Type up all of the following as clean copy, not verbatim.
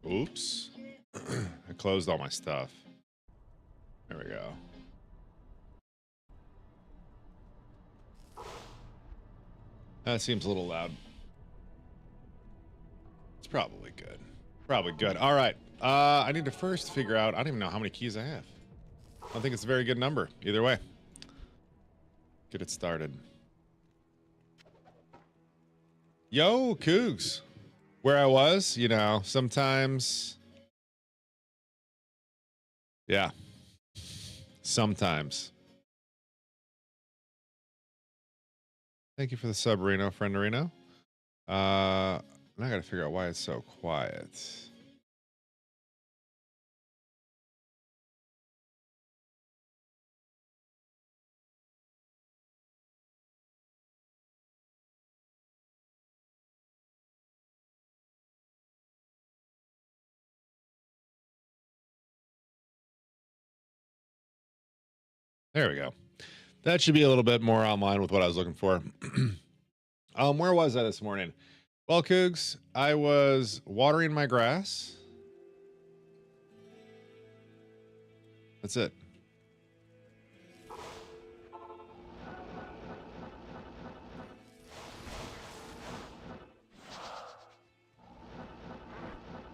Oops. I closed all my stuff. There we go. That seems a little loud. It's probably good. Probably good. All right. I need to first figure out, I don't even know how many keys I have. I don't think it's a very good number. Either way. Get it started. Yo, Cougs. Where I was, you know, sometimes. Yeah. Sometimes. Thank you for the sub, Reno, friend Reno. Now I gotta figure out why it's so quiet. There we go. That should be a little bit more online with what I was looking for. Where was I this morning? Well, Cougs, I was watering my grass. That's it.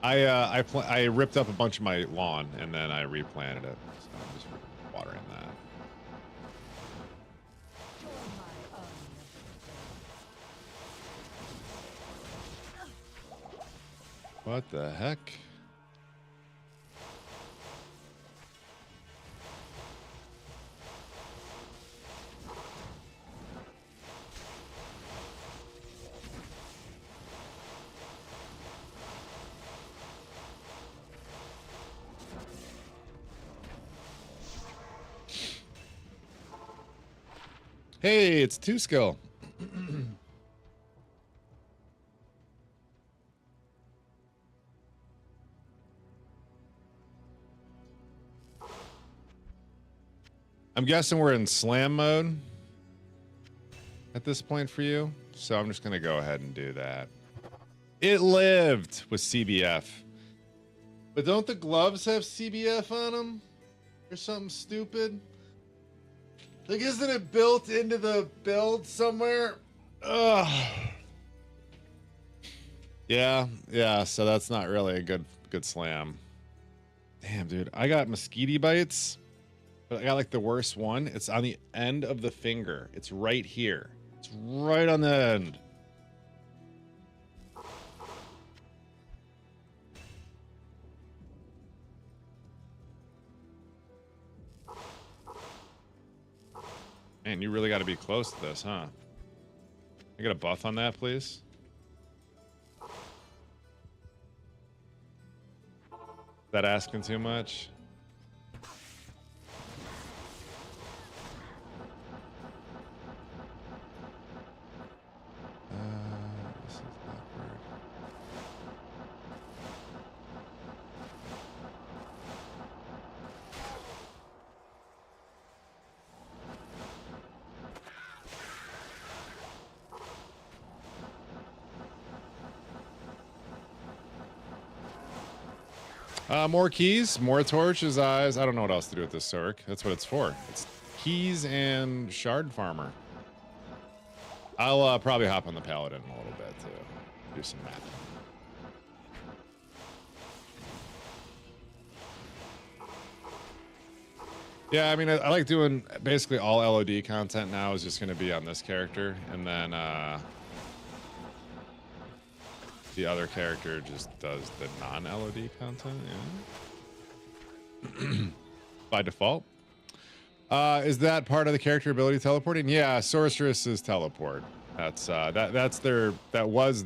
I ripped up a bunch of my lawn and then I replanted it. So I'm just watering that. What the heck? Hey, it's Two Skill. I'm guessing we're in slam mode at this point for you. So I'm just going to go ahead and do that. It lived with CBF. But don't the gloves have CBF on them? Or something stupid? Like, isn't it built into the build somewhere? Ugh. Yeah, so that's not really a good slam. Damn, dude. I got mosquito bites. But I got like the worst one. It's on the end of the finger. It's right here. It's right on the end. Man, you really got to be close to this, huh? I get a buff on that, please. Is that asking too much? This is backward. More keys, more torches, eyes. I don't know what else to do with this Sork. That's what it's for. It's keys and shard farmer. I'll probably hop on the paladin a little bit to do some math. Yeah, I mean, I like doing basically all LOD content now is just going to be on this character, and then the other character just does the non-LOD content, yeah. By default. Is that part of the character ability teleporting? Yeah, sorceress's teleport. That was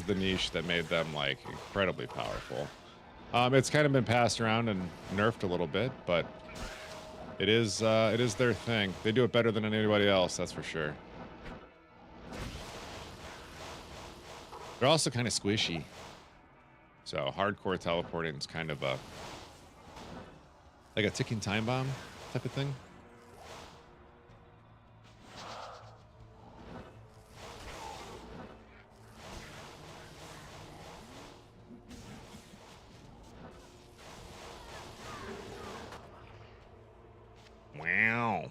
the niche that made them like incredibly powerful. It's kind of been passed around and nerfed a little bit, but it is their thing. They do it better than anybody else, that's for sure. They're also kind of squishy. So hardcore teleporting is kind of a like a ticking time bomb type of thing. Wow.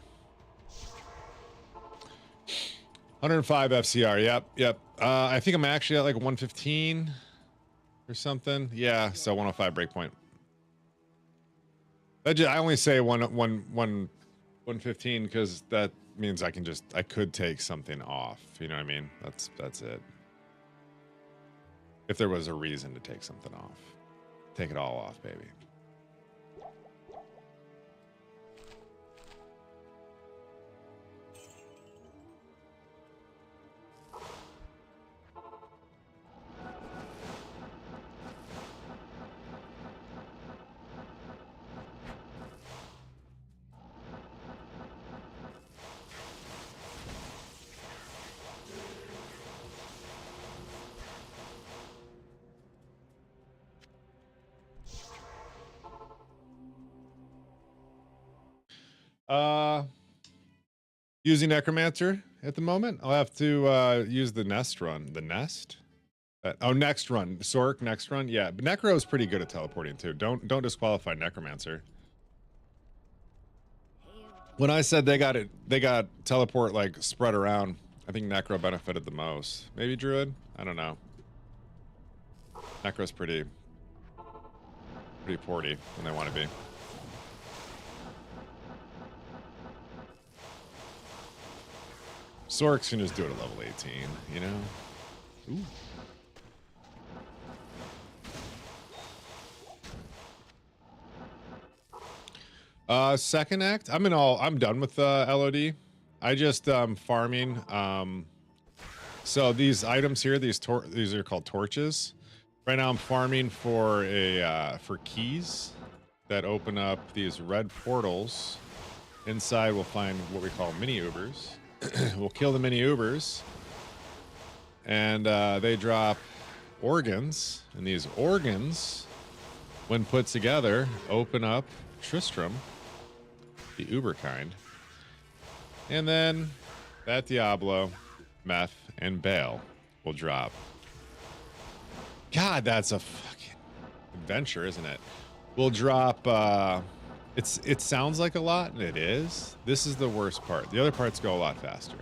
105 FCR. Yep. I think I'm actually at like 115 or something. Yeah, so 105 breakpoint. I only say 115 because that means I could take something off. You know what I mean? That's it. If there was a reason to take something off, take it all off, baby. Using Necromancer at the moment. I'll have to use the Nest run. The Nest? Next run. Sork, next run. Yeah, but Necro is pretty good at teleporting too. Don't disqualify Necromancer. When I said they got teleport like spread around, I think Necro benefited the most. Maybe Druid? I don't know. Necro's pretty porty when they want to be. Sorks can just do it at level 18, you know? Ooh. Second act, I'm done with LOD. I just farming. So these items here, these are called torches. Right now I'm farming for keys that open up these red portals. Inside we'll find what we call mini Ubers. We'll kill the mini Ubers, and they drop organs, and these organs, when put together, open up Tristram, the Uber kind, and then that Diablo, Meth, and Bale will drop. God, that's a fucking adventure, isn't it? We'll drop. It sounds like a lot, and it is. This is the worst part. The other parts go a lot faster.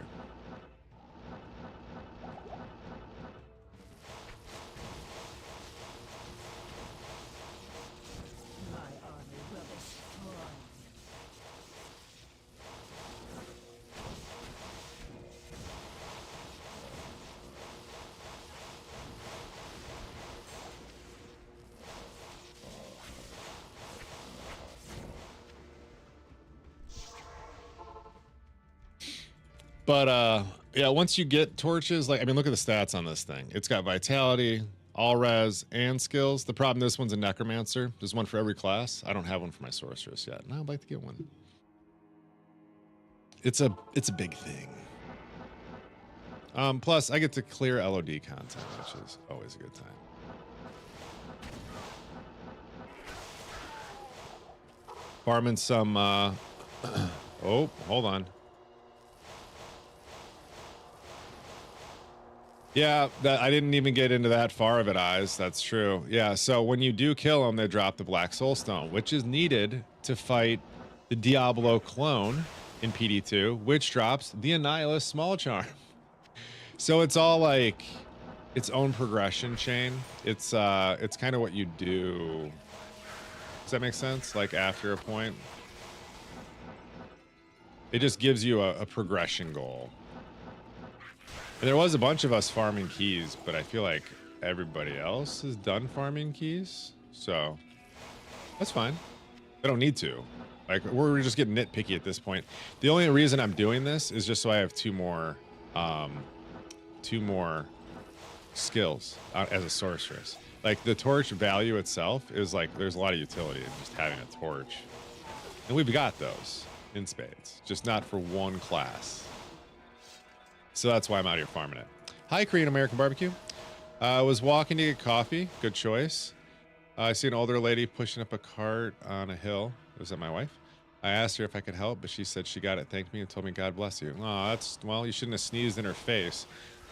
But yeah, once you get torches, like, I mean, look at the stats on this thing. It's got vitality, all res, and skills. The problem, this one's a necromancer. There's one for every class. I don't have one for my sorceress yet, and I'd like to get one. It's a big thing. Plus, I get to clear LOD content, which is always a good time. Farming some. Oh, hold on. Yeah, I didn't even get into that far of it, Eyes. That's true. Yeah, so when you do kill them, they drop the Black Soul Stone, which is needed to fight the Diablo clone in PD2, which drops the Annihilus Small Charm. So it's all like its own progression chain. It's kind of what you do. Does that make sense? Like after a point, it just gives you a progression goal. And there was a bunch of us farming keys, but I feel like everybody else is done farming keys. So that's fine. I don't need to. Like, we're just getting nitpicky at this point. The only reason I'm doing this is just so I have two more skills as a sorceress. Like, the torch value itself is like, there's a lot of utility in just having a torch. And we've got those in spades, just not for one class. So that's why I'm out here farming it. Hi, Korean American Barbecue. I was walking to get coffee. Good choice. I see an older lady pushing up a cart on a hill. Was that my wife? I asked her if I could help, but she said she got it, thanked me, and told me God bless you. Oh, that's, well, you shouldn't have sneezed in her face.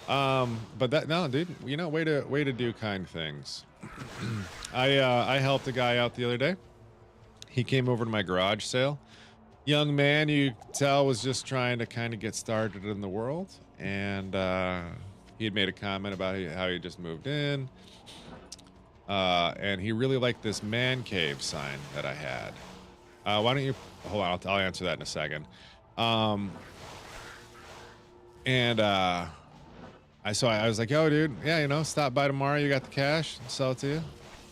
But that, no, dude, you know, way to do kind things. I helped a guy out the other day. He came over to my garage sale. Young man, you could tell, was just trying to kind of get started in the world, and he had made a comment about how he just moved in, and he really liked this man cave sign that I had. Why don't you hold on? I'll answer that in a second. I was like, yo, dude, yeah, you know, stop by tomorrow. You got the cash, sell it to you.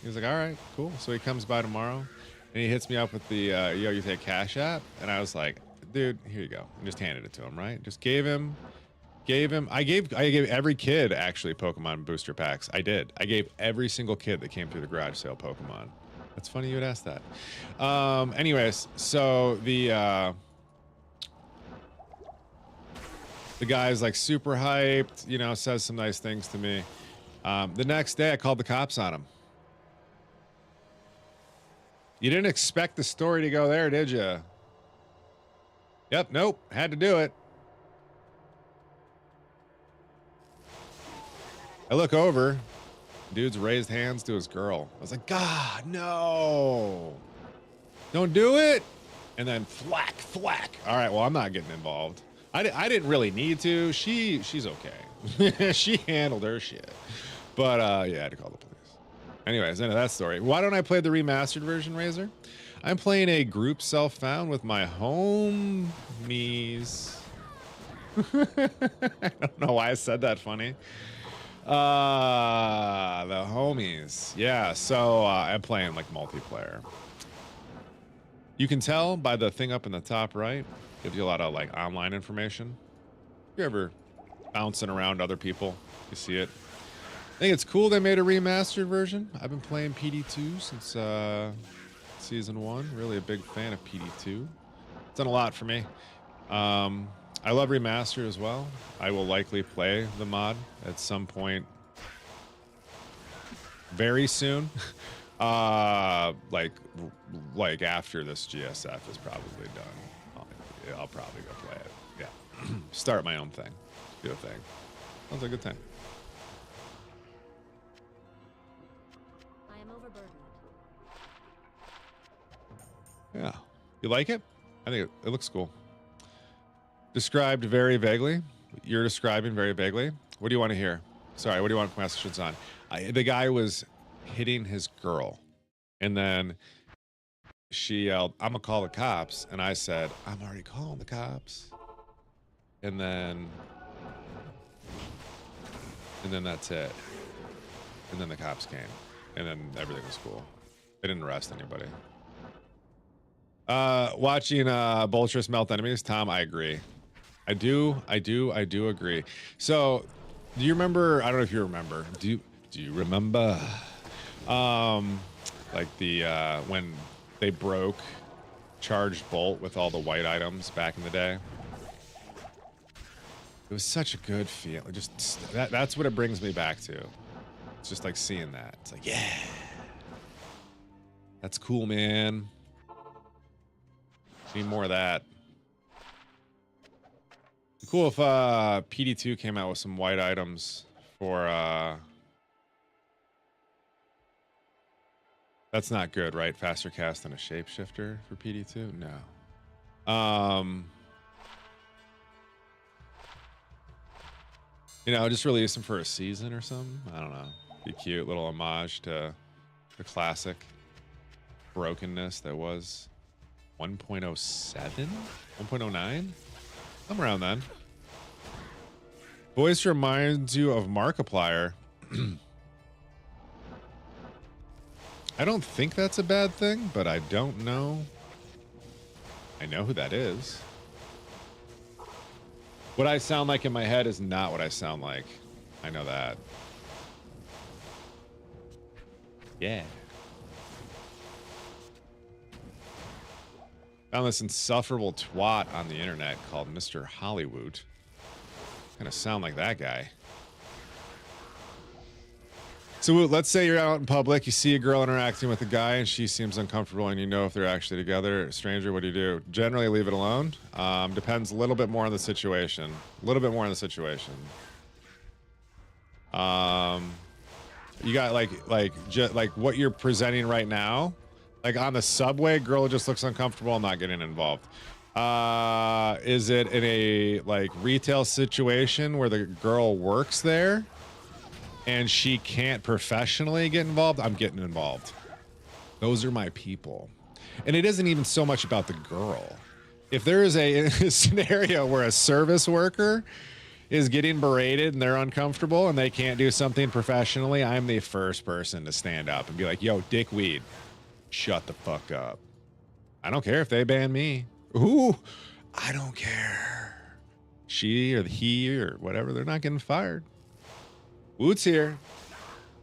He was like, all right, cool. So he comes by tomorrow, and he hits me up with the, yo, you take Cash App? And I was like, dude, here you go. And just handed it to him, right? Just gave him, I gave every kid actually Pokemon booster packs. I did. I gave every single kid that came through the garage sale Pokemon. That's funny you would ask that. Anyways, so the guy's like super hyped, you know, says some nice things to me. The next day I called the cops on him. You didn't expect the story to go there, did you? Yep, nope, had to do it. I look over, dude's raised hands to his girl. I was like, God, no. Don't do it. And then thwack, thwack. All right, well, I'm not getting involved. I didn't really need to. She's okay. She handled her shit. But yeah, I had to call the police. Anyways, end of that story. Why don't I play the remastered version, Razor? I'm playing a group self-found with my homies. I don't know why I said that funny. The homies. Yeah, so I'm playing like multiplayer. You can tell by the thing up in the top right. Gives you a lot of like online information. If you're ever bouncing around other people, you see it. I think it's cool they made a remastered version. I've been playing PD2 since season 1. Really a big fan of PD2. It's done a lot for me. I love remastered as well. I will likely play the mod at some point very soon. Like after this GSF is probably done. I'll probably go play it. Yeah. Start my own thing. Do a thing. Sounds like a good time. I am overburdened. Yeah. You like it? I think it looks cool. Described very vaguely. You're describing very vaguely. What do you want to hear? Sorry, what do you want questions on? The guy was hitting his girl. And then she yelled, I'm gonna call the cops. And I said, I'm already calling the cops. And then that's it. And then the cops came. And then everything was cool. They didn't arrest anybody. Watching Boltrus melt enemies. Tom, I agree. I do agree. So, do you remember, I don't know if you remember. Do you remember like the when they broke charged bolt with all the white items back in the day? It was such a good feel. Just that's what it brings me back to. It's just like seeing that. It's like, yeah. That's cool, man. Need more of that. Cool if PD2 came out with some white items for that's not good, right? Faster cast than a shapeshifter for PD2? No. You know, just release them for a season or something. I don't know. Be cute, little homage to the classic brokenness that was 1.07? 1.09? I'm around then. Voice reminds you of Markiplier. I don't think that's a bad thing, but I don't know. I know who that is. What I sound like in my head is not what I sound like. I know that. Yeah. Found this insufferable twat on the internet called MrHollywoot. Kind of sound like that guy. So let's say you're out in public, you see a girl interacting with a guy and she seems uncomfortable and you know if they're actually together. Stranger, what do you do? Generally leave it alone. Depends a little bit more on the situation. A little bit more on the situation. You got like what you're presenting right now. Like on the subway, girl just looks uncomfortable. I'm not getting involved. Is it in a like retail situation where the girl works there and she can't professionally get involved? I'm getting involved. Those are my people. And it isn't even so much about the girl. If there is a scenario where a service worker is getting berated and they're uncomfortable and they can't do something professionally, I'm the first person to stand up and be like, yo, dickweed, shut the fuck up. I don't care if they ban me. Ooh, I don't care. She or he or whatever, they're not getting fired. Woot's here.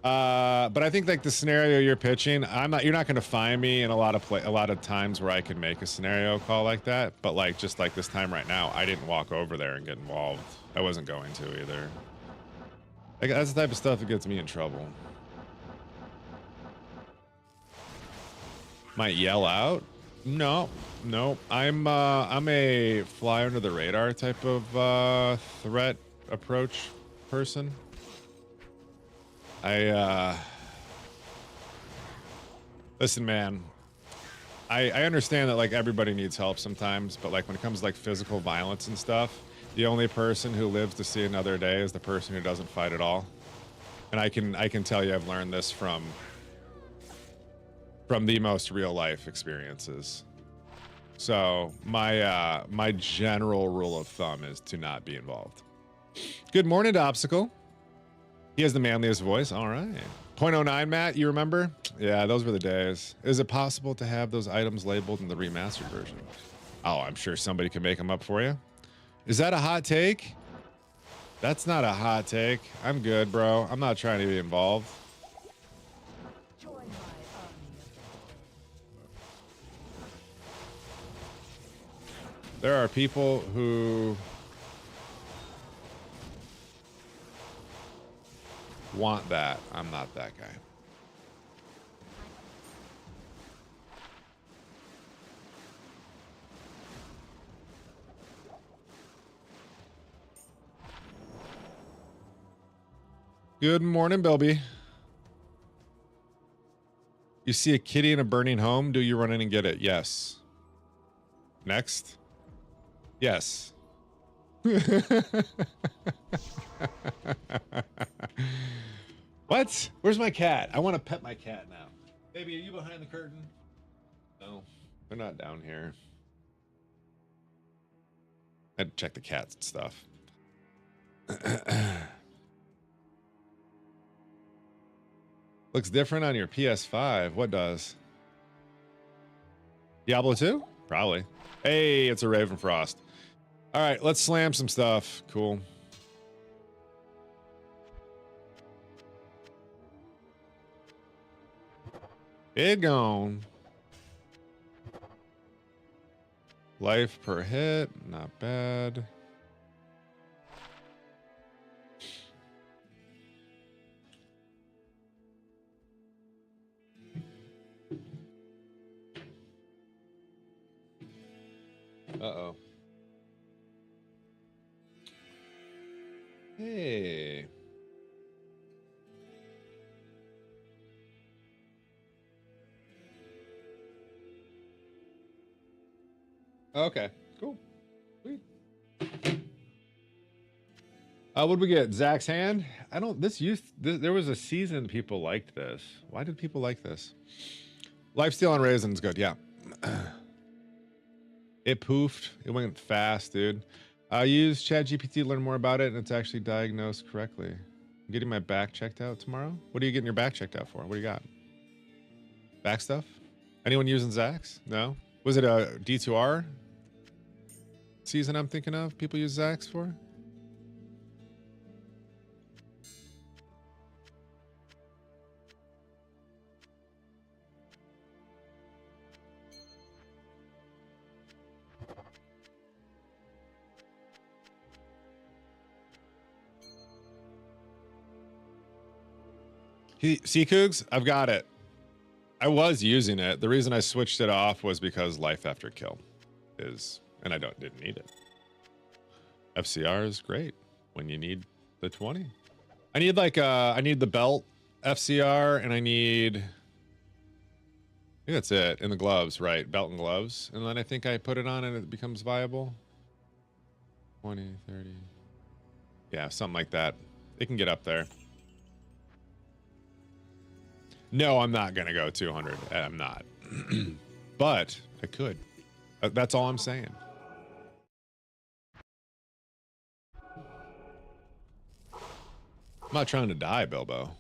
But I think like the scenario you're pitching, you're not going to find me in a lot of times where I can make a scenario call like that. But like, just like this time right now, I didn't walk over there and get involved. I wasn't going to either. Like, that's the type of stuff that gets me in trouble. Might yell out. No. I'm a fly under the radar type of threat approach person. Listen, man. I understand that like everybody needs help sometimes, but like when it comes to like physical violence and stuff, the only person who lives to see another day is the person who doesn't fight at all. And I can tell you I've learned this from the most real life experiences. So my general rule of thumb is to not be involved. Good morning to Obstacle. He has the manliest voice. All right. 0.09, Matt, you remember? Yeah, those were the days. Is it possible to have those items labeled in the remastered version? Oh, I'm sure somebody can make them up for you. Is that a hot take? That's not a hot take. I'm good, bro. I'm not trying to be involved. There are people who want that. I'm not that guy. Good morning, Bilby. You see a kitty in a burning home? Do you run in and get it? Yes. Next. Yes. What? Where's my cat? I want to pet my cat now. Baby, are you behind the curtain? No, they're not down here. I had to check the cats and stuff. Looks different on your PS5. What does? Diablo 2? Probably. Hey, it's a Ravenfrost. All right, let's slam some stuff. Cool. It gone. Life per hit, not bad. Uh-oh. Hey. Okay, cool. Sweet. What'd we get? Zach's hand? There was a season people liked this. Why did people like this? Lifesteal on Raisin's good, yeah. It poofed. It went fast, dude. I used ChatGPT to learn more about it, and it's actually diagnosed correctly. I'm getting my back checked out tomorrow. What are you getting your back checked out for? What do you got? Back stuff? Anyone using Zach's? No? Was it a D2R season I'm thinking of? People use Zach's for? See, Cougs, I've got it. I was using it. The reason I switched it off was because life after kill is, and I didn't need it. FCR is great when you need the 20. I need like I need the belt FCR, and I think that's it. And the gloves, right? Belt and gloves. And then I think I put it on and it becomes viable. 20, 30. Yeah, something like that. It can get up there. No, I'm not going to go 200. I'm not. But I could. That's all I'm saying. I'm not trying to die, Bilbo.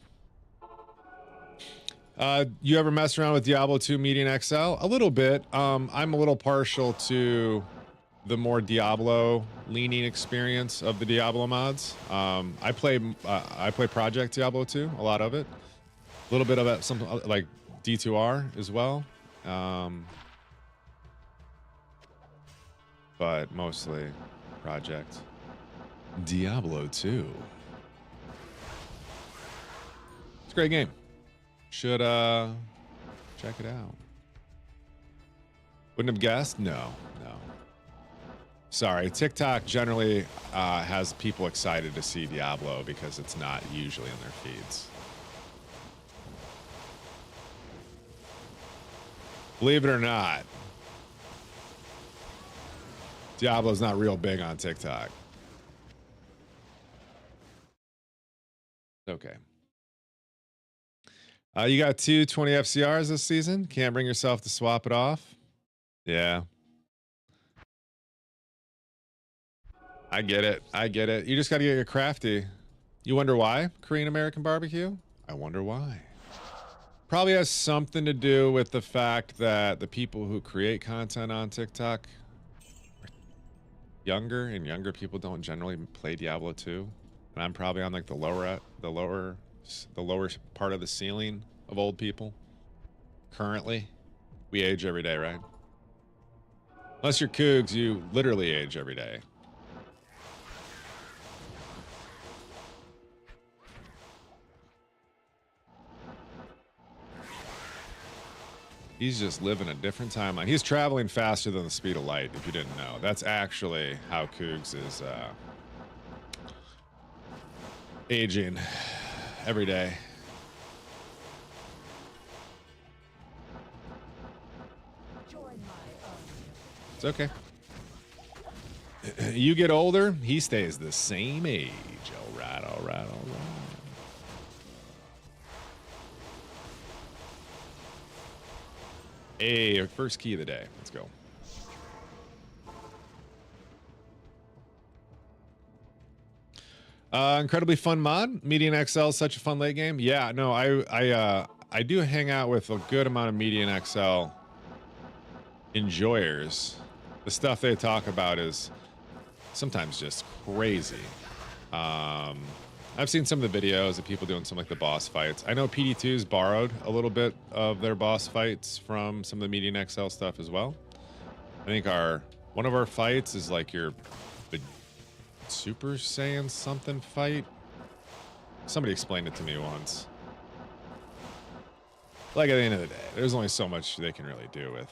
You ever mess around with Diablo 2 Median XL? A little bit. I'm a little partial to the more Diablo leaning experience of the Diablo mods. I play Project Diablo 2, a lot of it. A little bit of it, something like D2R as well. But mostly Project Diablo 2. It's a great game. Should check it out. Wouldn't have guessed? No. Sorry, TikTok generally has people excited to see Diablo because it's not usually in their feeds. Believe it or not, Diablo's not real big on TikTok. Okay. You got 220 FCRs this season. Can't bring yourself to swap it off. Yeah. I get it. You just got to get crafty. You wonder why? Korean American barbecue? I wonder why. Probably has something to do with the fact that the people who create content on TikTok are younger, and younger people don't generally play Diablo 2. And I'm probably on like the lower part of the ceiling of old people. Currently, we age every day, right? Unless you're Cougs, you literally age every day. He's just living a different timeline. He's traveling faster than the speed of light, if you didn't know. That's actually how Cougs is aging every day. It's okay. You get older, he stays the same age. All right. Hey, first key of the day. Let's go. Incredibly fun mod. Median XL is such a fun late game. Yeah, no, I do hang out with a good amount of Median XL enjoyers. The stuff they talk about is sometimes just crazy. I've seen some of the videos of people doing some like the boss fights. I know PD2's borrowed a little bit of their boss fights from some of the Median XL stuff as well. I think one of our fights is like your Super Saiyan something fight. Somebody explained it to me once. Like at the end of the day, there's only so much they can really do with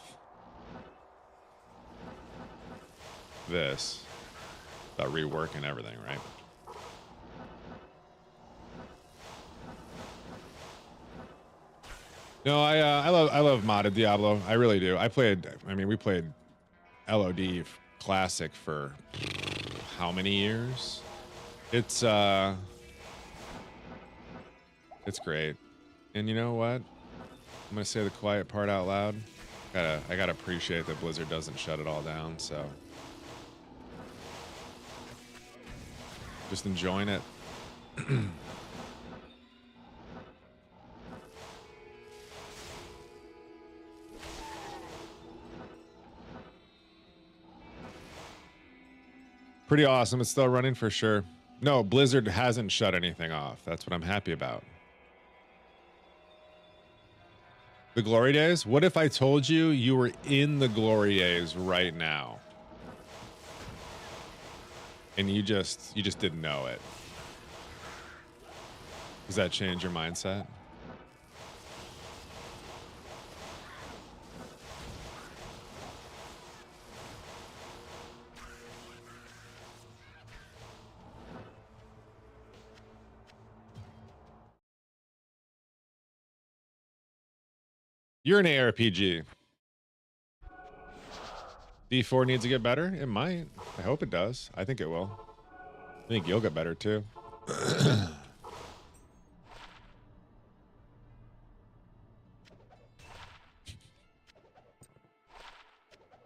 this without reworking everything, right? No, I love modded Diablo. I really do. We played LOD Classic for how many years? It's great. And you know what? I'm gonna say the quiet part out loud. I gotta appreciate that Blizzard doesn't shut it all down, so just enjoying it. Pretty awesome. It's still running for sure. No, Blizzard hasn't shut anything off. That's what I'm happy about. The glory days? What if I told you you were in the glory days right now? And you just didn't know it. Does that change your mindset? You're an ARPG. D4 needs to get better? It might. I hope it does. I think it will. I think you'll get better too.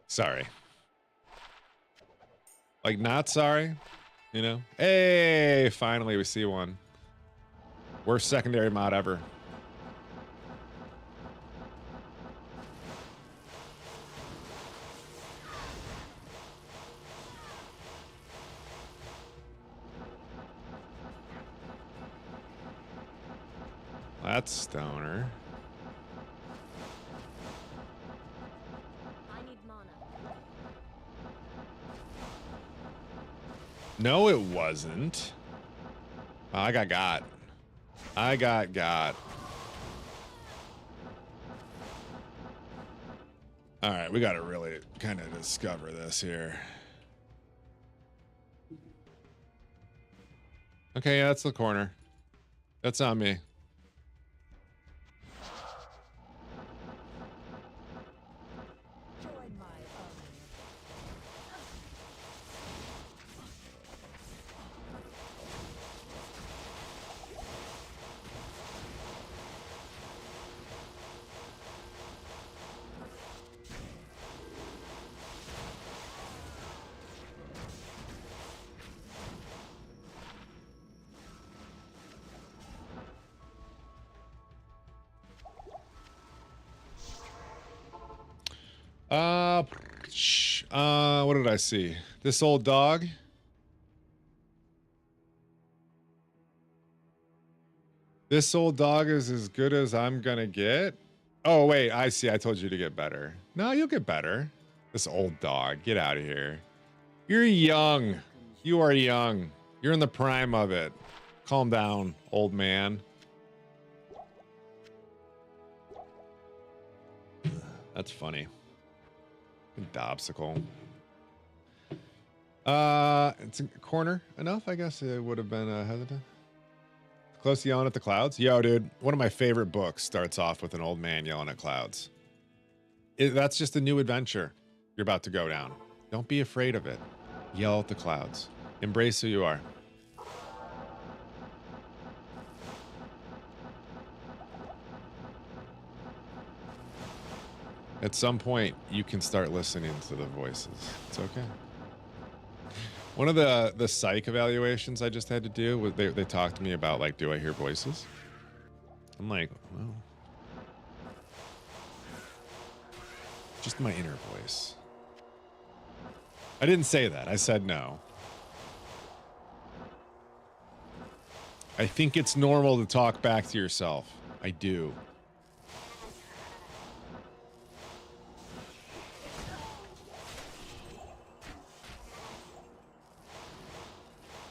Sorry. Like, not sorry, you know? Hey, finally we see one. Worst secondary mod ever. That's stoner. I need mana. No, it wasn't. Oh, I got. I got. All right, we got to really kind of discover this here. Okay, yeah, that's the corner. That's on me. What did I see? This old dog. This old dog is as good as I'm gonna get. Oh, wait, I see. I told you to get better. No, you'll get better. This old dog. Get out of here. You're young. You are young. You're in the prime of it. Calm down, old man. That's funny. Dobsicle. It's a corner enough. I guess it would have been hesitant. Close to yelling at the clouds. Yo, dude, one of my favorite books starts off with an old man yelling at clouds. That's just a new adventure you're about to go down. Don't be afraid of it. Yell at the clouds. Embrace who you are. At some point, you can start listening to the voices. It's okay. One of the psych evaluations I just had to do was they talked to me about, like, do I hear voices? I'm like, well, just my inner voice. I didn't say that. I said no. I think it's normal to talk back to yourself. I do.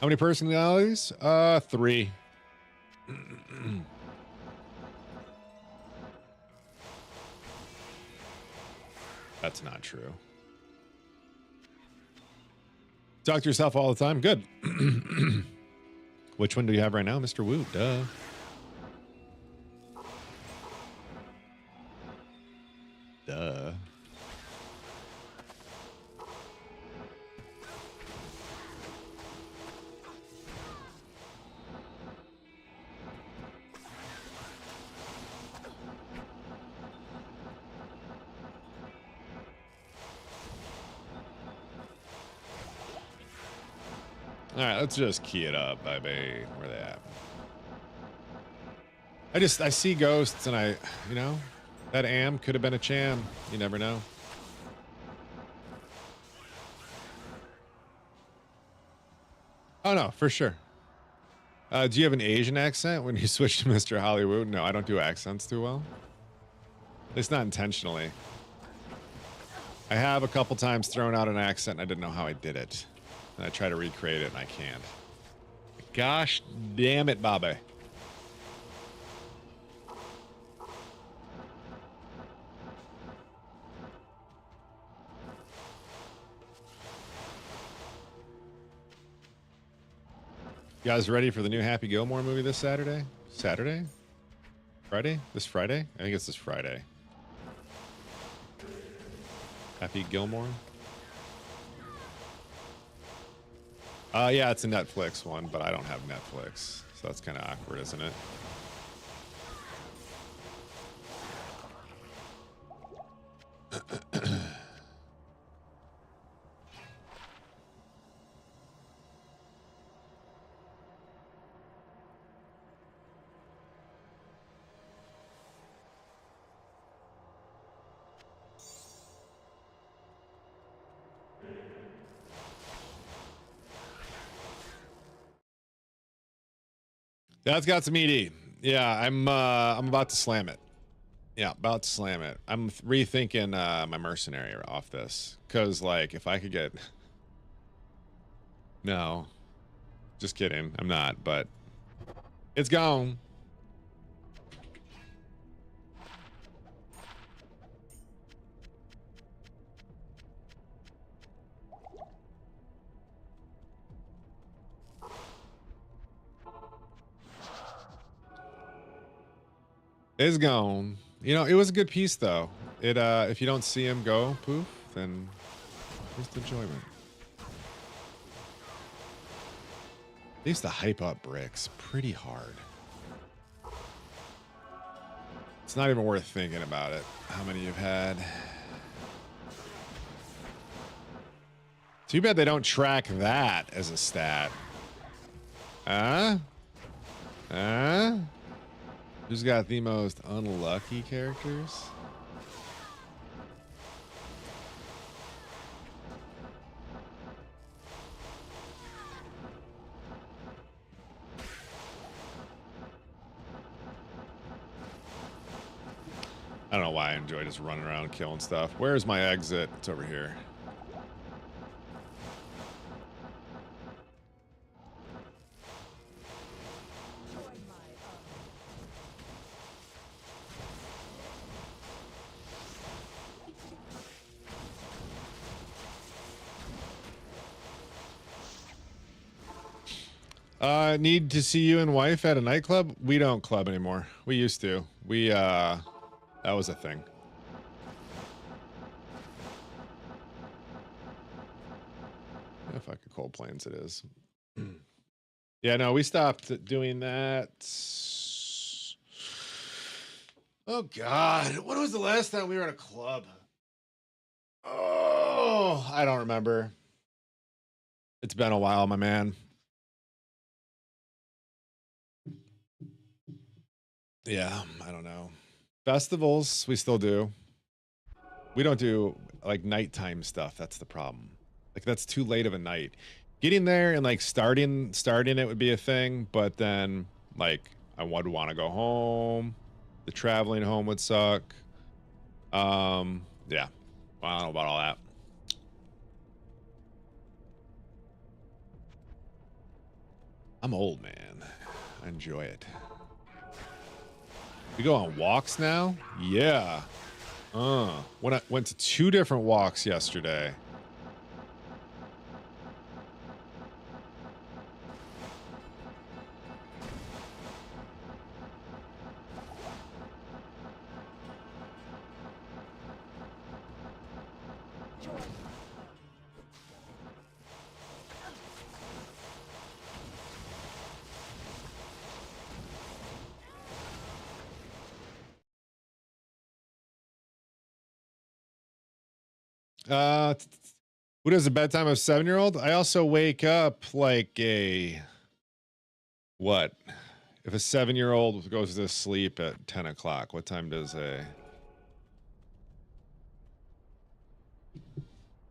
How many personalities? 3. That's not true. Talk to yourself all the time. Good. Which one do you have right now, Mr. Woot? Duh. Duh. All right, let's just key it up, baby. Where they at? I see ghosts and you know, that am could have been a cham. You never know. Oh, no, for sure. Do you have an Asian accent when you switch to MrHollywoot? No, I don't do accents too well. At least not intentionally. I have a couple times thrown out an accent and I didn't know how I did it. And I try to recreate it and I can't. Gosh damn it, Bobby. You guys ready for the new Happy Gilmore movie this Saturday? Saturday? Friday? This Friday? I think it's this Friday. Happy Gilmore. Yeah, it's a Netflix one, but I don't have Netflix, so that's kind of awkward, isn't it? That's got some ED. Yeah, I'm about to slam it. Yeah, about to slam it. I'm rethinking my mercenary off this, cause like if I could get no, just kidding. I'm not, but it's gone. It's gone. You know, it was a good piece though. It if you don't see him go poof, then just enjoyment. They used to hype up bricks pretty hard. It's not even worth thinking about it. How many you've had? Too bad they don't track that as a stat. Who's got the most unlucky characters? I don't know why I enjoy just running around killing stuff. Where's my exit? It's over here. Need to see you and wife at a nightclub? We don't club anymore. We used to. That was a thing. Yeah, fucking Cold Plains it is. Yeah, no, we stopped doing that. Oh God, when was the last time we were at a club? Oh, I don't remember. It's been a while, my man. Yeah, I don't know. Festivals, we still do. We don't do like nighttime stuff. That's the problem. Like that's too late of a night. Getting there and like starting it would be a thing, but then like I would want to go home. The traveling home would suck. Yeah. Well, I don't know about all that. I'm old, man. I enjoy it. We go on walks now? Yeah. When I went to 2 different walks yesterday. What is the bedtime of 7-year-old? I also wake up like a what? If a 7-year-old goes to sleep at 10 o'clock, what time does a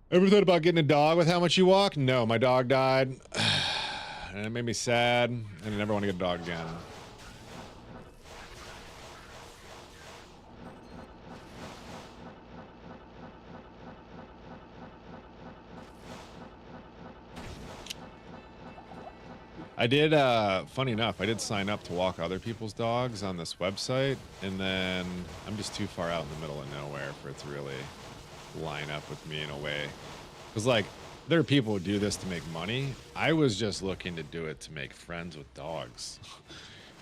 ever thought about getting a dog with how much you walk? No, my dog died. And it made me sad, and I never want to get a dog again. I did, funny enough, I did sign up to walk other people's dogs on this website, and then I'm just too far out in the middle of nowhere for it to really line up with me in a way. Because, like, there are people who do this to make money. I was just looking to do it to make friends with dogs.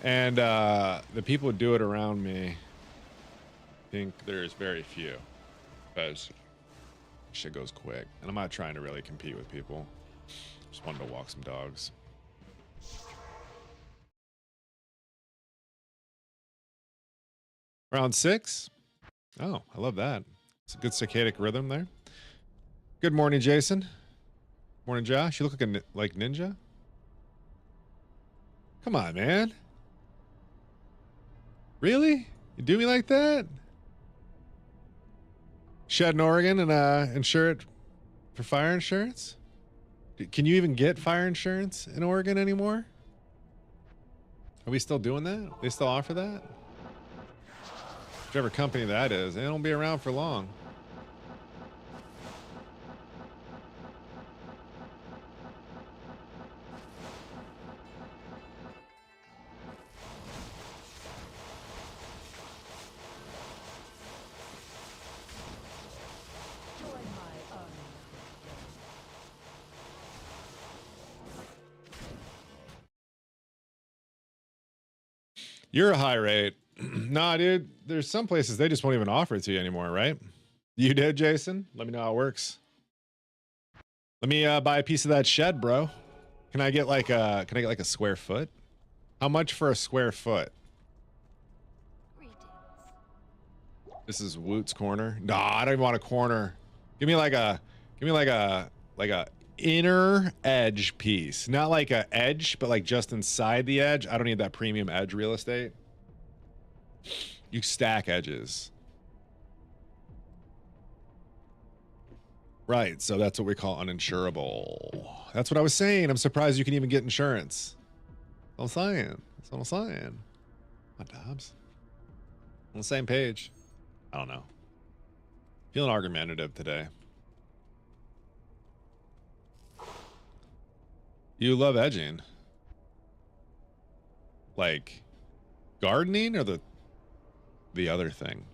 And the people who do it around me, I think there's very few. Because Shit goes quick. And I'm not trying to really compete with people. Just wanted to walk some dogs. Round 6. Oh, I love that. It's a good cicadic rhythm there. Good morning, Jason. Morning, Josh. You look like Ninja. Come on, man. Really? You do me like that? Shed in Oregon and insure it for fire insurance? Can you even get fire insurance in Oregon anymore? Are we still doing that? They still offer that? Whichever company that is, they don't be around for long. You're a high rate. Nah, dude. There's some places they just won't even offer it to you anymore, right? You did, Jason? Let me know how it works. Let me buy a piece of that shed, bro. Can I get like a square foot? How much for a square foot? This is Woot's corner. Nah, I don't even want a corner. Give me like a inner edge piece. Not like a edge, but like just inside the edge. I don't need that premium edge real estate. You stack edges. Right, so that's what we call uninsurable. That's what I was saying. I'm surprised you can even get insurance. That's what I'm saying. That's what I'm saying. My Dobbs. On the same page. I don't know. Feeling argumentative today. You love edging. Like gardening or the other thing?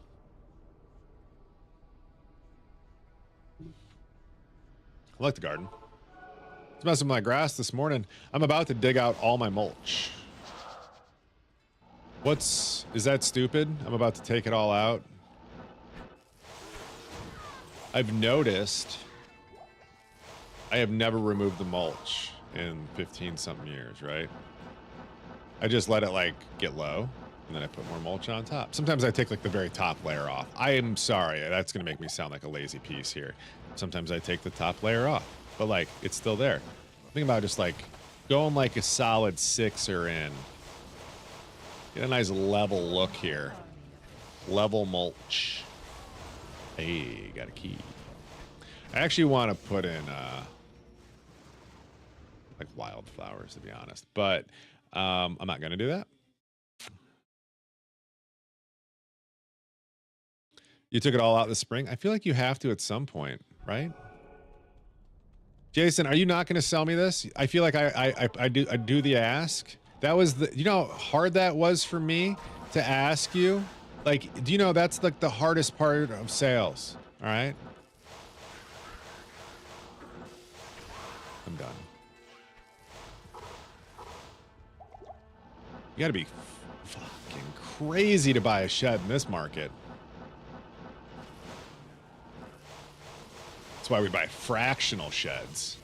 I like the garden. I was messing with my grass this morning. I'm about to dig out all my mulch. Is that stupid? I'm about to take it all out. I've noticed I have never removed the mulch in 15 something years, right? I just let it like get low and then I put more mulch on top. Sometimes I take like the very top layer off. I am sorry. That's going to make me sound like a lazy piece here. Sometimes I take the top layer off, but like it's still there. Think about just like going like a solid 6er in. Get a nice level look here. Level mulch. Hey, got a key. I actually want to put in like wildflowers, to be honest, but I'm not going to do that. You took it all out this spring. I feel like you have to at some point, right? Jason, are you not going to sell me this? I feel like I do the ask. That was you know how hard that was for me to ask you. Like, do you know that's like the hardest part of sales? All right. I'm done. You got to be fucking crazy to buy a shed in this market. That's why we buy fractional sheds.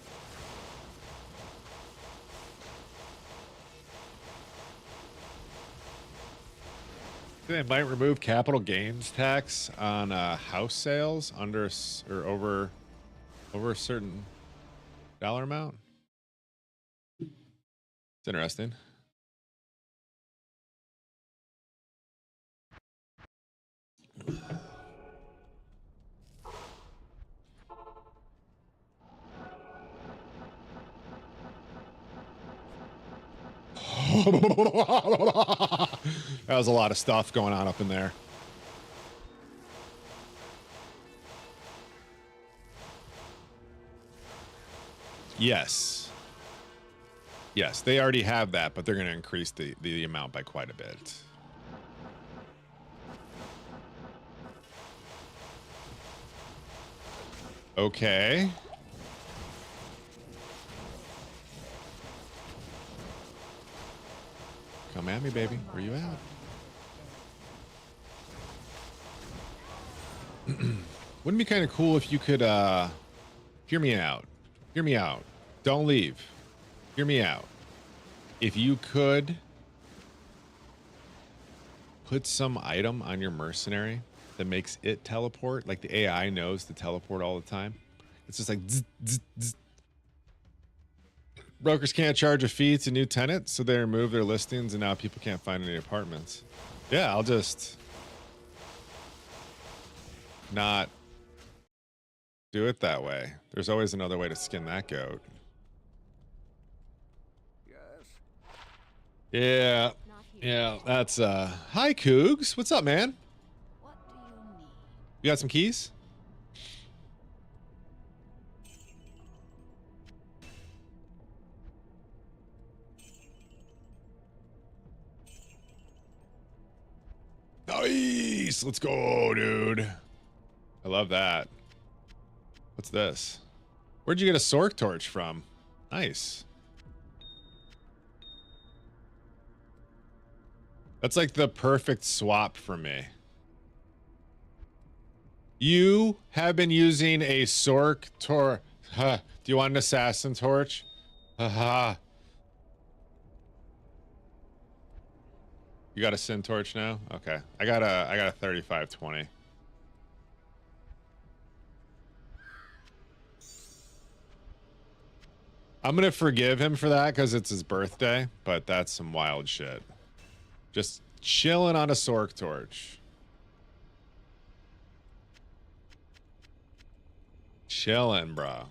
They might remove capital gains tax on house sales under or over a certain dollar amount. It's interesting. That was a lot of stuff going on up in there. Yes. Yes, they already have that, but they're going to increase the amount by quite a bit. Okay. Come at me, baby. Where you at? Wouldn't it be kind of cool if you could hear me out. Hear me out. Don't leave. Hear me out. If you could put some item on your mercenary that makes it teleport, like the AI knows to teleport all the time. It's just like zzz, zzz, zzz. Brokers can't charge a fee to new tenants, so they remove their listings and now people can't find any apartments. Yeah, I'll just not do it that way. There's always another way to skin that goat. Yeah. Not here. Yeah, that's hi Cougs. What's up, man? What do you need? You got some keys? Nice. Let's go, dude. I love that. What's this? Where'd you get a Sork torch from? Nice. That's like the perfect swap for me. You have been using a Sork torch. Huh. Do you want an assassin torch? Haha. You got a Sin torch now? Okay. I got a 3520. I'm gonna forgive him for that because it's his birthday, but that's some wild shit. Just chilling on a Sork torch. Chilling, bro.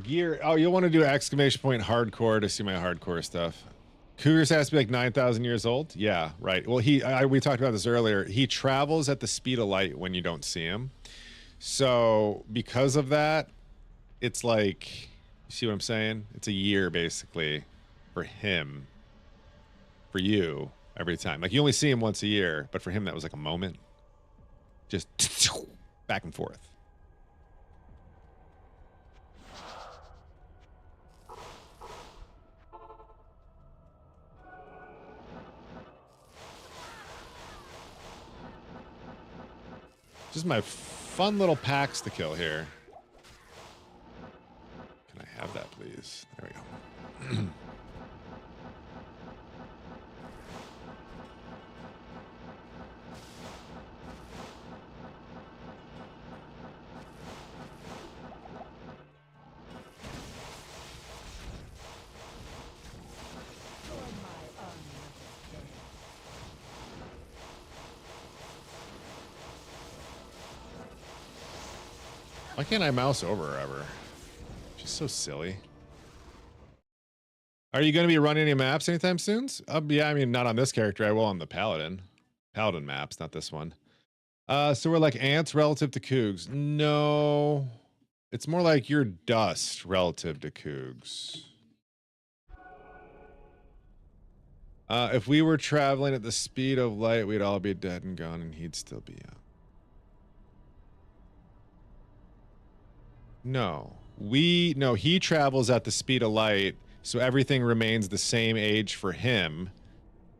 Gear. Oh, you'll want to do exclamation point hardcore to see my hardcore stuff. Cougars has to be like 9,000 years old. Yeah, right. Well, we talked about this earlier. He travels at the speed of light when you don't see him. So because of that, it's like, you see what I'm saying? It's a year basically for him, for you every time. Like you only see him once a year, but for him that was like a moment. Just back and forth. Just my fun little packs to kill here. Can I have that, please? There we go. Why can't I mouse over her ever? She's so silly. Are you going to be running any maps anytime soon? Yeah, I mean, not on this character. I will on the Paladin. Paladin maps, not this one. So we're like ants relative to Cougs. No. It's more like you're dust relative to Cougs. If we were traveling at the speed of light, we'd all be dead and gone, and he'd still be out. No, he travels at the speed of light, so everything remains the same age for him,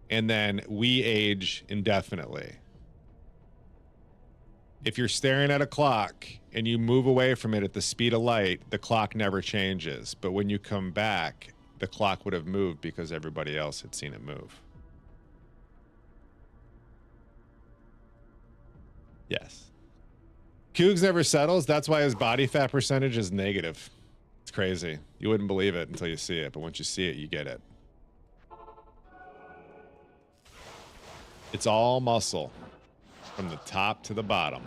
and then we age indefinitely. If you're staring at a clock and you move away from it at the speed of light, the clock never changes. But when you come back, the clock would have moved because everybody else had seen it move. Yes. Cougs never settles. That's why his body fat percentage is negative. It's crazy. You wouldn't believe it until you see it, but once you see it, you get it. It's all muscle from the top to the bottom.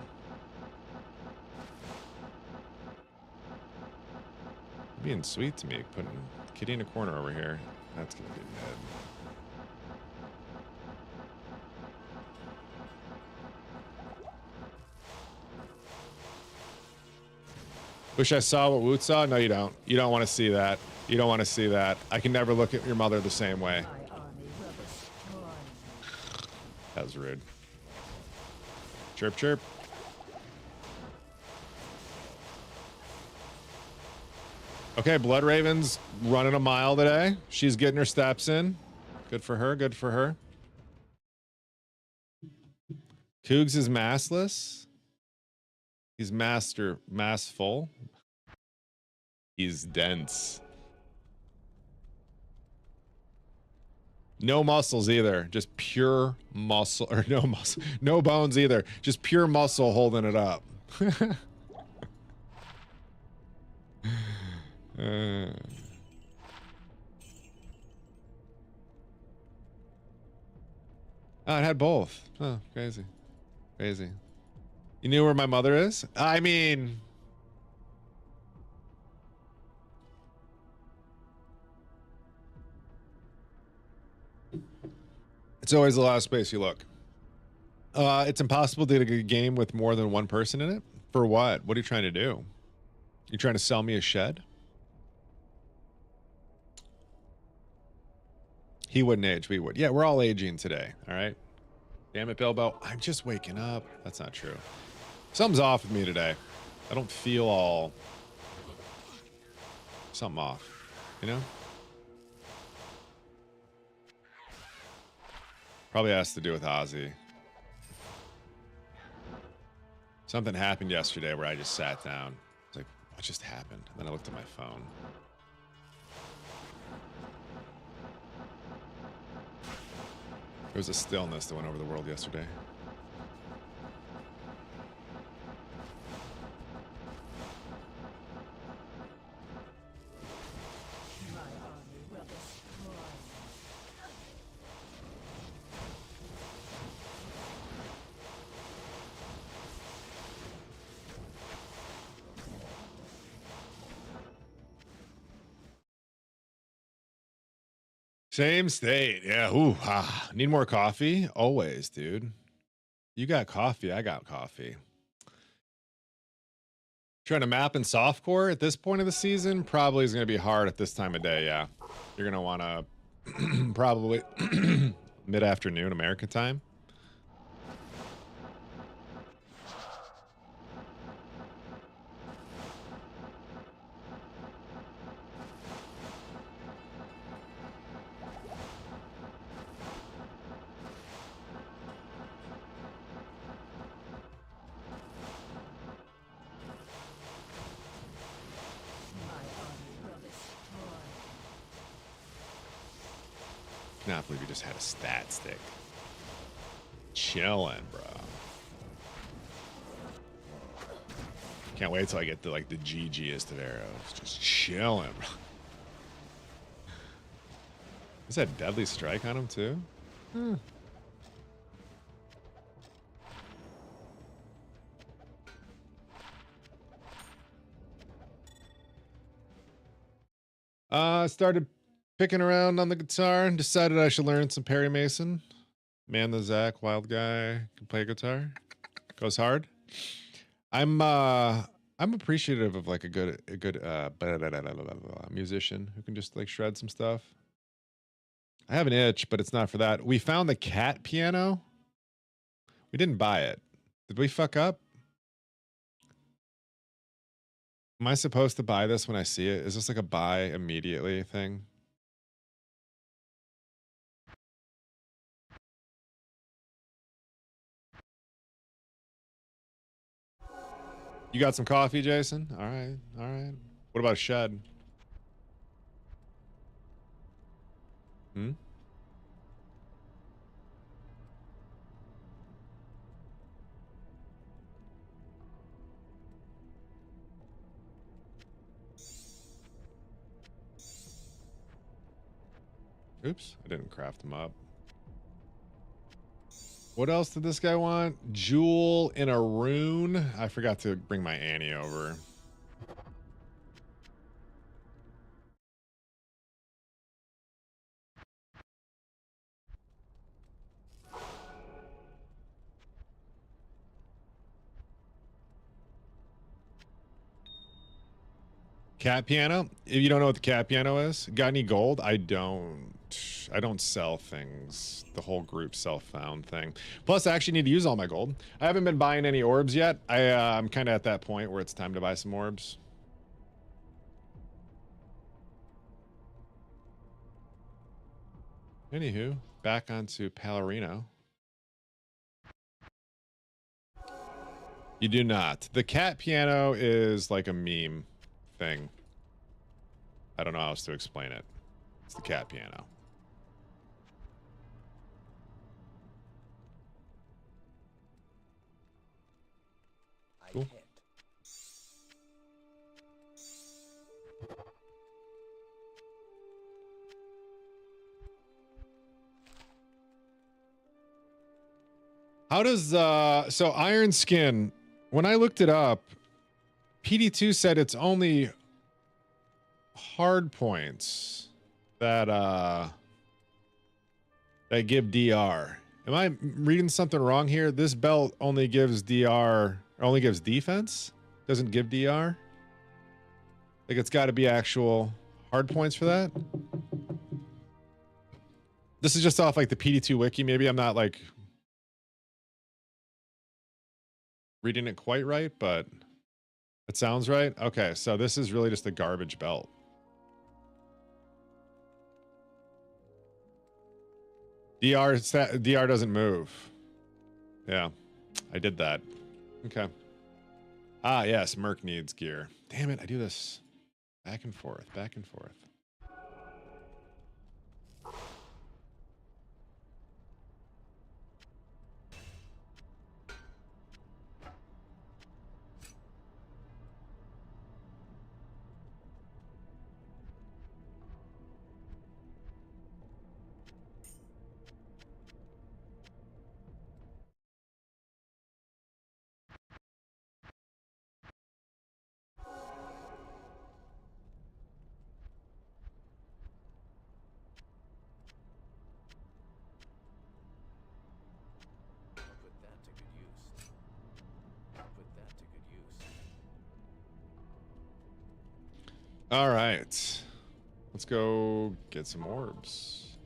You're being sweet to me, putting Kitty in a corner over here. That's gonna be mad. Wish I saw what Woot saw? No, you don't. You don't want to see that. You don't want to see that. I can never look at your mother the same way. That was rude. Chirp, chirp. Okay, Blood Raven's running a mile today. She's getting her steps in. Good for her, good for her. Cougs is massless. He's massful. He's dense. No muscles either. Just pure muscle, or no muscle, no bones either. Just pure muscle holding it up. Oh, it had both. Oh, crazy. Crazy. You knew where my mother is? I mean... It's always the last place you look. It's impossible to get a game with more than one person in it? For what? What are you trying to do? You trying to sell me a shed? He wouldn't age, we would. Yeah, we're all aging today, all right? Damn it, Bilbo. I'm just waking up. That's not true. Something's off with me today. I don't feel all... Something off, you know? Probably has to do with Ozzy. Something happened yesterday where I just sat down. It's like, what just happened? And then I looked at my phone. There was a stillness that went over the world yesterday. Same state. Yeah. Ooh, need more coffee? Always, dude. You got coffee. I got coffee. Trying to map in softcore at this point of the season probably is going to be hard at this time of day. Yeah. You're going to want to probably mid-afternoon American time. Cannot believe you just had a stat stick. Chilling, bro. Can't wait till I get to like the GGest of arrows. Just chilling, bro. Is that deadly strike on him too? Started picking around on the guitar and decided I should learn some Perry Mason. Man the Zach, wild guy, can play guitar. Goes hard. I'm appreciative of like a good musician who can just like shred some stuff. I have an itch, but it's not for that. We found the cat piano. We didn't buy it. Did we fuck up? Am I supposed to buy this when I see it? Is this like a buy immediately thing? You got some coffee, Jason? All right, all right. What about a shed? Hmm? Oops, I didn't craft them up. What else did this guy want? Jewel in a rune. I forgot to bring my Annie over. Cat piano? If you don't know what the cat piano is, got any gold? I don't. I don't sell things. The whole group self-found thing. Plus, I actually need to use all my gold. I haven't been buying any orbs yet. I'm kind of at that point where it's time to buy some orbs. Anywho, back onto Palorino. You do not. The cat piano is like a meme thing. I don't know how else to explain it. It's the cat piano. Cool. How does so Iron Skin, when I looked it up, PD2 said it's only hard points that that give DR. Am I reading something wrong here? This belt only gives DR, or only gives defense? Doesn't give DR? Like it's got to be actual hard points for that? This is just off like the PD2 wiki. Maybe I'm not like reading it quite right, but it sounds right. Okay, so this is really just a garbage belt. DR doesn't move. Yeah, I did that. Okay. Ah, yes, Merc needs gear. Damn it, I do this back and forth, back and forth. All right, let's go get some orbs.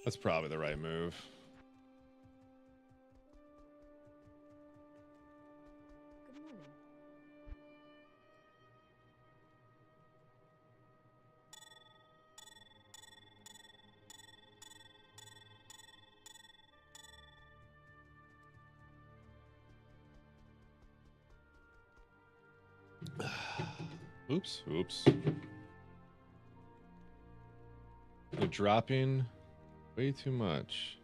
That's probably the right move. Oops, oops. You're dropping way too much.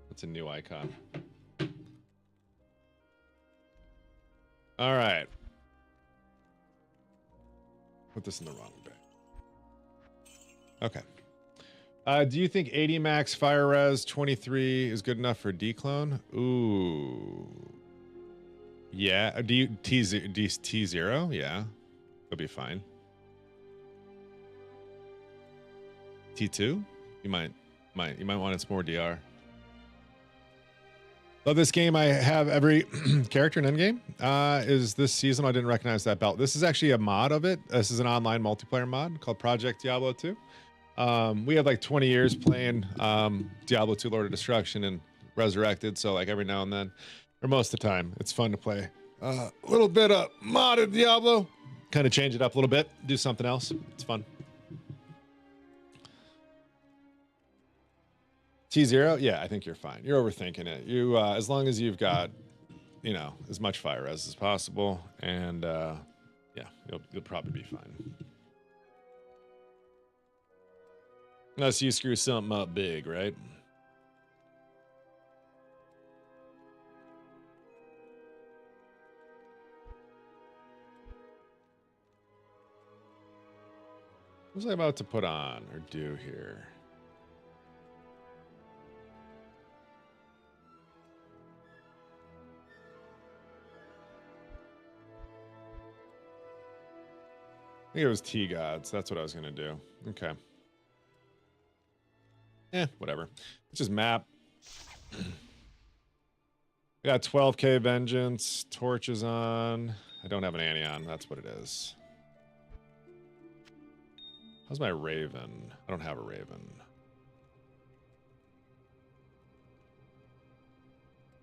That's a new icon. All right. Put this in the wrong bag. Okay. Do you think 80 max fire res 23 is good enough for declone? Ooh. Yeah. Do you T0? Yeah. It'll be fine. T2? You might want its more DR. Love this game. I have every character in endgame. Is this season? I didn't recognize that belt. This is actually a mod of it. This is an online multiplayer mod called Project Diablo 2. We have like 20 years playing Diablo 2 Lord of Destruction and Resurrected. So like every now and then, or most of the time, it's fun to play a little bit of modded Diablo. Kind of change it up a little bit, do something else. It's fun. T0, yeah, I think you're fine. You're overthinking it. You, as long as you've got, you know, as much fire res as possible, and yeah, you'll probably be fine. Unless you screw something up big, right? What was I about to put on or do here? I think it was T-Gods. That's what I was going to do. Okay. Whatever. It's just map. We got 12k vengeance. Torches on. I don't have an Annie on. That's what it is. How's my Raven? I don't have a Raven.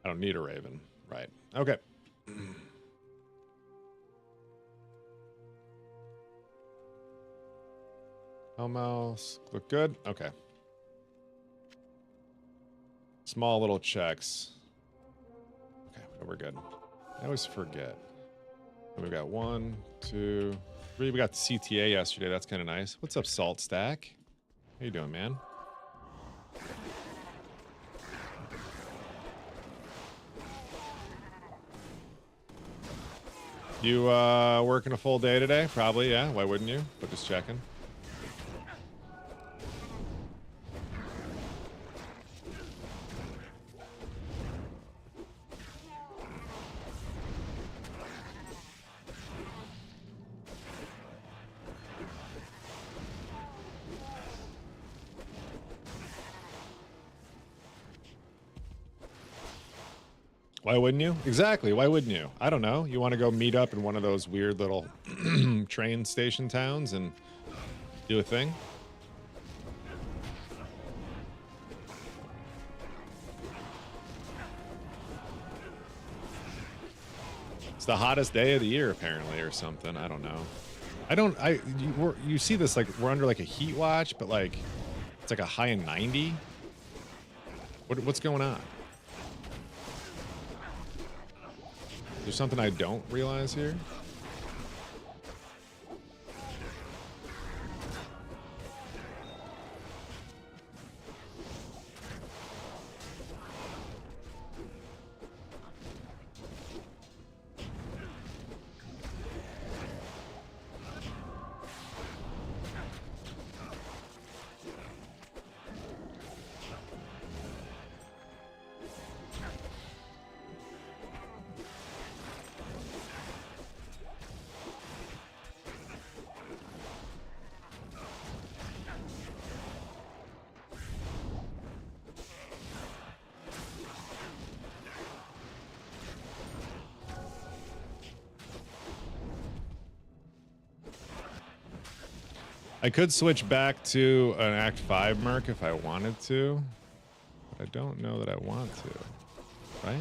I don't need a Raven. Right. Okay. Mouse. Look good? Okay. Small little checks. Okay, we're good. I always forget. And we've got 1, 2, 3. We got the CTA yesterday. That's kind of nice. What's up, Salt Stack? How you doing, man? You working a full day today? Probably, yeah. Why wouldn't you? But just checking. Why wouldn't you? Exactly. Why wouldn't you? I don't know. You want to go meet up in one of those weird little train station towns and do a thing? It's the hottest day of the year, apparently, or something. I don't know. You see this, like, we're under, like, a heat watch, but, like, it's like a high in 90. What's going on? There's something I don't realize here. I could switch back to an Act 5 Merc if I wanted to, but I don't know that I want to, right?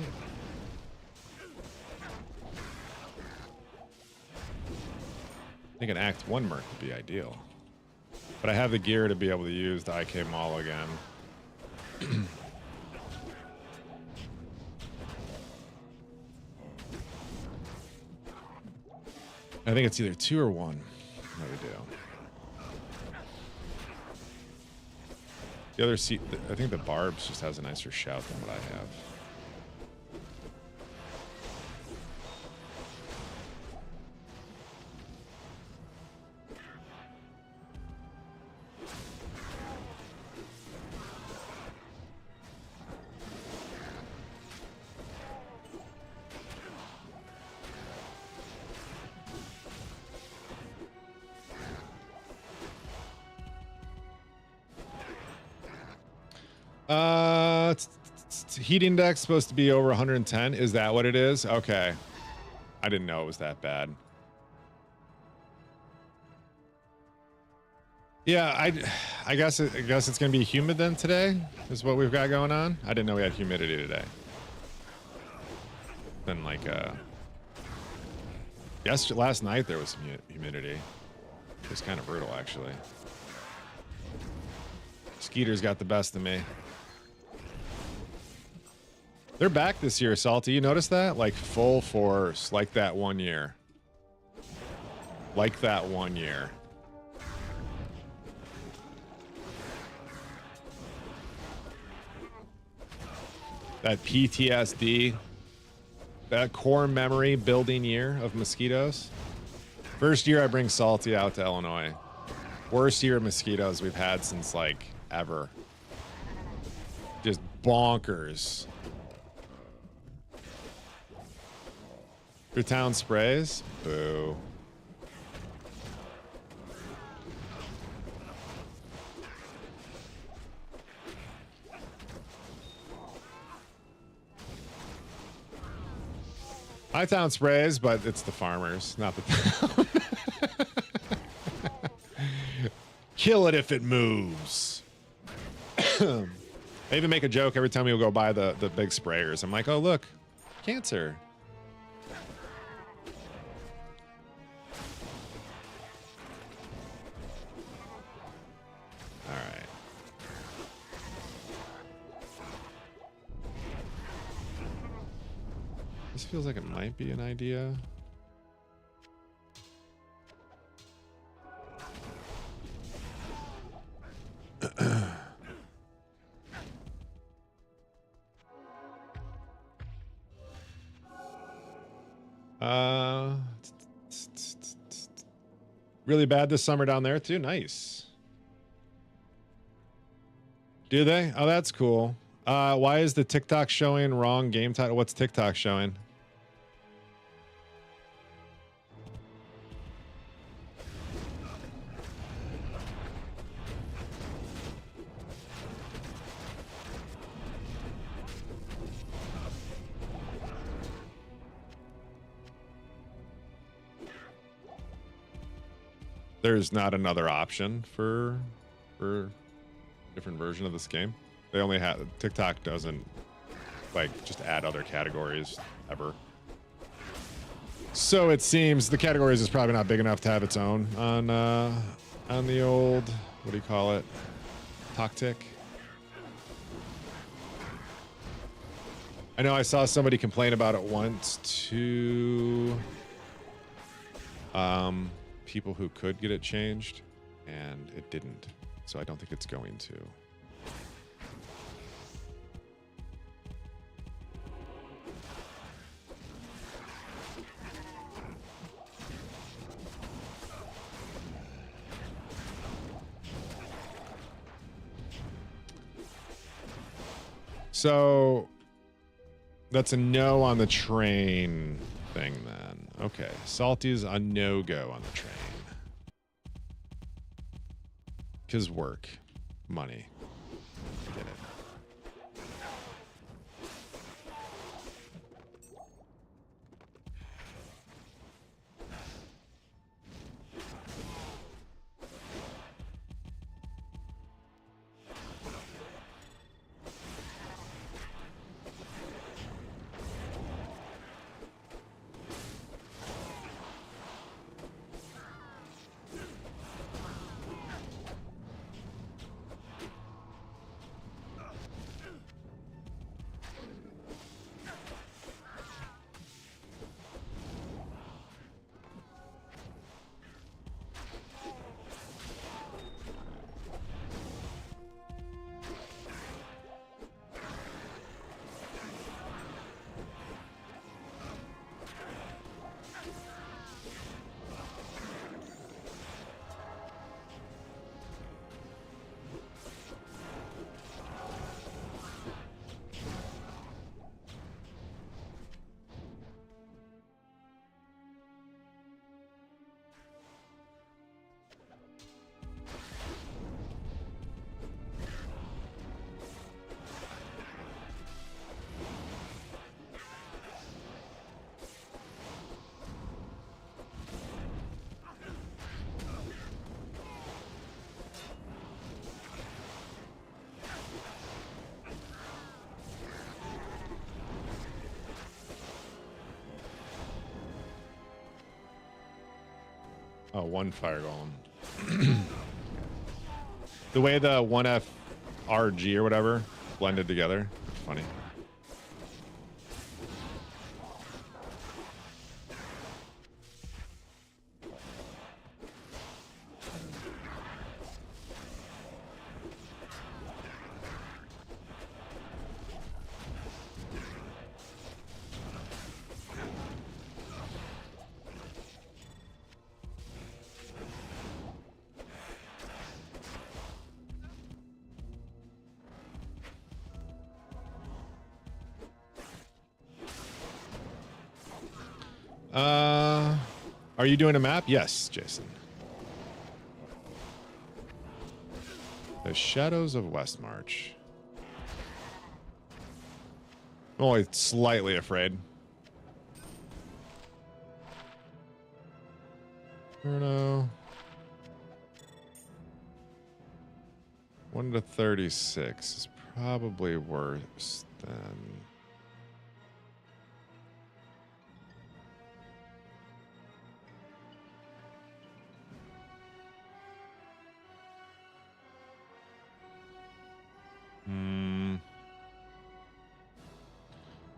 I think an Act 1 Merc would be ideal. But I have the gear to be able to use the IK Maul again. I think it's either 2 or 1 that we do. The other seat, I think the Barbs just has a nicer shout than what I have. Heat index supposed to be over 110. Is that what it is? Okay. I didn't know it was that bad. Yeah, I guess it's gonna be humid then today, is what we've got going on. I didn't know we had humidity today. Then like last night there was some humidity. It was kind of brutal actually. Skeeter's got the best of me. They're back this year, Salty. You notice that? Like full force, like that 1 year. Like that 1 year. That PTSD, that core memory building year of mosquitoes. First year I bring Salty out to Illinois. Worst year of mosquitoes we've had since like ever. Just bonkers. Your town sprays? Boo. Hightown sprays, but it's the farmers, not the town. Kill it if it moves. I even make a joke every time we go buy the big sprayers. I'm like, oh, look, cancer. All right. This feels like it might be an idea. Really bad this summer down there too. Nice. Do they? Oh, that's cool. Why is the TikTok showing wrong game title? What's TikTok showing? There's not another option for different version of this game. They only have TikTok doesn't like just add other categories ever. So it seems the categories is probably not big enough to have its own on the old, what do you call it? TokTik. I know I saw somebody complain about it once to people who could get it changed, and it didn't. So I don't think it's going to. So that's a no on the train thing then. Okay, Salty's a no-go on the train. Because work, money, get it. Oh, one fire golem. The way the 1F RG or whatever blended together. Funny. Are you doing a map? Yes, Jason. The Shadows of Westmarch. I'm only slightly afraid. Inferno. 1 to 36 is probably worse than.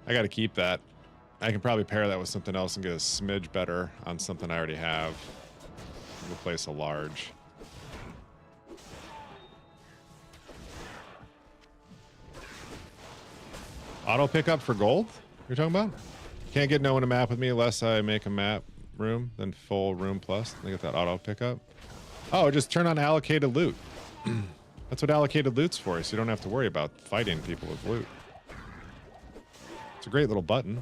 I got to keep that. I can probably pair that with something else and get a smidge better on something I already have. Replace a large. Auto pickup for gold? You're talking about? Can't get no one to map with me unless I make a map room, then full room plus. I get that auto pickup. Oh, just turn on allocated loot. That's what allocated loot's for, so you don't have to worry about fighting people with loot. It's a great little button.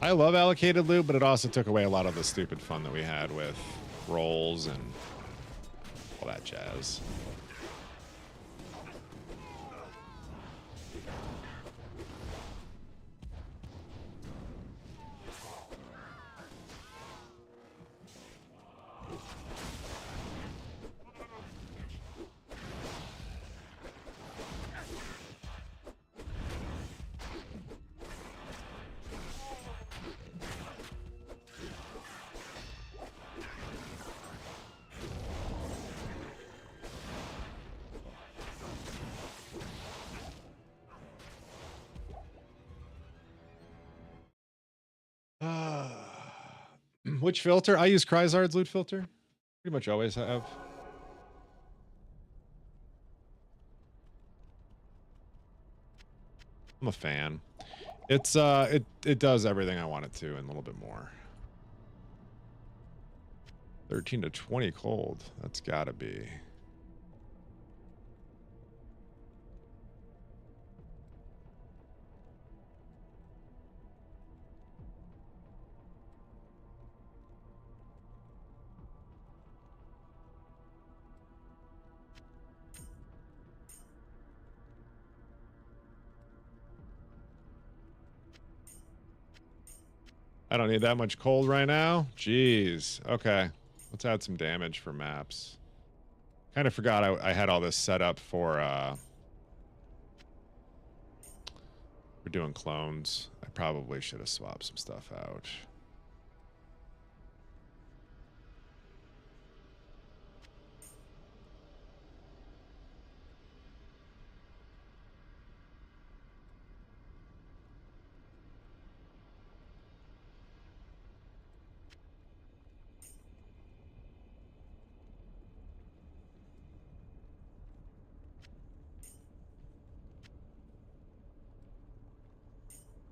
I love allocated loot, but it also took away a lot of the stupid fun that we had with rolls and all that jazz. Which filter? I use Cryzard's loot filter. Pretty much always have. I'm a fan. It's it does everything I want it to and a little bit more. 13 to 20 cold. That's gotta be. I don't need that much cold right now. Jeez. Okay. Let's add some damage for maps. Kind of forgot I had all this set up for doing clones. I probably should have swapped some stuff out.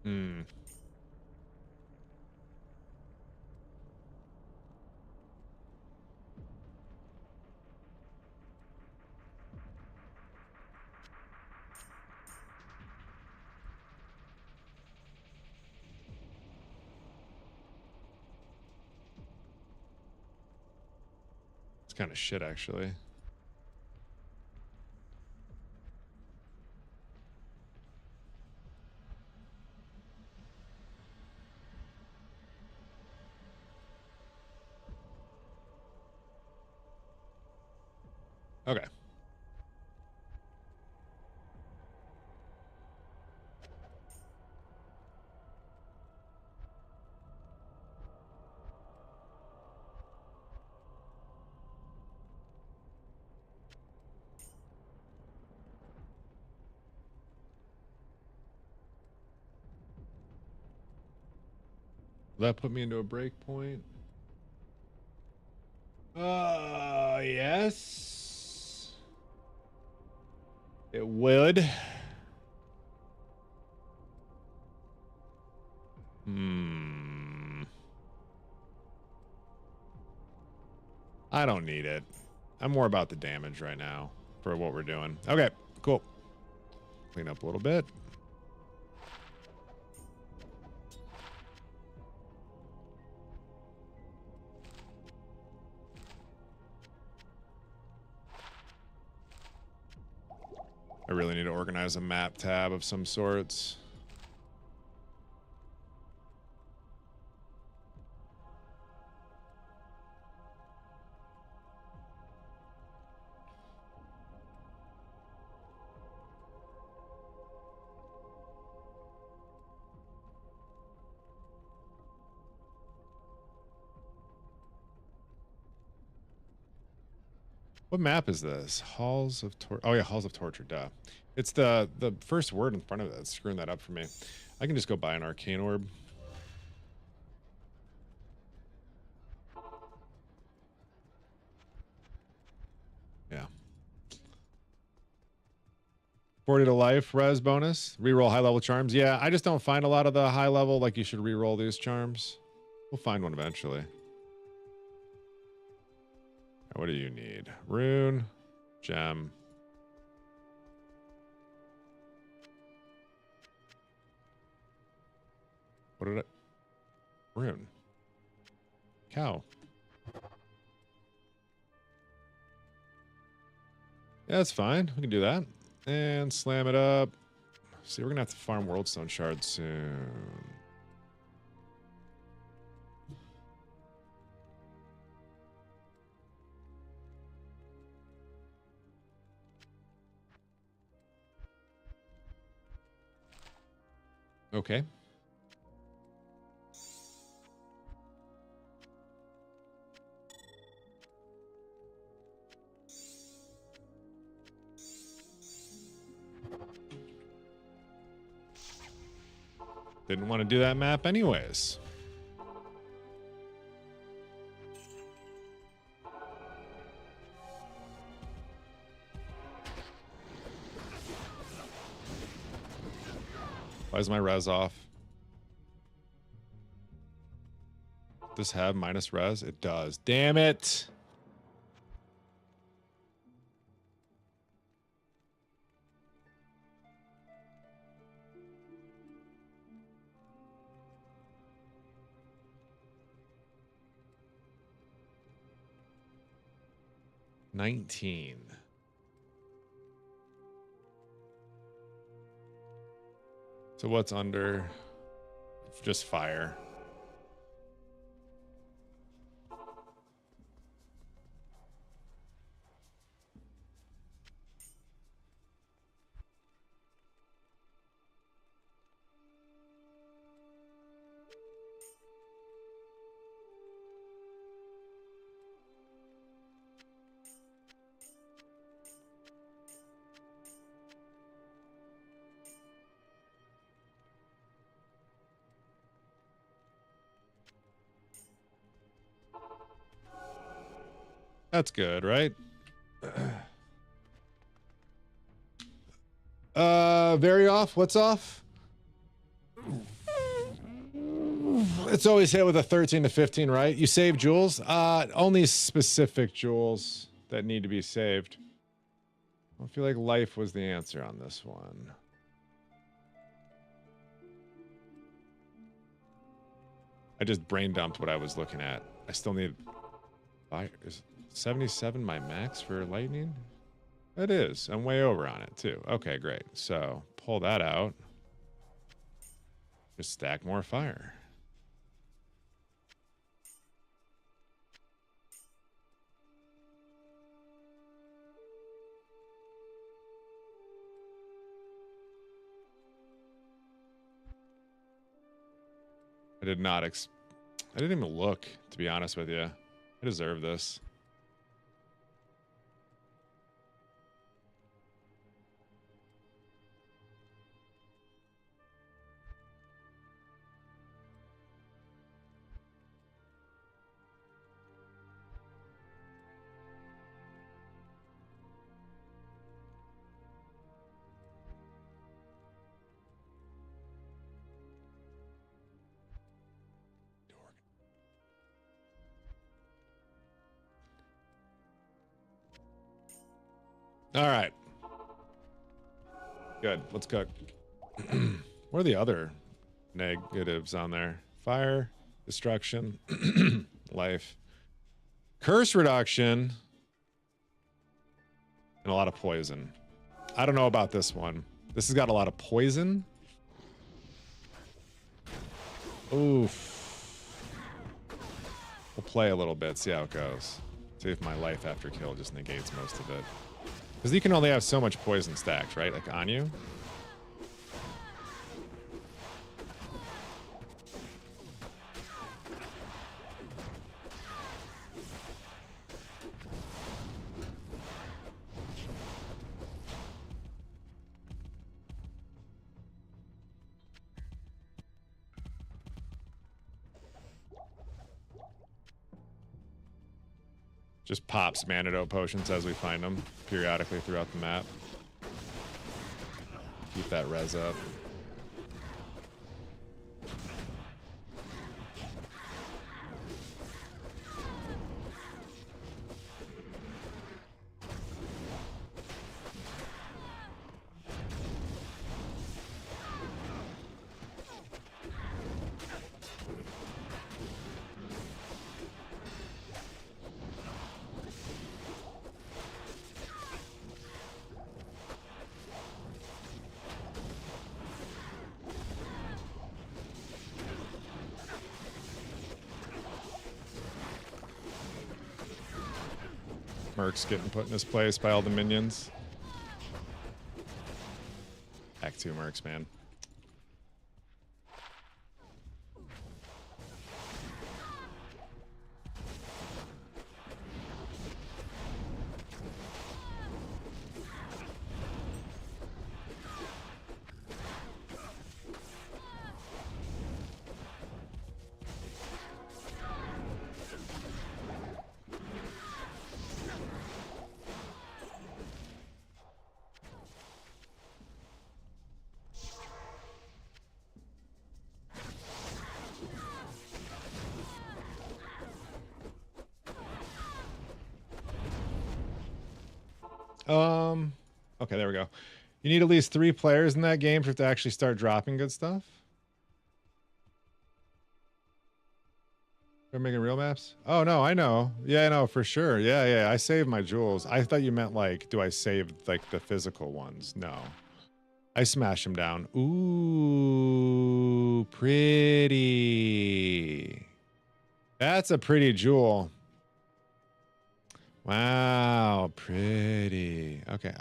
Hmm. It's kind of shit, actually. Okay. Will that put me into a break point? Yes. It would. I don't need it. I'm more about the damage right now for what we're doing. Okay, cool. Clean up a little bit. I really need to organize a map tab of some sorts. What map is this? Halls of Torture. Oh yeah, Halls of Torture. Duh. It's the first word in front of it that's screwing that up for me. I can just go buy an arcane orb. Yeah. 40 to life res bonus. Reroll high level charms. Yeah, I just don't find a lot of the high level. Like you should reroll these charms. We'll find one eventually. What do you need? Rune, gem. What did I? Rune. Cow. Yeah, that's fine. We can do that. And slam it up. See, we're gonna have to farm Worldstone shards soon. Okay. Didn't want to do that map anyways. Why is my res off? Does this have minus res? It does. Damn it. $19. So what's under just fire? That's good, right? Very off. What's off? It's always hit with a 13 to 15, right? You save jewels? Only specific jewels that need to be saved. I feel like life was the answer on this one. I just brain dumped what I was looking at. I still need fire. Is 77 my max for lightning? It is. I'm way over on it too. Okay, great. So pull that out. Just stack more fire. I did not I didn't even look, to be honest with you. I deserve this. All right. Good. Let's cook. What are the other negatives on there? Fire, destruction, life, curse reduction, and a lot of poison. I don't know about this one. This has got a lot of poison. Oof. We'll play a little bit, see how it goes. See if my life after kill just negates most of it. Because you can only have so much poison stacked, right? Like on you. Just pops antidote potions as we find them periodically throughout the map. Keep that res up. Merc's getting put in his place by all the minions. Act 2 Mercs, man. Okay, there we go. You need at least 3 players in that game for it to actually start dropping good stuff. They're making real maps? Oh, no, I know. Yeah, I know, for sure. Yeah, I saved my jewels. I thought you meant, like, do I save, like, the physical ones? No. I smash them down. Ooh, pretty. That's a pretty jewel. Wow, pretty. Okay,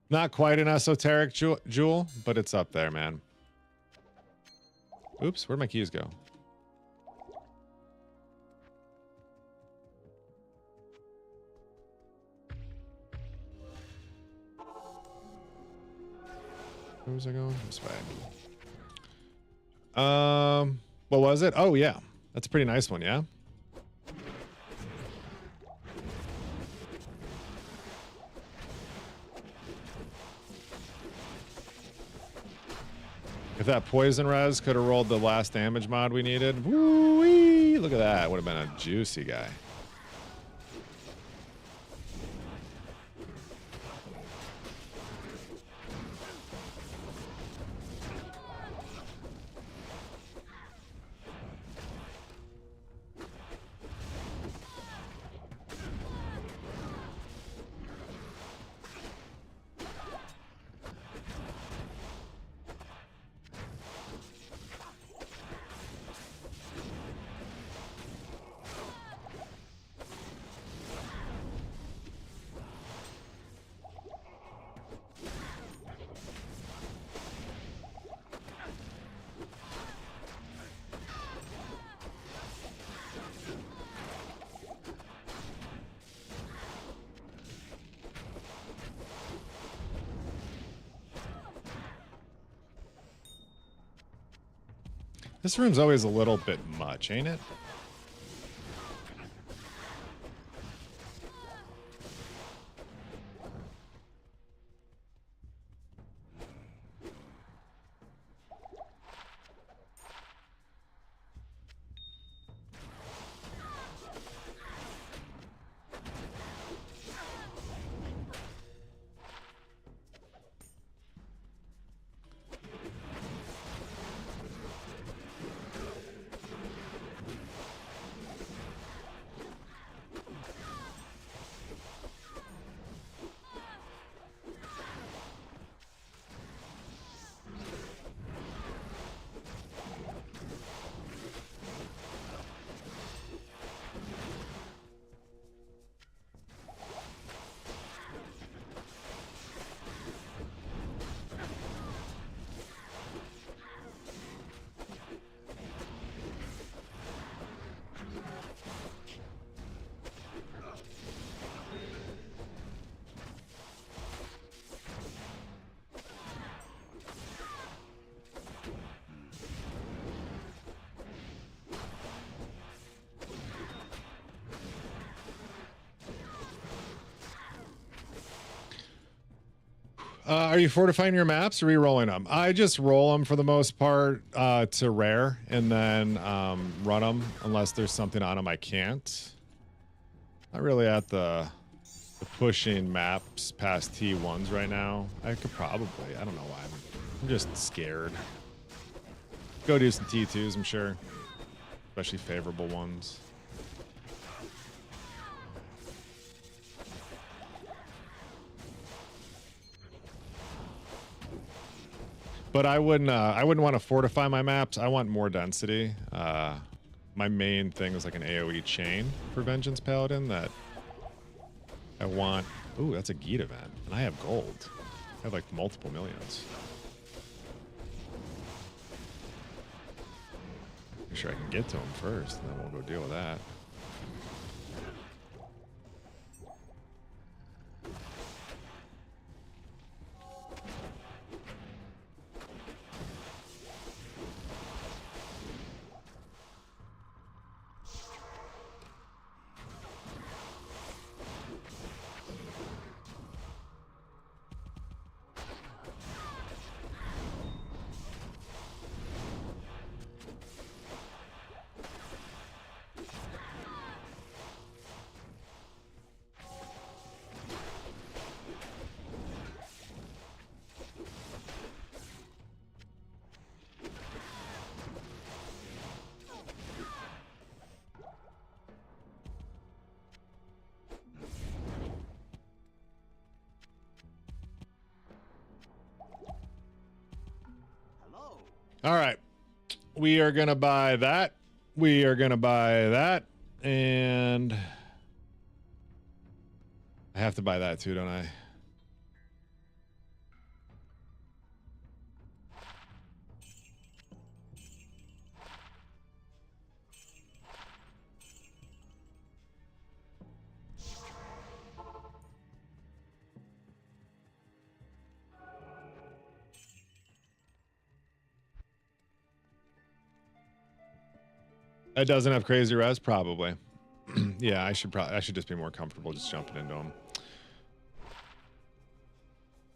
not quite an esoteric jewel, but it's up there, man. Oops, where'd my keys go? Where was I going? This way. What was it? Oh, yeah. That's a pretty nice one, yeah? If that poison res could have rolled the last damage mod we needed. Woo-wee! Look at that. Would have been a juicy guy. This room's always a little bit much, ain't it? Are you fortifying your maps or re-rolling them? I just roll them for the most part to rare and then run them unless there's something on them I can't. Not really at the pushing maps past T1s right now. I could probably. I don't know why. I'm just scared. Go do some T2s, I'm sure. Especially favorable ones. But I wouldn't want to fortify my maps. I want more density. My main thing is like an AoE chain for Vengeance Paladin that I want. Ooh, that's a Geet event. And I have gold. I have like multiple millions. Make sure I can get to him first, and then we'll go deal with that. All right. We are going to buy that. We are going to buy that. And I have to buy that too, don't I? That doesn't have crazy res, probably. Yeah, I should just be more comfortable just jumping into them.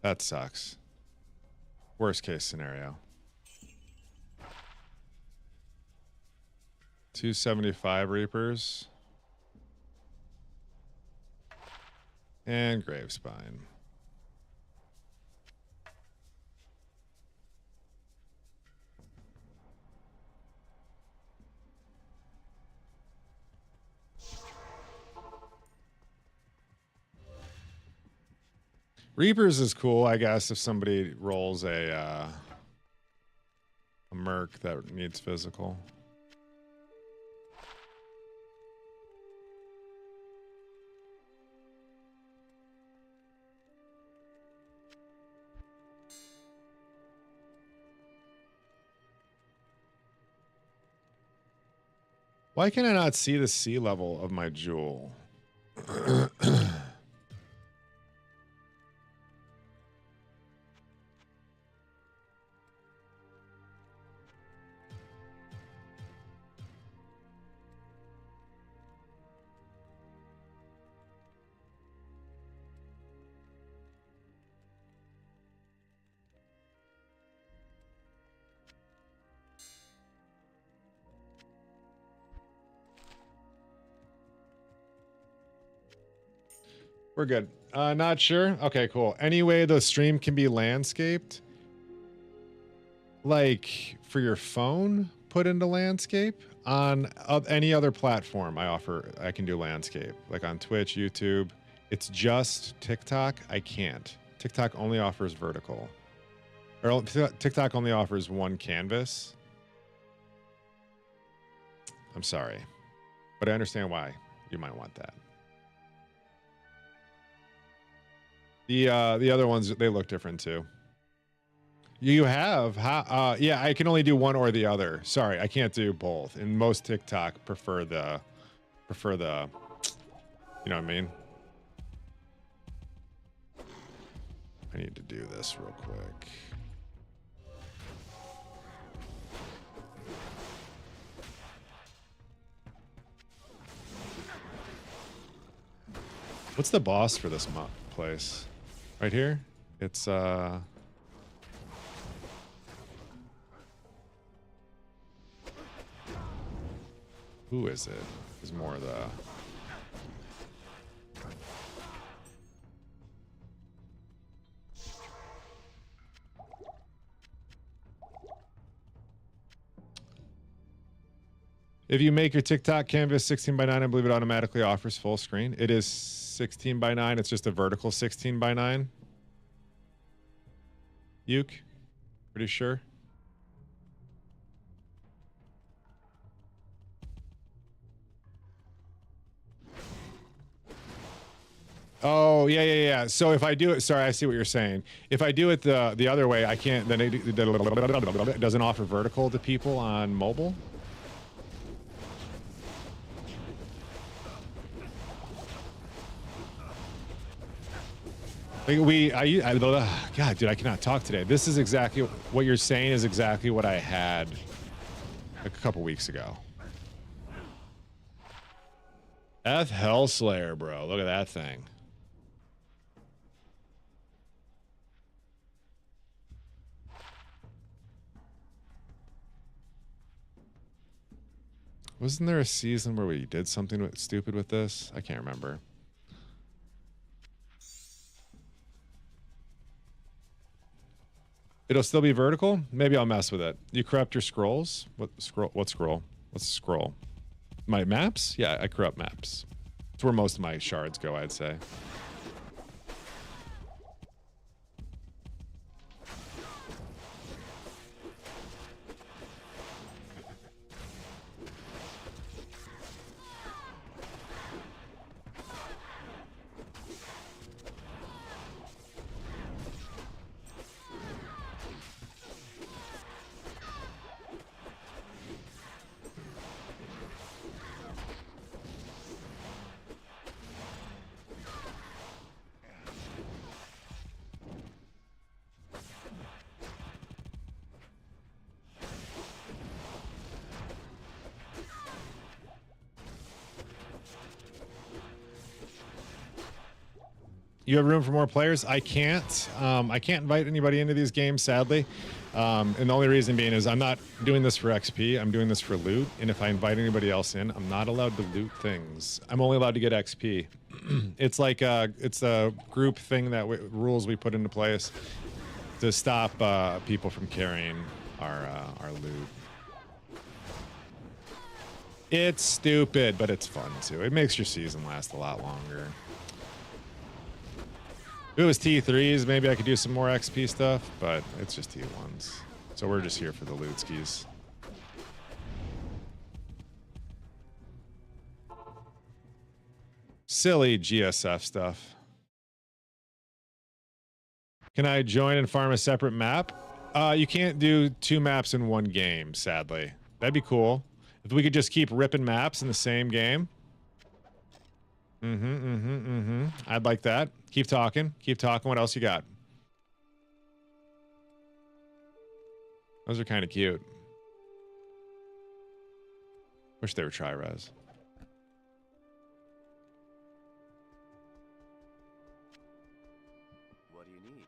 That sucks. Worst case scenario. 275 Reapers. And Gravespine. Reapers is cool, I guess, if somebody rolls a merc that needs physical. Why can I not see the sea level of my jewel? We're good. Not sure. Okay, cool. Anyway, the stream can be landscaped. Like for your phone, put into landscape. On any other platform I can do landscape. Like on Twitch, YouTube. It's just TikTok. I can't. TikTok only offers vertical. Or TikTok only offers one canvas. I'm sorry. But I understand why you might want that. The other ones, they look different too. You have, yeah, I can only do one or the other. Sorry, I can't do both. And most TikTok prefer the, you know what I mean? I need to do this real quick. What's the boss for this place? Right here? It's who is it? Is more the if you make your TikTok canvas 16 by 9, I believe it automatically offers full screen. It is 16 by 9. It's just a vertical 16 by 9. Uke, pretty sure. Oh, yeah. So if I do it, sorry, I see what you're saying. If I do it the other way, I can't, then it doesn't offer vertical to people on mobile. God, dude, I cannot talk today. This is exactly what you're saying is exactly what I had a couple weeks ago. F Hellslayer, bro. Look at that thing. Wasn't there a season where we did something stupid with this? I can't remember. It'll still be vertical? Maybe I'll mess with it. You corrupt your scrolls? What scroll? What scroll? What's scroll? My maps? Yeah, I corrupt maps. It's where most of my shards go, I'd say. You have room for more players? I can't. I can't invite anybody into these games, sadly. And the only reason being is I'm not doing this for XP. I'm doing this for loot. And if I invite anybody else in, I'm not allowed to loot things. I'm only allowed to get XP. It's like it's a group thing that rules we put into place to stop people from carrying our loot. It's stupid, but it's fun too. It makes your season last a lot longer. If it was T3s, maybe I could do some more XP stuff, but it's just T1s. So we're just here for the loot skis. Silly GSF stuff. Can I join and farm a separate map? You can't do 2 maps in one game, sadly. That'd be cool. If we could just keep ripping maps in the same game. I'd like that. Keep talking. Keep talking. What else you got? Those are kind of cute. Wish they were tri-res. What do you need?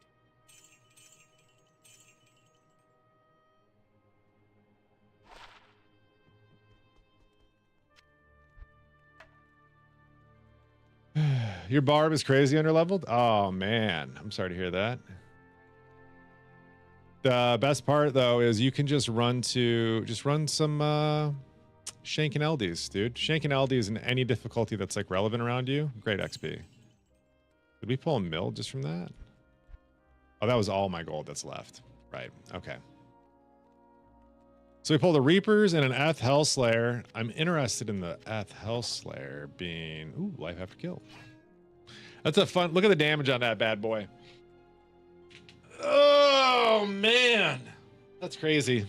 Your barb is crazy underleveled? Oh man, I'm sorry to hear that. The best part though is you can just run some Shank and LDs, dude. Shank and LDs in any difficulty that's like relevant around you. Great XP. Did we pull a mill just from that? Oh, that was all my gold that's left. Right. Okay. So we pulled the Reapers and an Eth Hellslayer. I'm interested in the Eth Hellslayer being life after kill. That's a fun look at the damage on that bad boy. Oh man. That's crazy.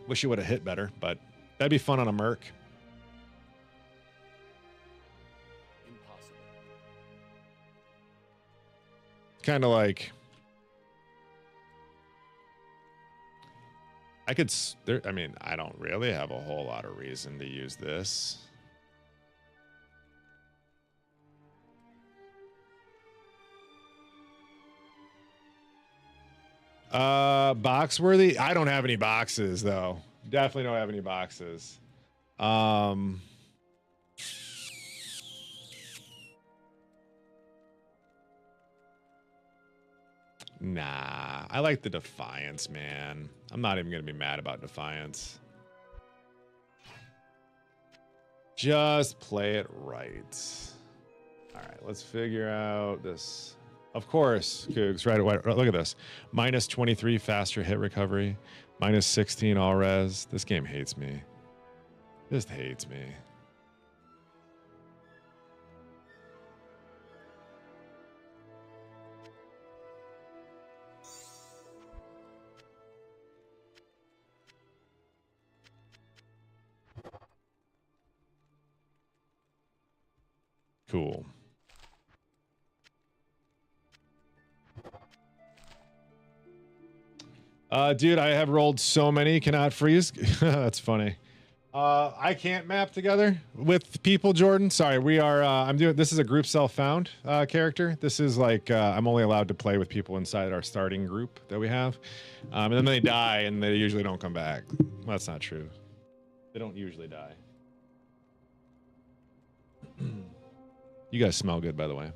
Wish you would have hit better, but that'd be fun on a Merc. Impossible. Kind of like I mean, I don't really have a whole lot of reason to use this. Boxworthy. I don't have any boxes though. Definitely don't have any boxes. Nah, I like the Defiance, man. I'm not even gonna be mad about Defiance. Just play it right. All right, let's figure out this. Of course, Cougs, right away. Look at this. Minus 23 faster hit recovery. Minus 16 all res. This game hates me. Just hates me. Cool. Dude, I have rolled so many, cannot freeze. That's funny. I can't map together with people, Jordan. Sorry, we are, I'm doing, this is a group self-found character. This is like, I'm only allowed to play with people inside our starting group that we have. And then they die and they usually don't come back. Well, that's not true. They don't usually die. You guys smell good, by the way.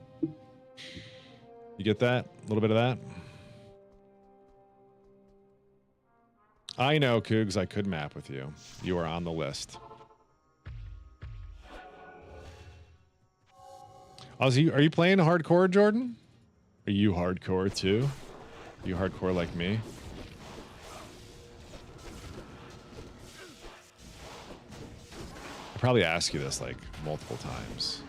You get that? A little bit of that? I know, Cougs, I could map with you. You are on the list. Are you playing hardcore, Jordan? Are you hardcore too? Are you hardcore like me? I probably asked you this like multiple times.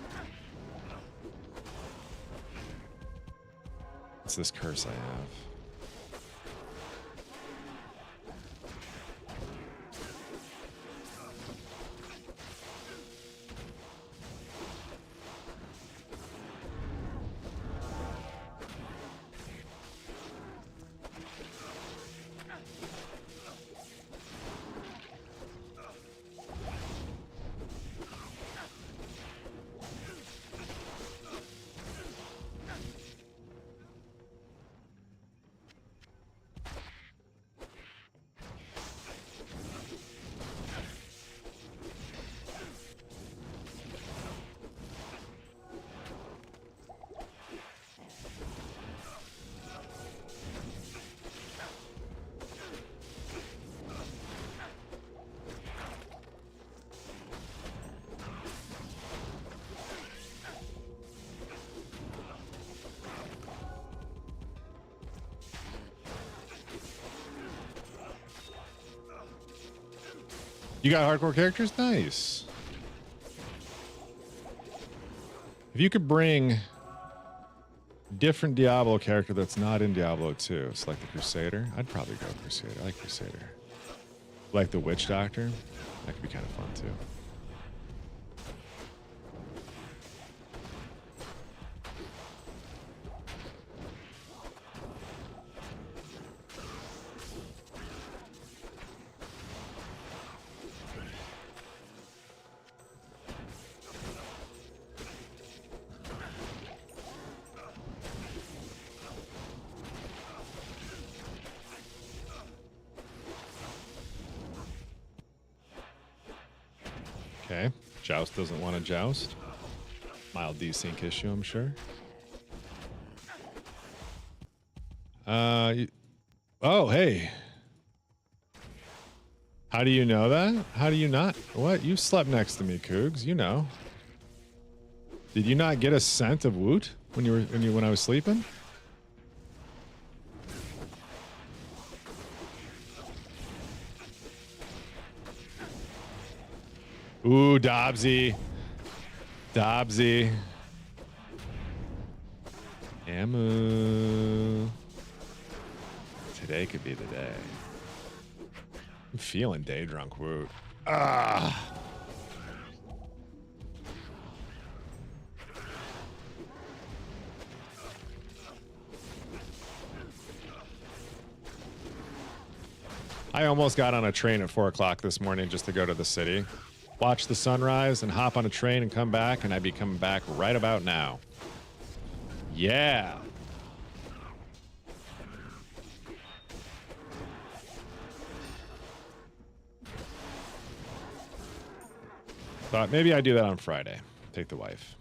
What's this curse I have? You got hardcore characters? Nice. If you could bring different Diablo character that's not in Diablo 2, it's like the Crusader, I'd probably go Crusader. I like Crusader. Like the Witch Doctor, that could be kind of fun too. Okay, Joust doesn't want to joust. Mild desync issue, I'm sure. Oh, hey. How do you know that? How do you not? What? You slept next to me, Cougs. You know. Did you not get a scent of Woot when I was sleeping? Ooh, Dobbsy. Dobbsy. Amu. Today could be the day. I'm feeling day drunk, Woot. Ah. I almost got on a train at 4 o'clock this morning just to go to the city. Watch the sunrise and hop on a train and come back, and I'd be coming back right about now. Yeah. Thought maybe I do that on Friday. Take the wife.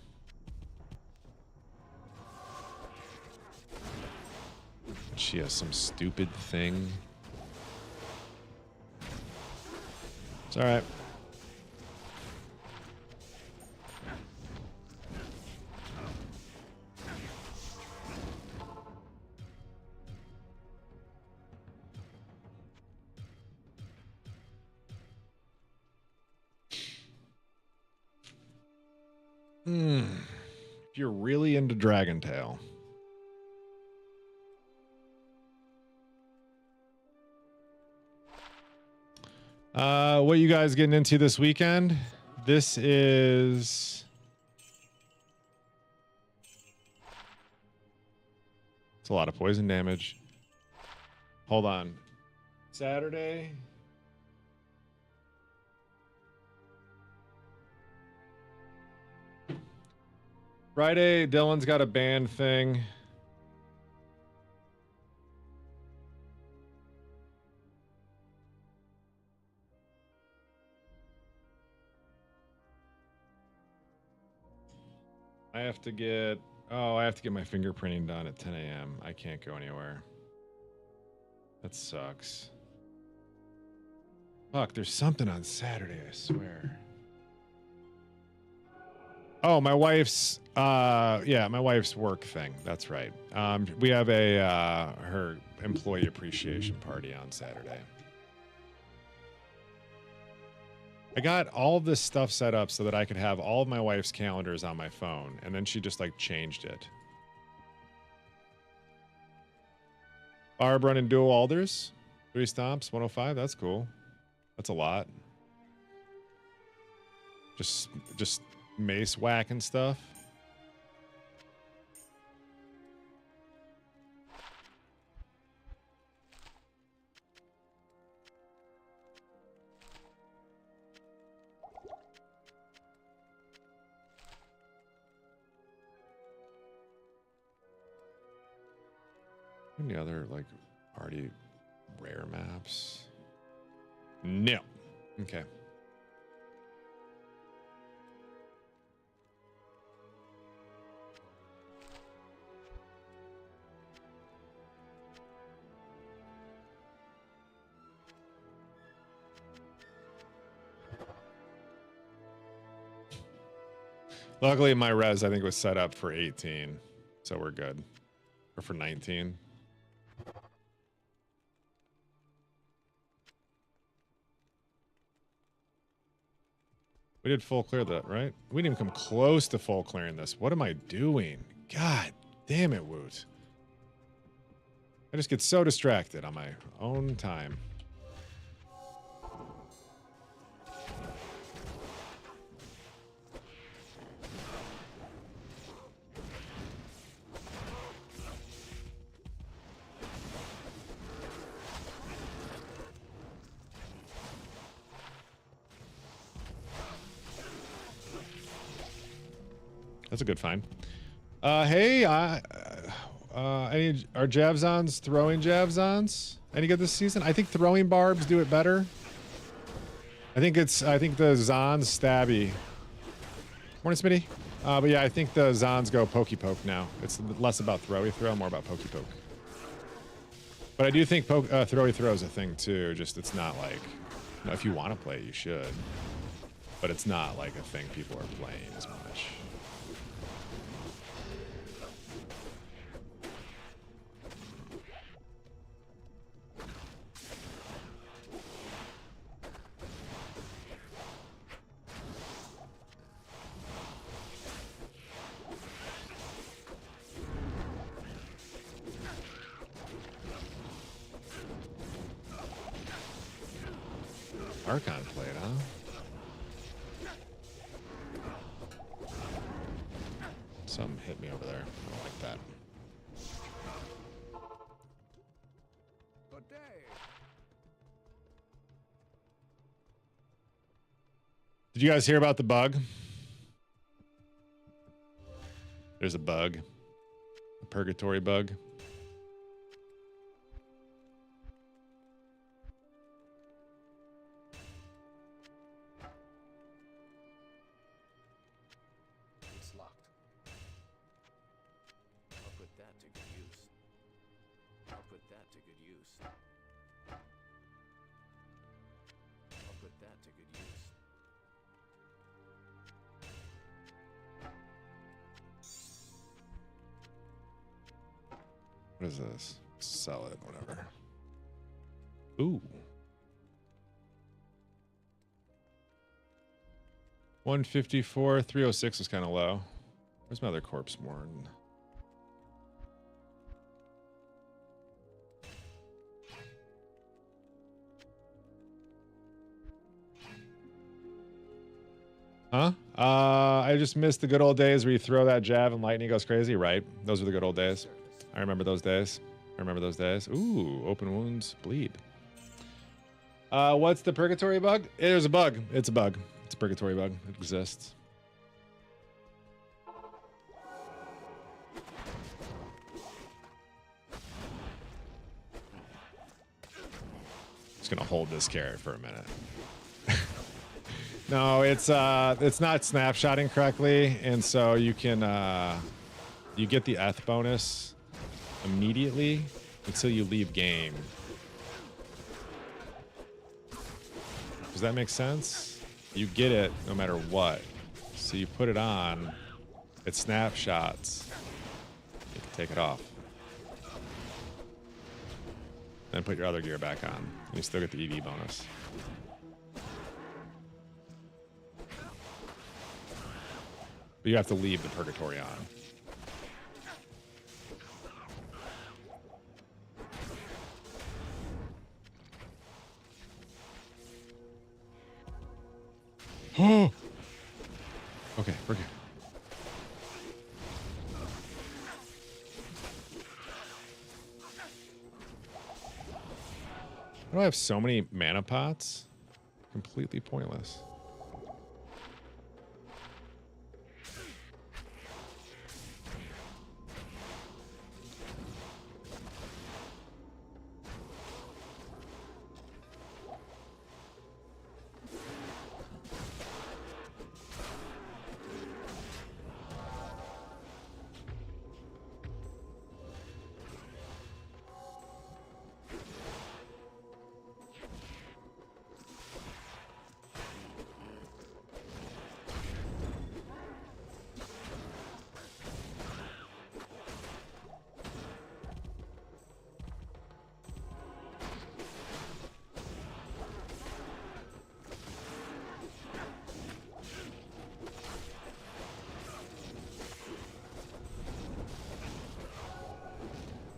She has some stupid thing. It's all right. If you're really into Dragon Tail. What you guys getting into this weekend? This is... It's a lot of poison damage. Hold on. Saturday... Friday, Dylan's got a band thing. I have to get my fingerprinting done at 10 a.m. I can't go anywhere. That sucks. Fuck, there's something on Saturday, I swear. Oh, my wife's my wife's work thing. That's right. We have a her employee appreciation party on Saturday. I got all this stuff set up so that I could have all of my wife's calendars on my phone, and then she just like changed it. Barb running dual alders, 3 stomps, 105. That's cool. That's a lot. Just mace whack and stuff. Any other like already rare maps? No. Okay. Luckily, my res, I think, was set up for 18, so we're good. Or for 19. We did full clear that, right? We didn't even come close to full clearing this. What am I doing? God damn it, Woot. I just get so distracted on my own time. That's a good find. Hey, are Javzons throwing Javzons any good this season? I think throwing barbs do it better. I think the Zons stabby. Morning, Smitty. But yeah, I think the Zons go pokey poke now. It's less about throwy throw, more about pokey poke. But I do think throwy throw is a thing too. Just it's not like, you know, if you want to play it, you should. But it's not like a thing people are playing as much. Archon played, huh? Something hit me over there. I don't like that. Good day. Did you guys hear about the bug? There's a bug. A purgatory bug. put that to good use. I'll put that to good use. What is this? Sell it, whatever. Ooh. 154, 306 is kind of low. Where's my other corpse morn? Huh? I just missed the good old days where you throw that jab and lightning goes crazy, right? Those were the good old days. I remember those days. I remember those days. Ooh, open wounds bleed. What's the purgatory bug? There's a bug. It's a bug. It's a purgatory bug. It exists. Just gonna hold this carrot for a minute. No, it's not snapshotting correctly, and so you can you get the eth bonus immediately until you leave game. Does that make sense? You get it no matter what. So you put it on, it snapshots. You can take it off. Then put your other gear back on, and you still get the EV bonus. But you have to leave the purgatory on. Oh! Okay, we're good. Why do I have so many mana pots? Completely pointless.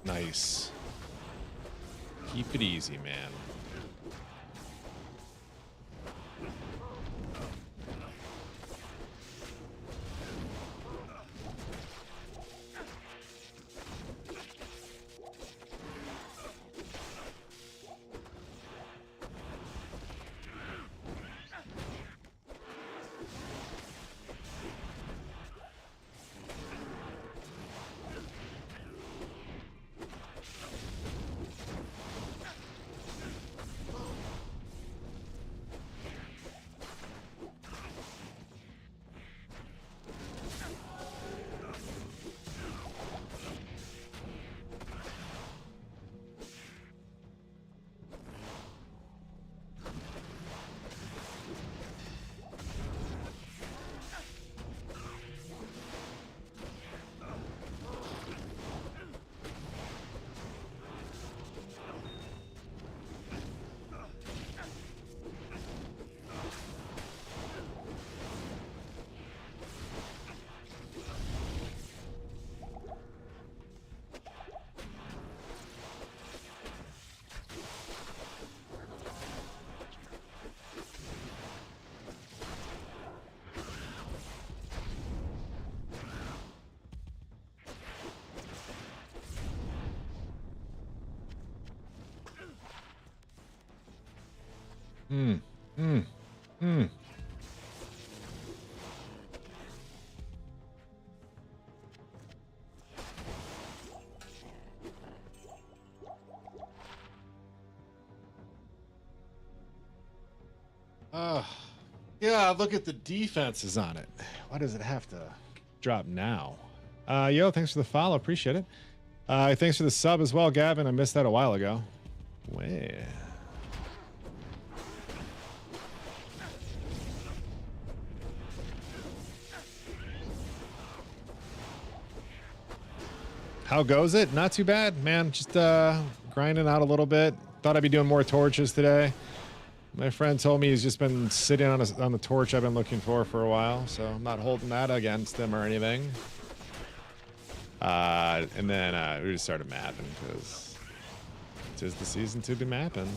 Nice. Keep it easy, man. Yeah, look at the defenses on it. Why does it have to drop now? Yo, thanks for the follow. Appreciate it. Thanks for the sub as well, Gavin. I missed that a while ago. Way. How goes it? Not too bad, man. Just grinding out a little bit. Thought I'd be doing more torches today. My friend told me he's just been sitting on the torch I've been looking for a while, so I'm not holding that against him or anything. And then we just started mapping because it's the season to be mapping.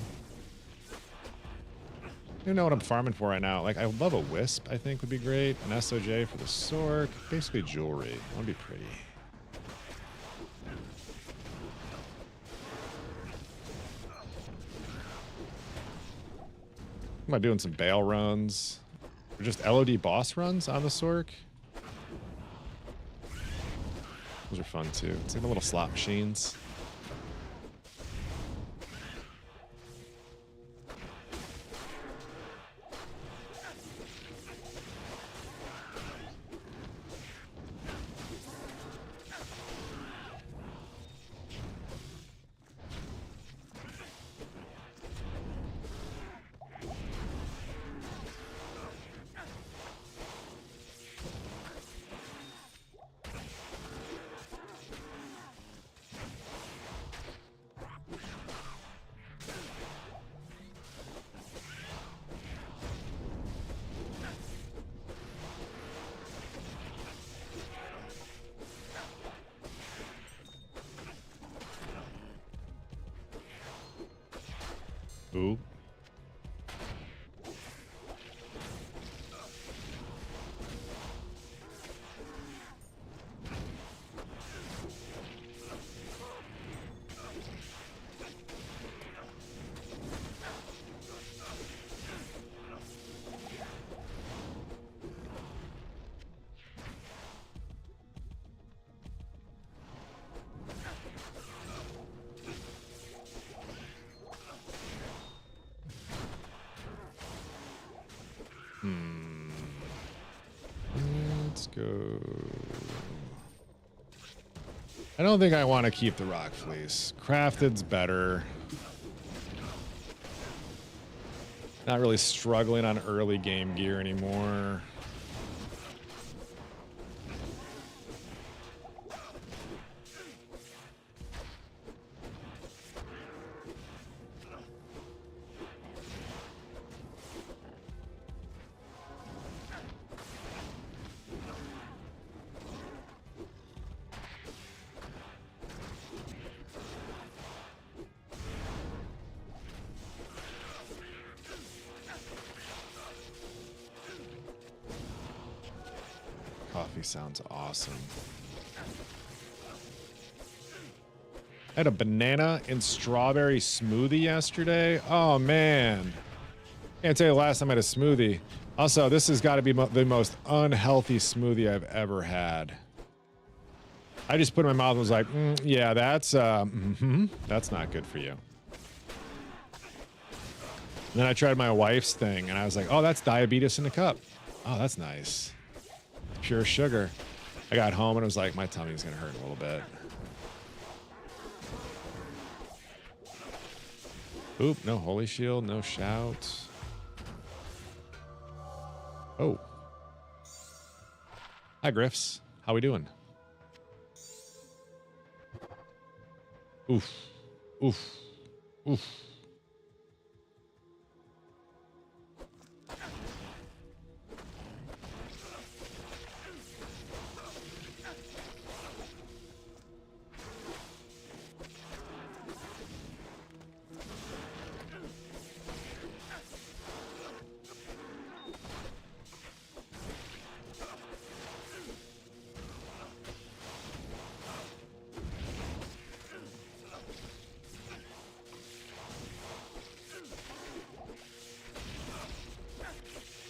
I don't know what I'm farming for right now. Like, I would love a wisp, I think would be great. An SOJ for the Sork. Basically jewelry. I want to be pretty. Am I doing some bail runs? Or just LOD boss runs on the Sork? Those are fun too. It's like the little slot machines. Ooh. Let's go. I don't think I want to keep the rock fleece. Crafted's better. Not really struggling on early game gear anymore. Coffee sounds awesome. I had a banana and strawberry smoothie yesterday. Oh, man. Can't tell you the last time I had a smoothie. Also, this has got to be the most unhealthy smoothie I've ever had. I just put it in my mouth and was like, yeah, that's not good for you. And then I tried my wife's thing, and I was like, oh, that's diabetes in a cup. Oh, that's nice. Pure sugar. I got home and it was like, my tummy's gonna hurt a little bit. Oop, no holy shield, no shout. Oh. Hi, Griffs. How we doing? Oof. Oof. Oof.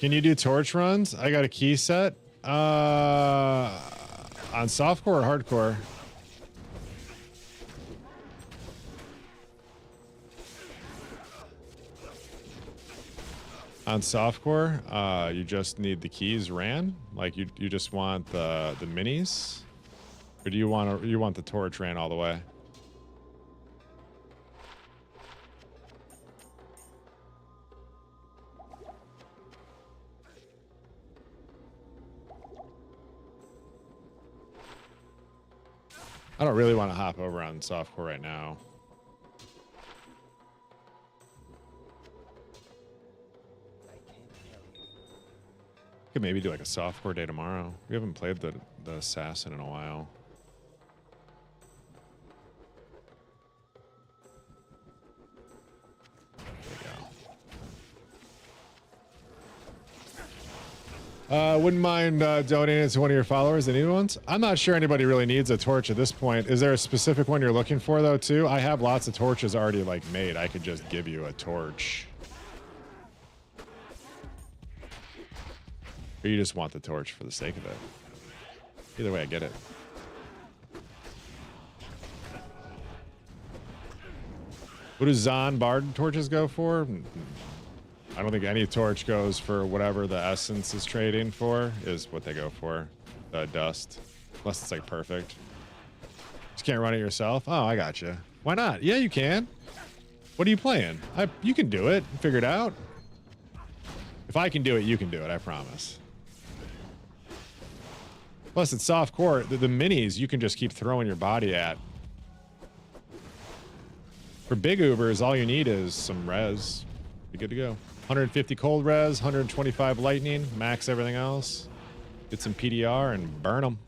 Can you do torch runs? I got a key set. On softcore or hardcore? On softcore, you just need the keys ran. Like you just want the minis. Or do you want the torch ran all the way? I don't really want to hop over on softcore right now. Could maybe do like a softcore day tomorrow. We haven't played the assassin in a while. Wouldn't mind donating it to one of your followers that need ones. I'm not sure anybody really needs a torch at this point. Is there a specific one you're looking for though too? I have lots of torches already like made. I could just give you a torch. Or you just want the torch for the sake of it. Either way, I get it. What do Zon Bard torches go for? I don't think any torch goes for whatever the essence is trading for, is what they go for. The dust. Unless it's like perfect. Just can't run it yourself? Oh, I got you. Why not? Yeah, you can. What are you playing? You can do it. Figure it out. If I can do it, you can do it. I promise. Plus, it's soft core. The minis you can just keep throwing your body at. For big Ubers, all you need is some res. Be good to go. 150 cold res, 125 lightning, max everything else. Get some PDR and burn them.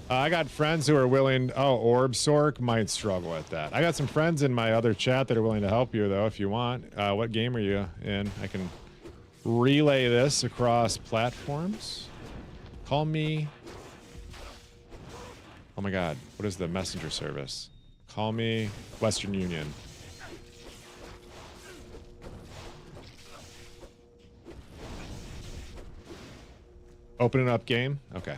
I got friends who are willing. Oh, Orb Sork might struggle at that. I got some friends in my other chat that are willing to help you though, if you want. What game are you in? I can relay this across platforms. Call me. Oh my God, what is the messenger service? Call me Western Union. Opening up game? Okay.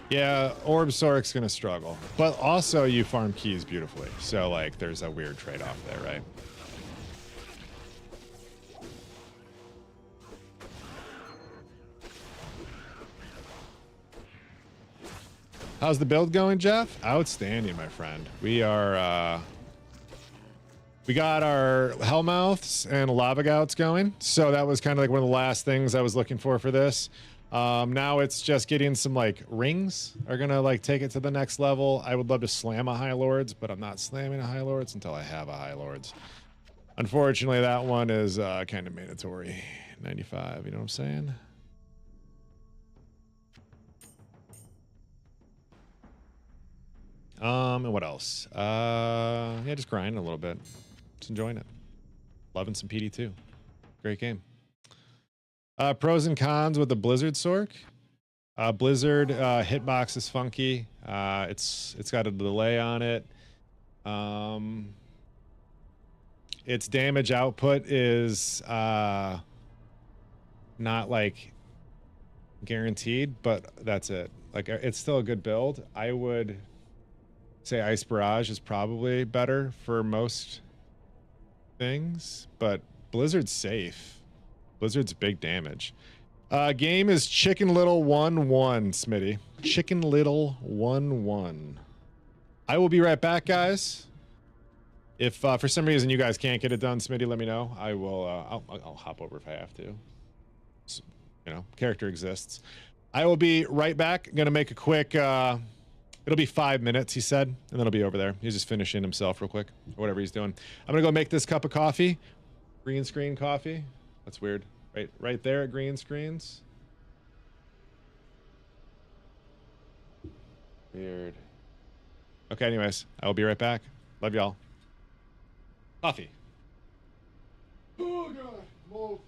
Yeah, Orb Sork's gonna struggle. But also you farm keys beautifully. So like there's a weird trade-off there, right? How's the build going, Jeff? Outstanding, my friend. We are we got our Hellmouths and Lava Gouts going. So that was kind of like one of the last things I was looking for this. Now it's just getting some like rings are gonna like take it to the next level. I would love to slam a High Lords, but I'm not slamming a High Lords until I have a High Lords. Unfortunately, that one is kind of mandatory. 95, you know what I'm saying? And what else? Yeah, just grinding a little bit. Just enjoying it. Loving some PD2. Great game. Pros and cons with the Blizzard Sork. Blizzard hitbox is funky. It's got a delay on it. Its damage output is not like guaranteed, but that's it. Like it's still a good build. I would say Ice Barrage is probably better for most things, but Blizzard's safe. Blizzard's big damage. Game is Chicken Little 1-1, Smitty. Chicken Little 1-1. I will be right back, guys. If for some reason you guys can't get it done, Smitty, let me know. I will. I'll hop over if I have to. So, you know, character exists. I will be right back. Gonna make a quick. It'll be 5 minutes, he said, and then I'll be over there. He's just finishing himself real quick, or whatever he's doing. I'm gonna go make this cup of coffee. Green screen coffee. That's weird. Right there at green screens. Weird. Okay, anyways, I will be right back. Love y'all. Coffee. Oh God, mold.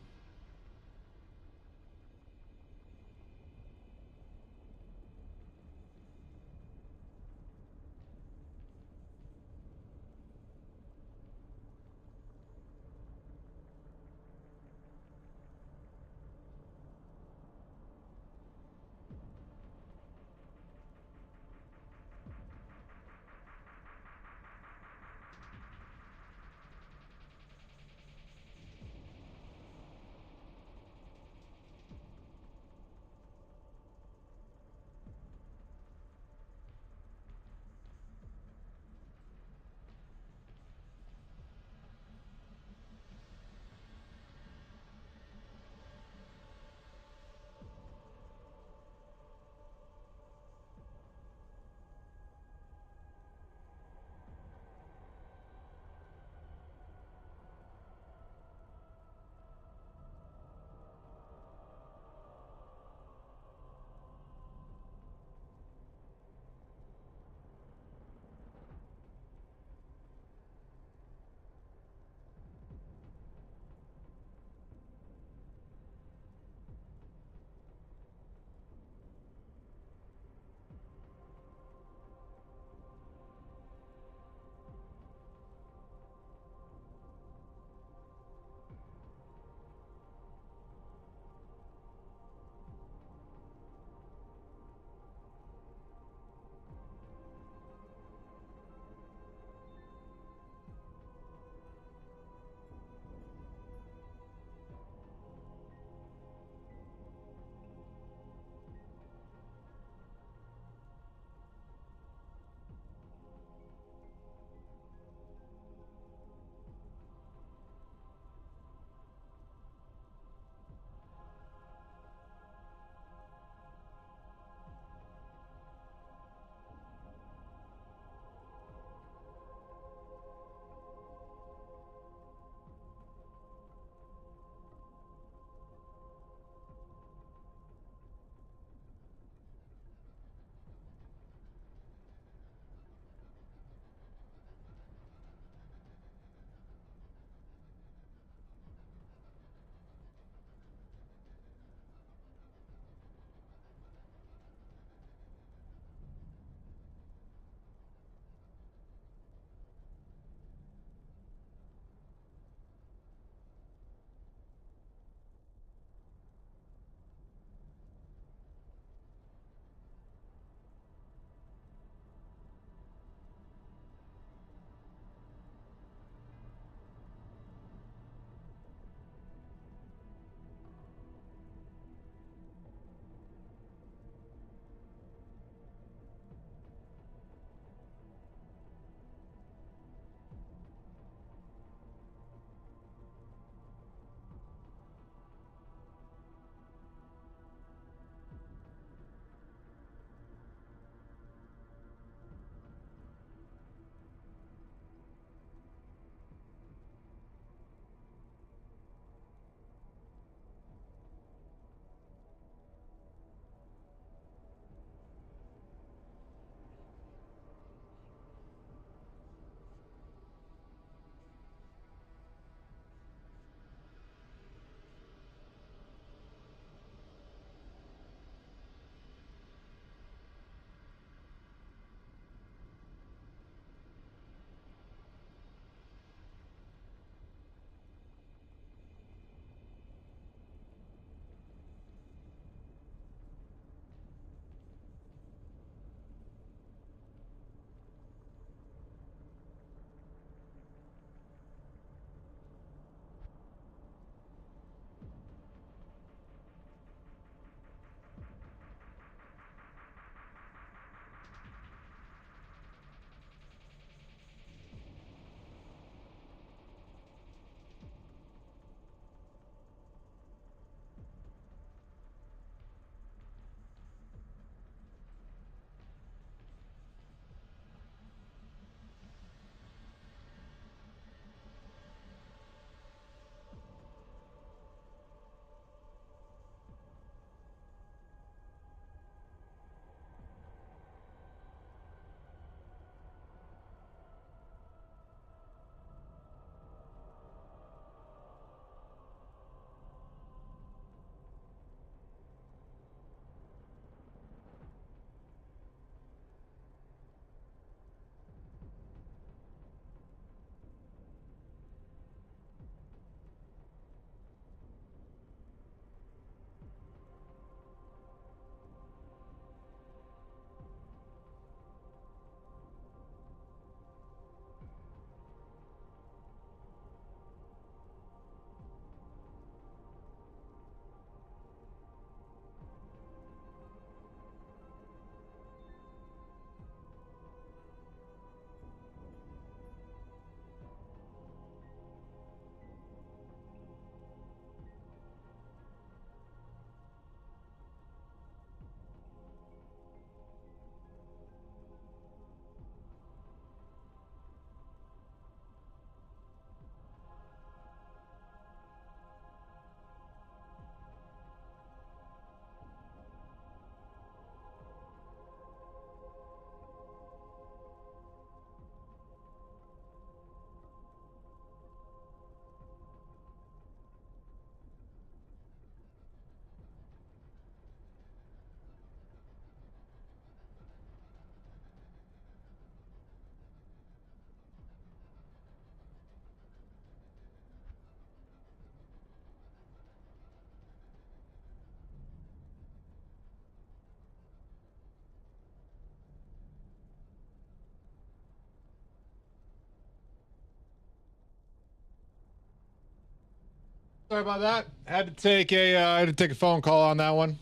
Sorry about that. I had to take a phone call on that one.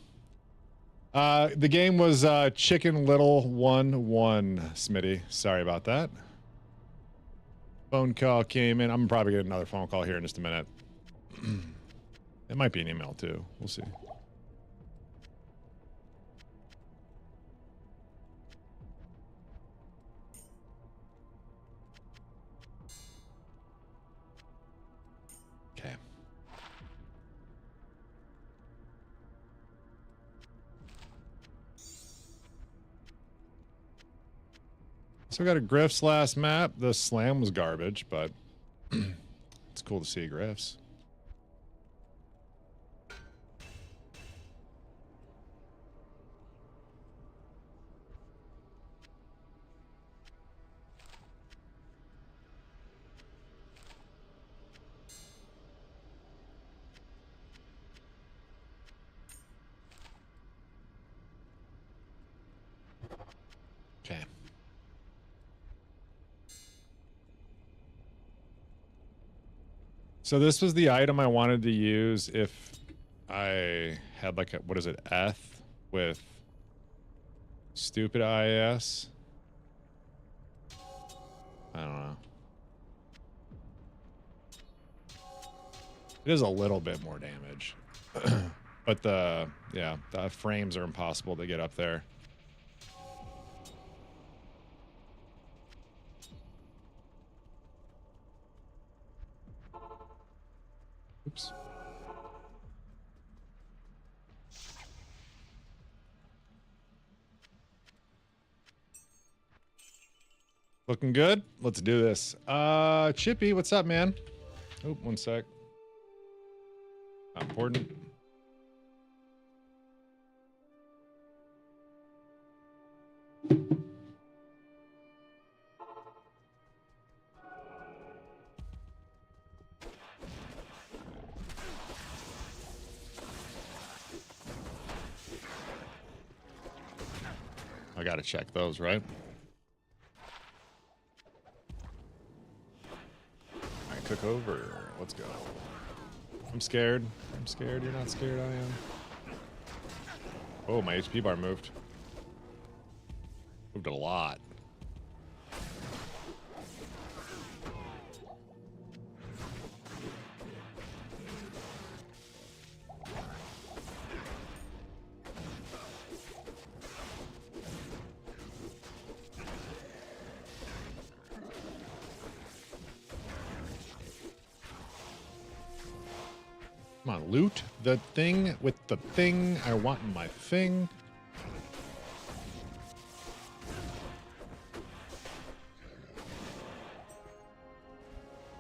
The game was Chicken Little 1-1, Smitty. Sorry about that. Phone call came in. I'm probably getting another phone call here in just a minute. It might be an email too. We'll see. Okay. So we got a Griff's last map. The slam was garbage, but it's cool to see Griff's. Okay. So this was the item I wanted to use if I had like a, what is it, Eth with stupid IAS? I don't know. It is a little bit more damage. But the frames are impossible to get up there. Oops. Looking good. Let's do this. Chippy, what's up, man? Oh, one sec. Not important. I gotta check those, right? All right, cook over. Let's go. I'm scared. I'm scared. You're not scared. I am. Oh, my HP bar moved. Moved a lot. Come on, loot the thing with the thing I want in my thing.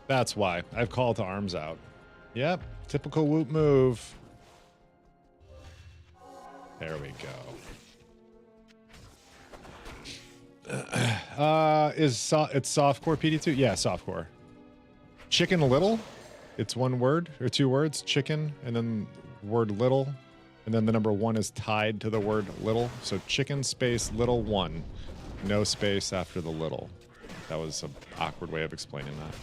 That's why. I've called to arms out. Yep, typical Woot move. There we go. It's softcore PD2? Yeah, softcore. Chicken Little? It's one word or two words, chicken, and then word little, and then the number 1 is tied to the word little. So chicken space little 1, no space after the little. That was an awkward way of explaining that.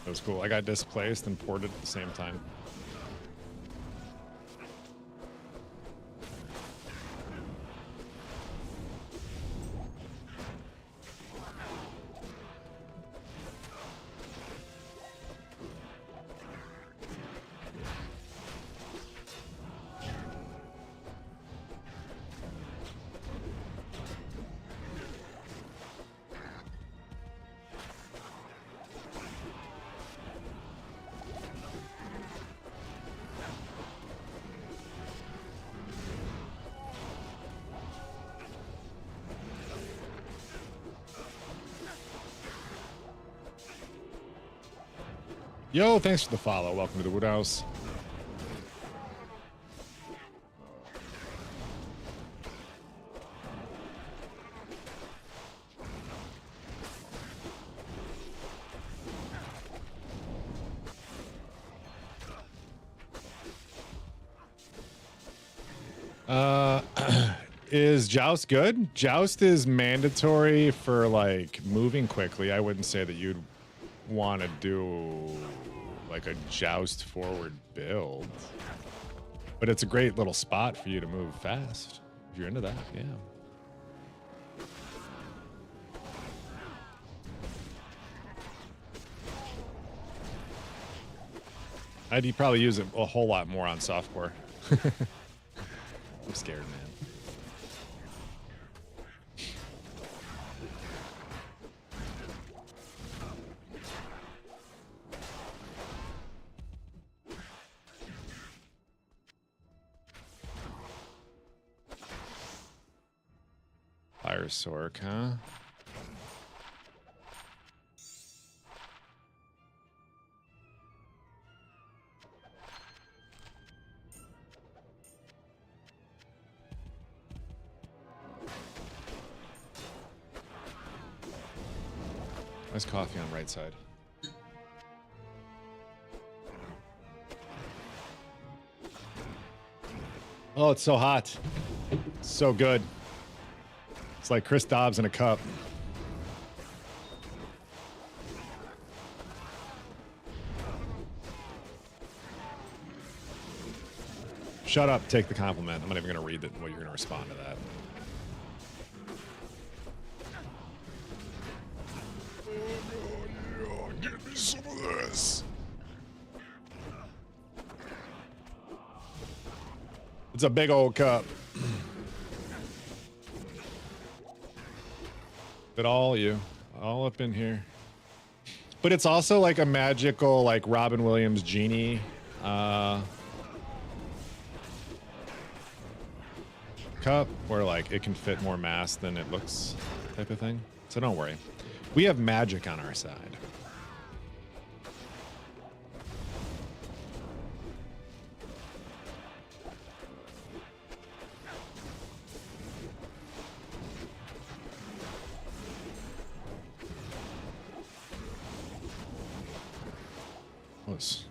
That was cool. I got displaced and ported at the same time. Yo, thanks for the follow. Welcome to the Wood House. Is Joust good? Joust is mandatory for like moving quickly. I wouldn't say that you'd want to do like a Joust forward build, but it's a great little spot for you to move fast if you're into that. Yeah. I'd probably use it a whole lot more on softcore. I'm scared, man. Fire Sork, huh? Nice coffee on right side. Oh, it's so hot. It's so good. It's like Chris Dobbs in a cup. Shut up, take the compliment. I'm not even going to read it, what you're going to respond to that. Oh, give me some of this. It's a big old cup. But all up in here. But it's also like a magical, like Robin Williams genie cup where like it can fit more mass than it looks type of thing. So don't worry. We have magic on our side.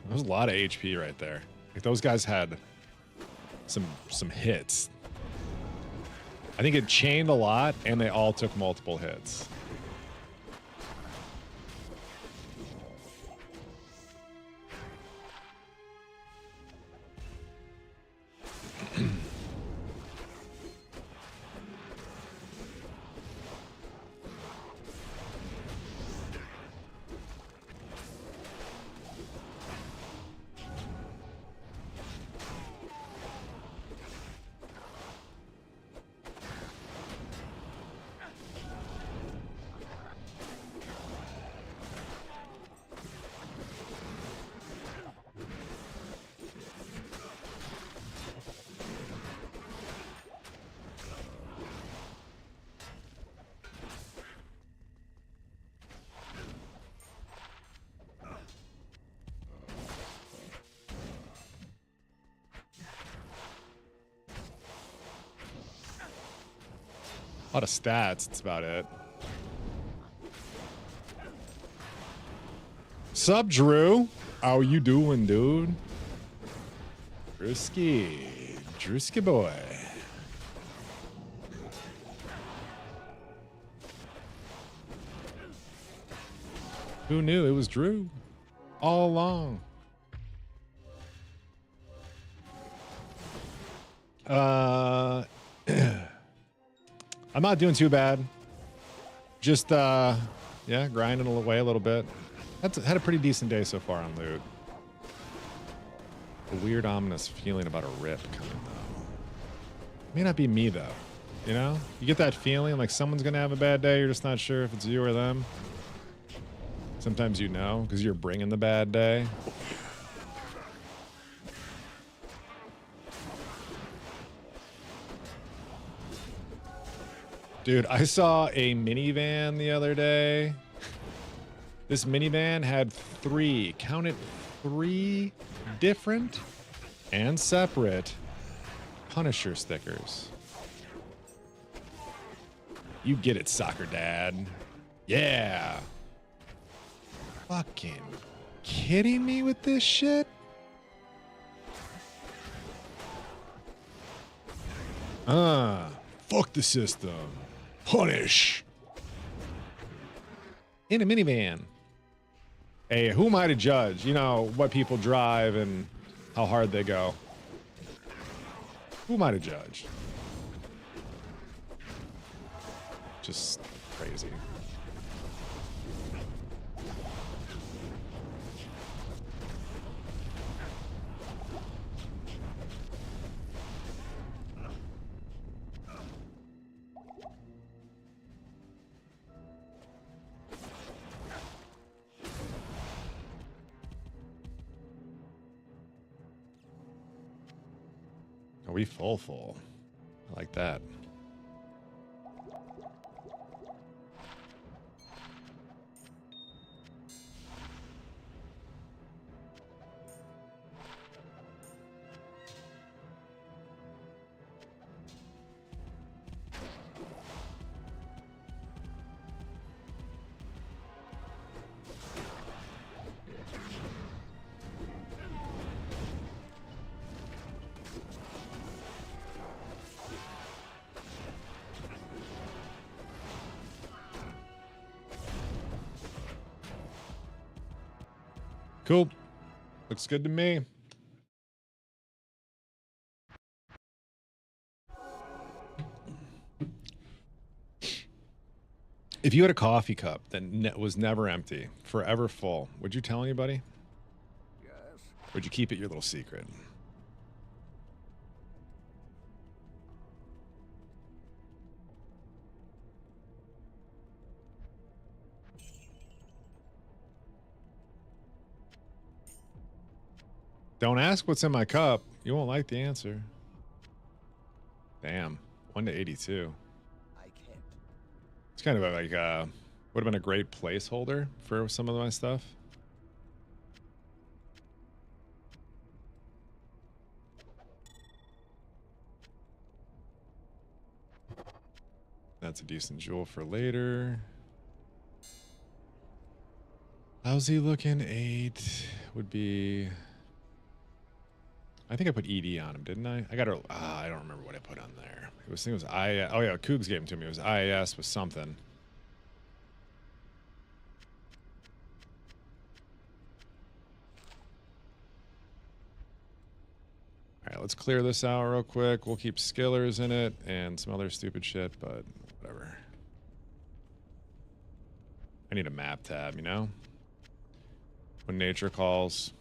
That was a lot of HP right there. Like those guys had some hits. I think it chained a lot, and they all took multiple hits. A lot of stats, that's about it. Sup, Drew? How you doing, dude? Drewski boy. Who knew it was Drew all along? I'm not doing too bad. Just, yeah, grinding away a little bit. Had a pretty decent day so far on loot. A weird, ominous feeling about a rip coming, though. May not be me, though. You know? You get that feeling like someone's going to have a bad day. You're just not sure if it's you or them. Sometimes you know, because you're bringing the bad day. Dude, I saw a minivan the other day This minivan had count it, 3 different and separate Punisher stickers. You get it, soccer dad. Yeah. Fucking kidding me with this shit? Fuck the system. Punish. In a minivan. Hey, who am I to judge? You know, what people drive and how hard they go. Who am I to judge? Just crazy. Are we full? I like that. Cool. Looks good to me. If you had a coffee cup that was never empty, forever full, would you tell anybody? Yes. Would you keep it your little secret? Don't ask what's in my cup. You won't like the answer. Damn. 1-82. I can't. It's kind of like would have been a great placeholder for some of my stuff. That's a decent jewel for later. How's he looking? 8 would be... I think I put ED on him, didn't I? I don't remember what I put on there. I think it was I. Oh yeah, Cougs gave him to me. It was IAS with something. All right, let's clear this out real quick. We'll keep skillers in it and some other stupid shit, but whatever. I need a map tab, you know? When nature calls.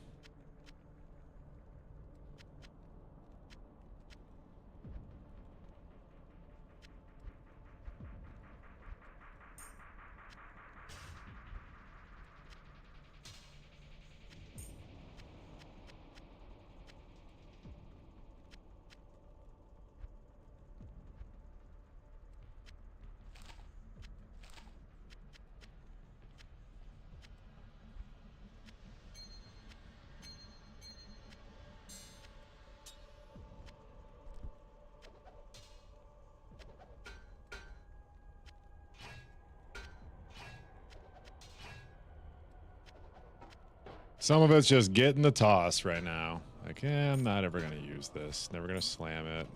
Some of it's just getting the toss right now. Like, I'm not ever going to use this. Never going to slam it.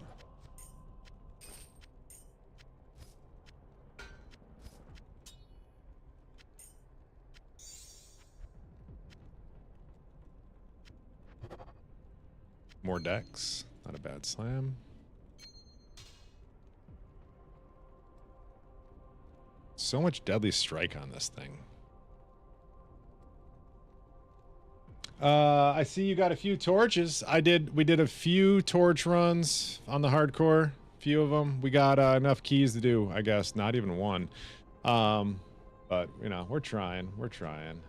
More decks. Not a bad slam. So much deadly strike on this thing. I see you got a few torches. We did a few torch runs on the hardcore. Few of them. We got enough keys to do, I guess. Not even one. But, you know, we're trying. We're trying.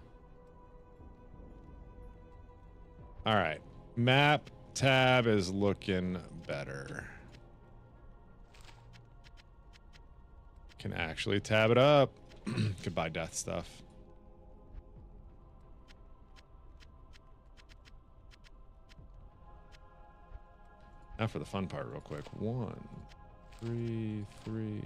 All right. Map tab is looking better. Can actually tab it up. Could buy death stuff. Now for the fun part real quick. 1, 3, 3.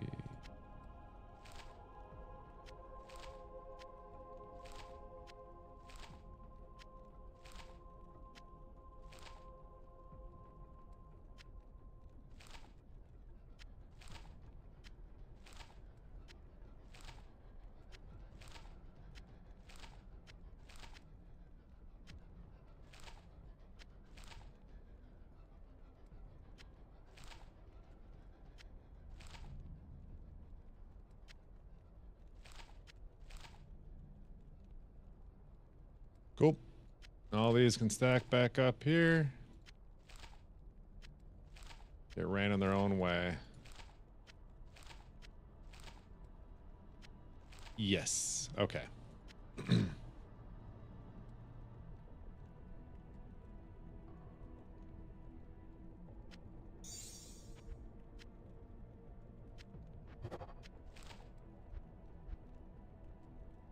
Cool. All these can stack back up here. Get ran in their own way. Yes. Okay.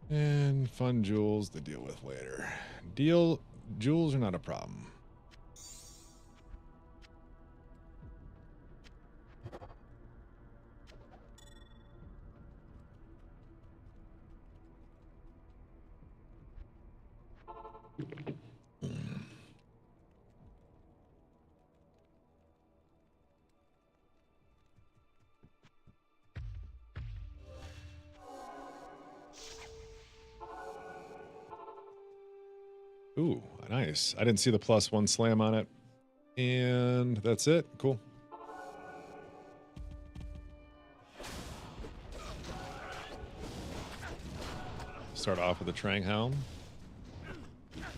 And fun jewels to deal with later. Jewels are not a problem. Ooh, nice. I didn't see the +1 slam on it. And that's it. Cool. Start off with the Trang Helm.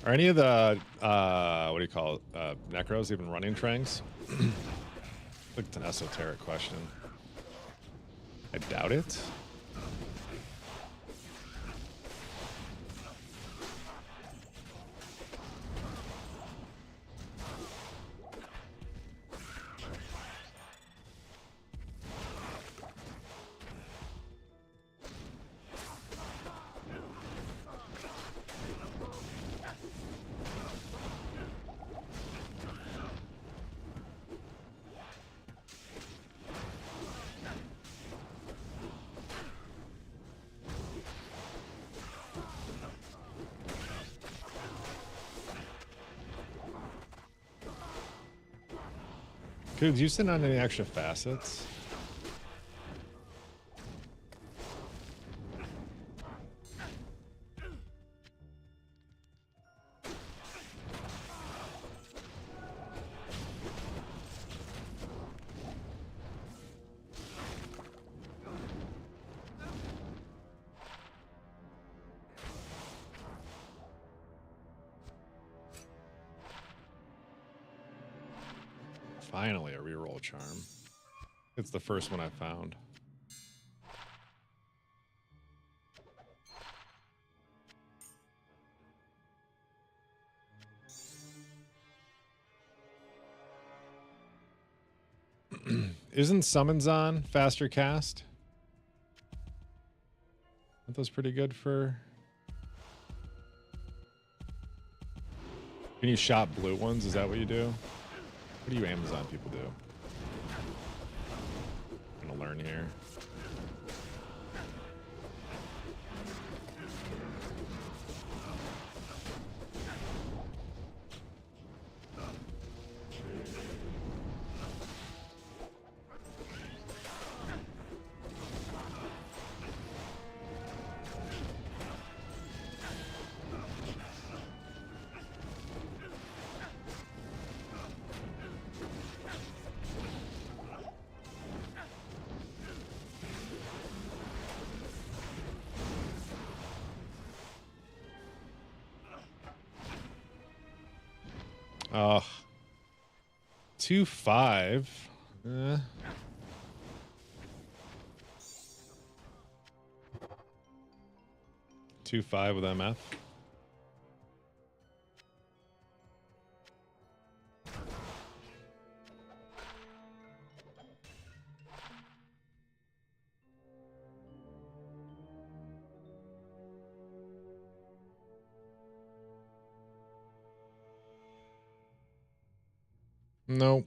Are any of the, what do you call it, Necros even running Trangs? I think it's an esoteric question. I doubt it. Could you send on any extra facets? Finally, a reroll charm. It's the first one I found. Isn't Summons on faster cast? Aren't those pretty good for... Can you shop blue ones? Is that what you do? What do you Amazon people do? I'm gonna learn here. Oh, 2-5. 2-5 with MF. No.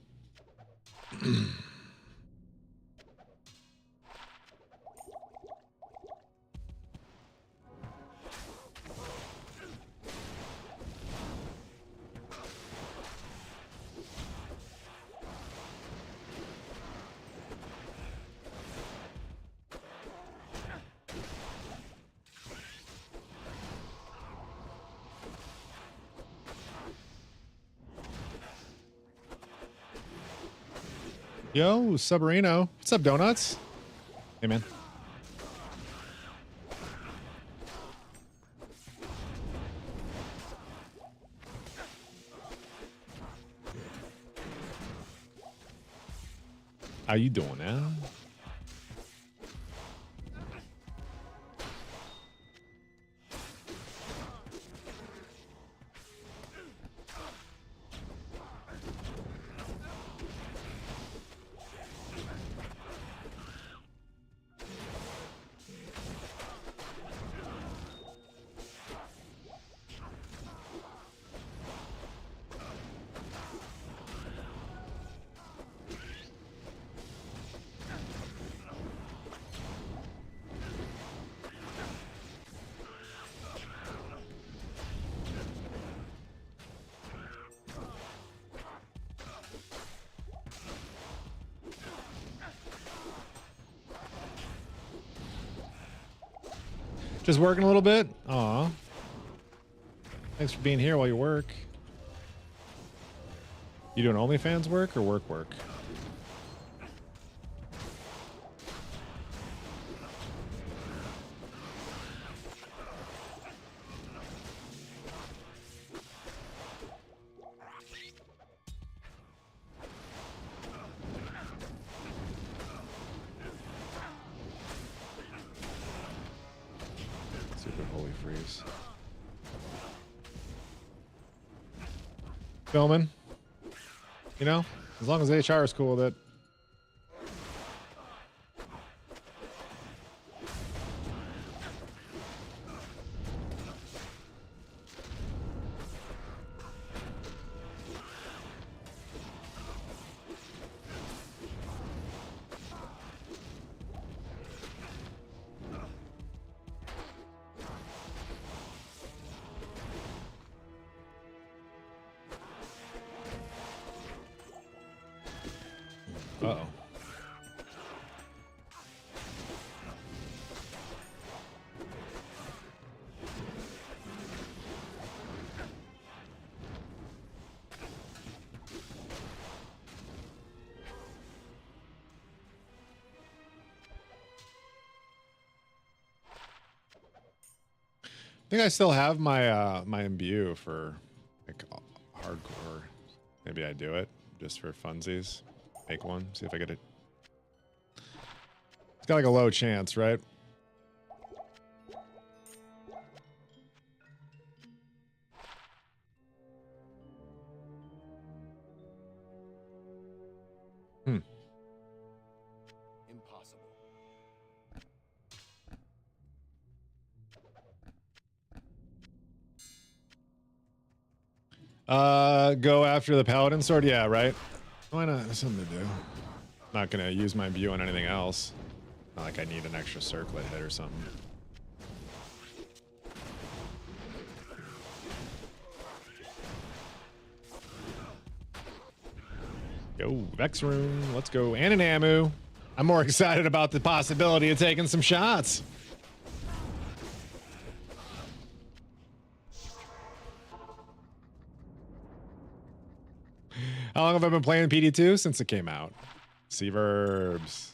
Yo, Subarino. What's up, Donuts? Hey, man. How you doing now? Just working a little bit? Aw. Thanks for being here while you work. You doing OnlyFans work or work? Super holy freeze. Filming. You know, as long as HR is cool with it. Uh-oh. I think I still have my my imbue for like hardcore. Maybe I do it just for funsies. Make one, see if I get it. It's got like a low chance, right? Impossible. Go after the paladin sword? Yeah, right. Why not? There's something to do. Not gonna use my view on anything else. Not like I need an extra circlet hit or something. Yo, Vex Rune, let's go. And an Amu. I'm more excited about the possibility of taking some shots. How long have I been playing PD2? Since it came out. C-verbs.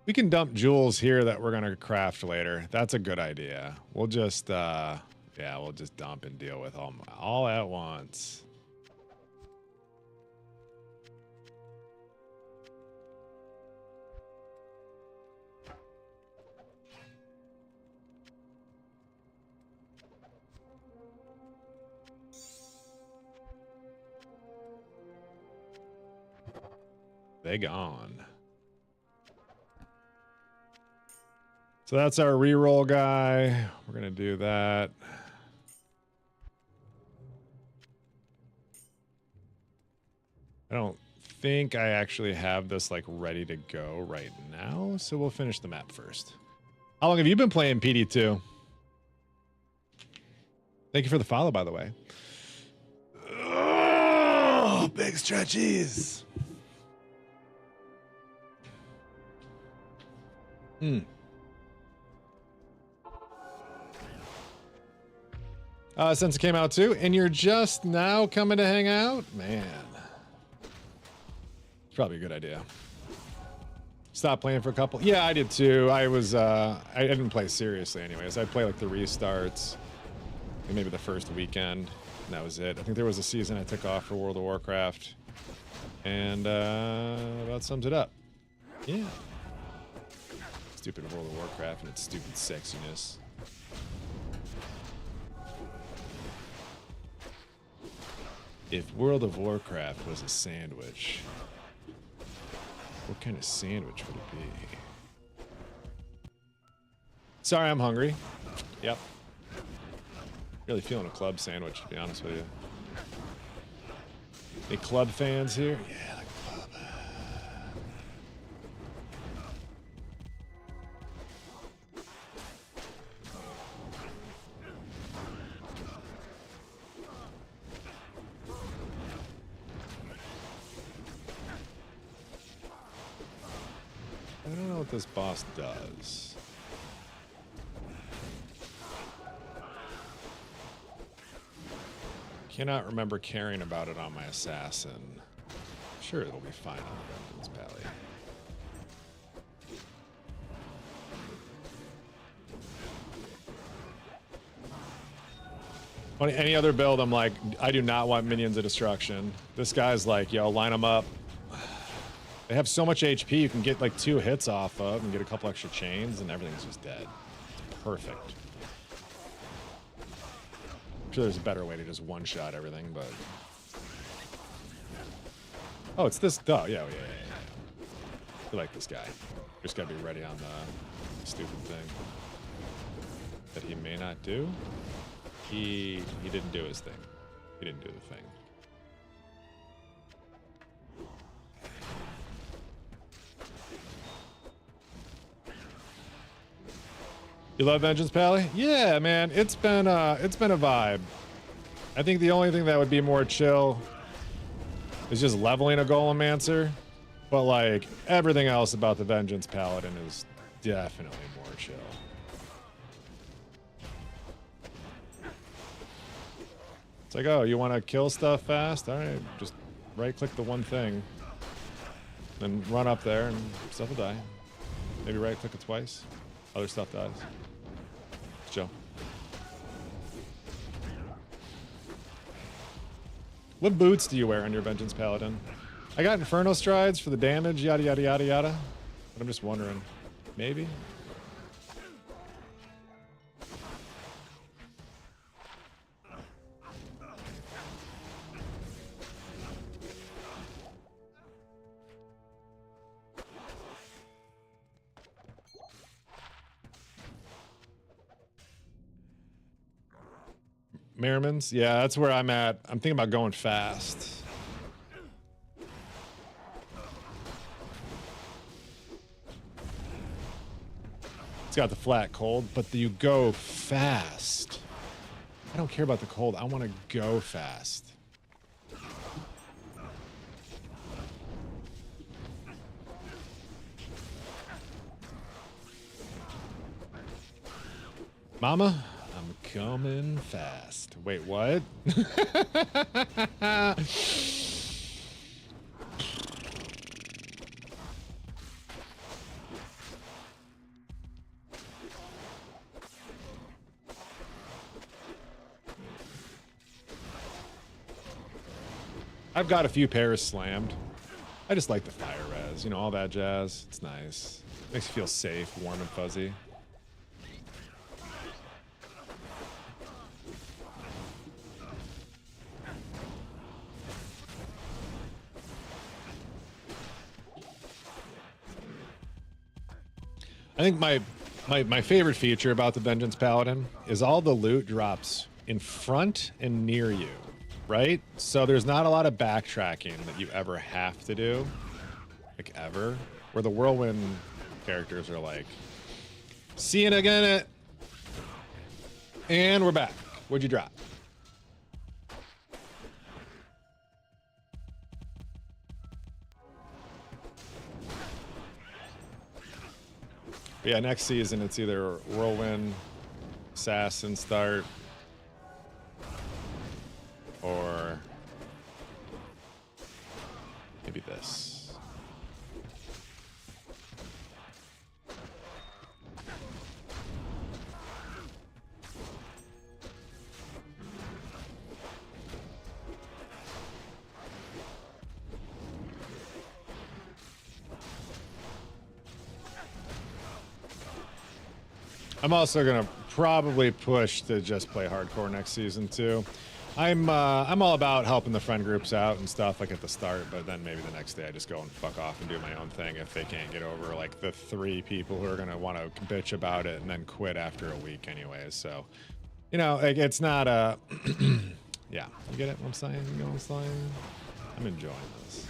We can dump jewels here that we're gonna craft later. That's a good idea. We'll just yeah, we'll just dump and deal with all at once. They gone. So that's our reroll guy. We're gonna do that. don't think I actually have this like ready to go right now, so we'll finish the map first. How long have you been playing PD2? Thank you for the follow, by the way. Oh, big stretchies. Since it came out too, and you're just now coming to hang out? Man. It's probably a good idea. Stop playing for a couple. Yeah, I did too. I didn't play seriously anyways. I'd play like the restarts and maybe the first weekend, and that was it. I think there was a season I took off for World of Warcraft, and about sums it up. Yeah. Stupid World of Warcraft and its stupid sexiness. If World of Warcraft was a sandwich, what kind of sandwich would it be? Sorry, I'm hungry. Yep. Really feeling a club sandwich, to be honest with you. Any club fans here? Yeah, like club. I don't know what this boss does. Cannot remember caring about it on my assassin. I'm sure it'll be fine on the Vengeance Pally. On any other build, I'm like, I do not want minions of destruction. This guy's like, yo, line them up. They have so much HP, you can get like 2 hits off of and get a couple extra chains, and everything's just dead. It's perfect. I'm sure there's a better way to just one-shot everything, but... Oh, it's this... Oh, yeah. I like this guy. Just gotta be ready on the stupid thing that he may not do. He didn't do his thing. He didn't do the thing. You love Vengeance Pally? Yeah, man. It's been a vibe. I think the only thing that would be more chill is just leveling a Golemancer. But like everything else about the Vengeance Paladin is definitely more chill. It's like, oh, you want to kill stuff fast? All right, just right-click the one thing, then run up there, and stuff will die. Maybe right-click it twice. Other stuff dies. It's chill. What boots do you wear on your Vengeance Paladin? I got Inferno Strides for the damage, yada, yada, yada, yada. But I'm just wondering. Maybe? Merriman's? Yeah, that's where I'm at. I'm thinking about going fast. It's got the flat cold, but you go fast. I don't care about the cold. I want to go fast. Mama? I'm coming fast. Wait, what? I've got a few pairs slammed. I just like the fire res, you know, all that jazz. It's nice. Makes you feel safe, warm and fuzzy. I think my favorite feature about the Vengeance Paladin is all the loot drops in front and near you. right? So there's not a lot of backtracking that you ever have to do, like ever. Where the whirlwind characters are like, see it again, and we're back. What'd you drop? But yeah, next season it's either whirlwind, assassin start, or maybe this. I'm also gonna probably push to just play hardcore next season too. I'm all about helping the friend groups out and stuff like at the start, but then maybe the next day I just go and fuck off and do my own thing if they can't get over like the 3 people who are gonna want to bitch about it and then quit after a week anyways. So, you know, like it's not a yeah, you get it what I'm saying? You know what I'm saying? I'm enjoying this.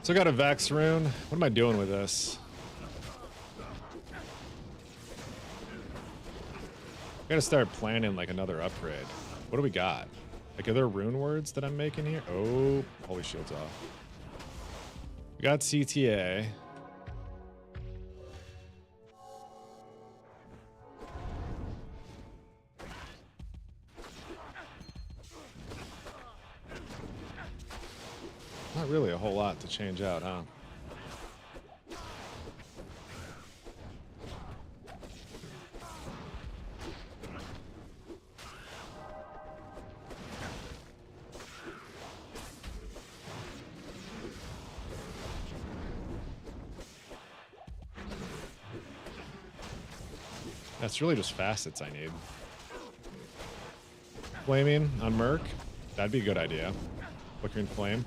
So I got a Vex rune. What am I doing with this? I gotta start planning like another upgrade. What do we got? Like, are there rune words that I'm making here? Oh, holy shield's off. We got CTA. Not really a whole lot to change out, huh? That's really just facets I need. Flaming on Merc? That'd be a good idea. Flickering Flame.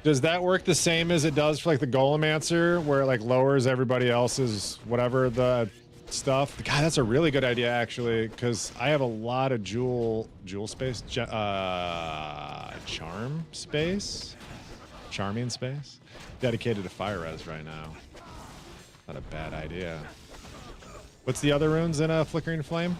Does that work the same as it does for like the Golemancer, where it like lowers everybody else's whatever the stuff? God, that's a really good idea actually, because I have a lot of jewel space, charm space, charming space, dedicated to fire res right now. Not a bad idea. What's the other runes in a Flickering Flame?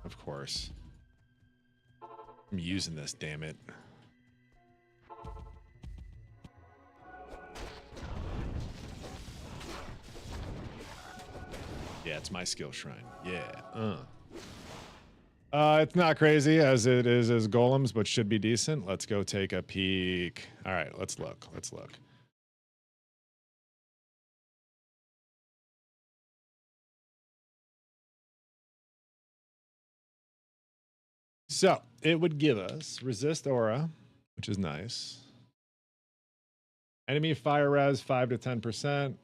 Of course. I'm using this, damn it. Yeah, it's my skill shrine. Yeah. It's not crazy as it is as golems, but should be decent. Let's go take a peek. All right, let's look. Let's look. So it would give us resist aura, which is nice. Enemy fire res 5 to 10%.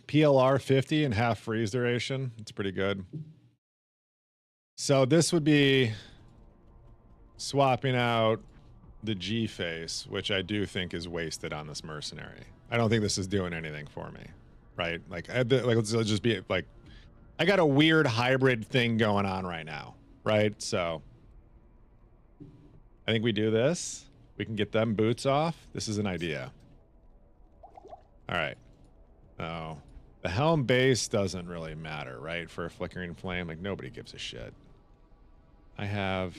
PLR 50 and half freeze duration. It's pretty good. So this would be swapping out the G face, which I do think is wasted on this mercenary. I don't think this is doing anything for me, right? Like, let's just be like, I got a weird hybrid thing going on right now, right? So I think we do this. We can get them boots off. This is an idea. All right. Oh, the helm base doesn't really matter, right? For a Flickering Flame, like nobody gives a shit. I have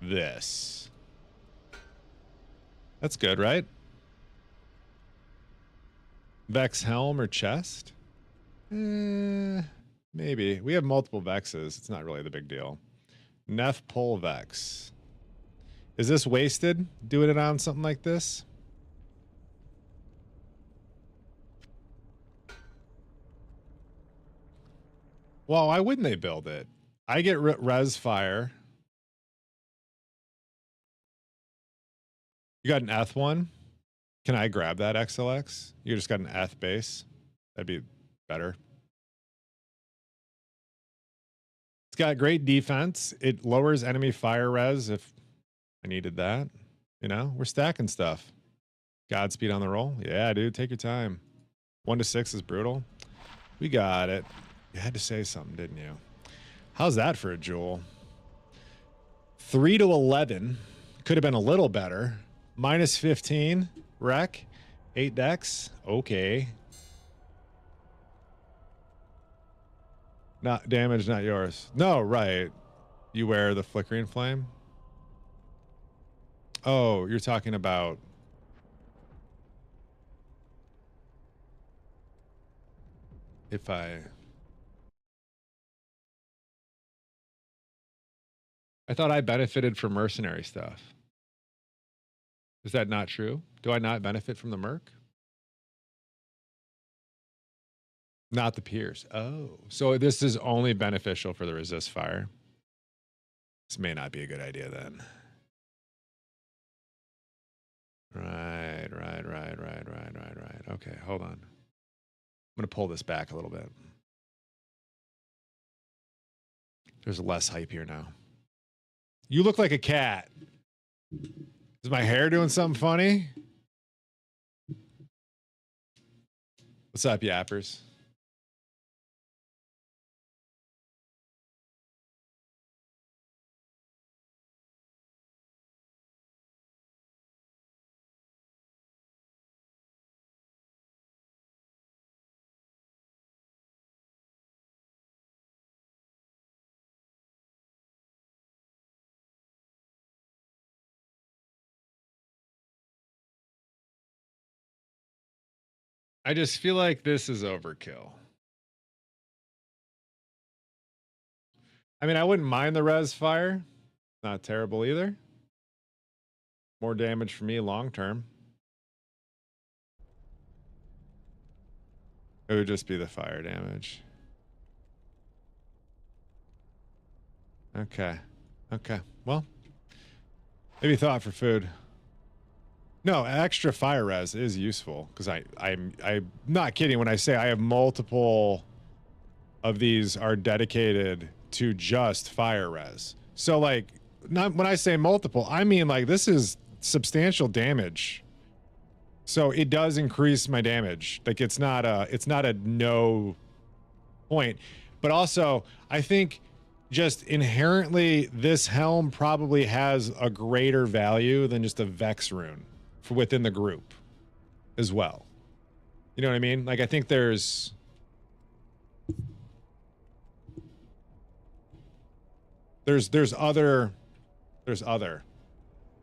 this. That's good, right? Vex helm or chest? Maybe. We have multiple Vexes. It's not really the big deal. Neff Pole Vex. Is this wasted? Doing it on something like this? Well, why wouldn't they build it? I get res fire. You got an Eth one? Can I grab that XLX? You just got an Eth base. That'd be better. It's got great defense. It lowers enemy fire res if I needed that. You know, we're stacking stuff. Godspeed on the roll. Yeah, dude, take your time. 1 to 6 is brutal. We got it. You had to say something, didn't you? How's that for a jewel? 3 to 11. Could have been a little better. Minus 15. Wreck. 8 decks. Okay. Not damage, not yours. No, right. You wear the flickering flame? Oh, you're talking about... If I thought I benefited from mercenary stuff. Is that not true? Do I not benefit from the merc? Not the Pierce. Oh, so this is only beneficial for the resist fire. This may not be a good idea then. Right. Okay, hold on. I'm going to pull this back a little bit. There's less hype here now. You look like a cat. Is my hair doing something funny? What's up, yappers? I just feel like this is overkill. I mean, I wouldn't mind the res fire. Not terrible either. More damage for me long term. It would just be the fire damage. Okay. Okay. Well, maybe thought for food. No, extra fire res is useful because I'm not kidding when I say I have multiple of these are dedicated to just fire res. So like, not when I say multiple, I mean like this is substantial damage. So it does increase my damage. Like it's not a no point, but also I think just inherently this helm probably has a greater value than just a Vex rune for within the group as well. You know what I mean? Like I think there's other.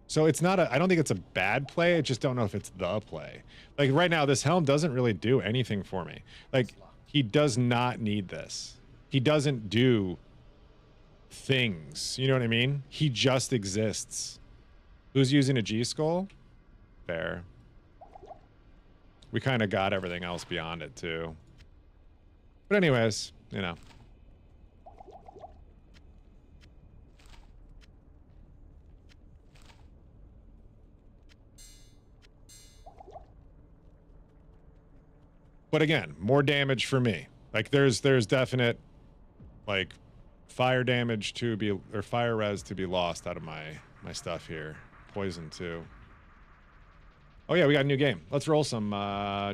So it's not I don't think it's a bad play. I just don't know if it's the play. Like right now, this helm doesn't really do anything for me. Like he does not need this. He doesn't do things. You know what I mean? He just exists. Who's using a G skull? Fair. We kind of got everything else beyond it too. But anyways, you know. But again, more damage for me. Like there's definite like fire damage to be or fire res to be lost out of my stuff here. Poison too. Oh yeah, we got a new game. Let's roll some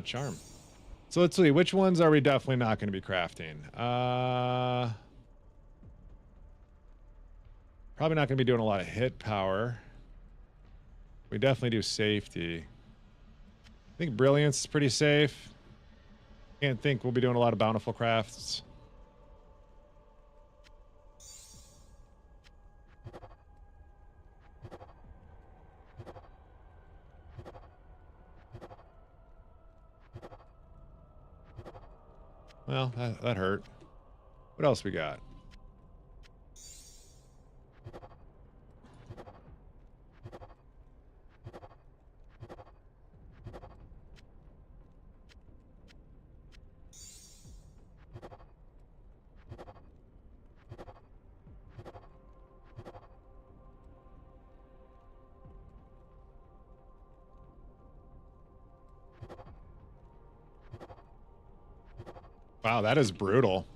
charm. So let's see, which ones are we definitely not going to be crafting? Probably not going to be doing a lot of hit power. We definitely do safety. I think brilliance is pretty safe. Can't think we'll be doing a lot of bountiful crafts. Well, that hurt. What else we got? Wow, that is brutal.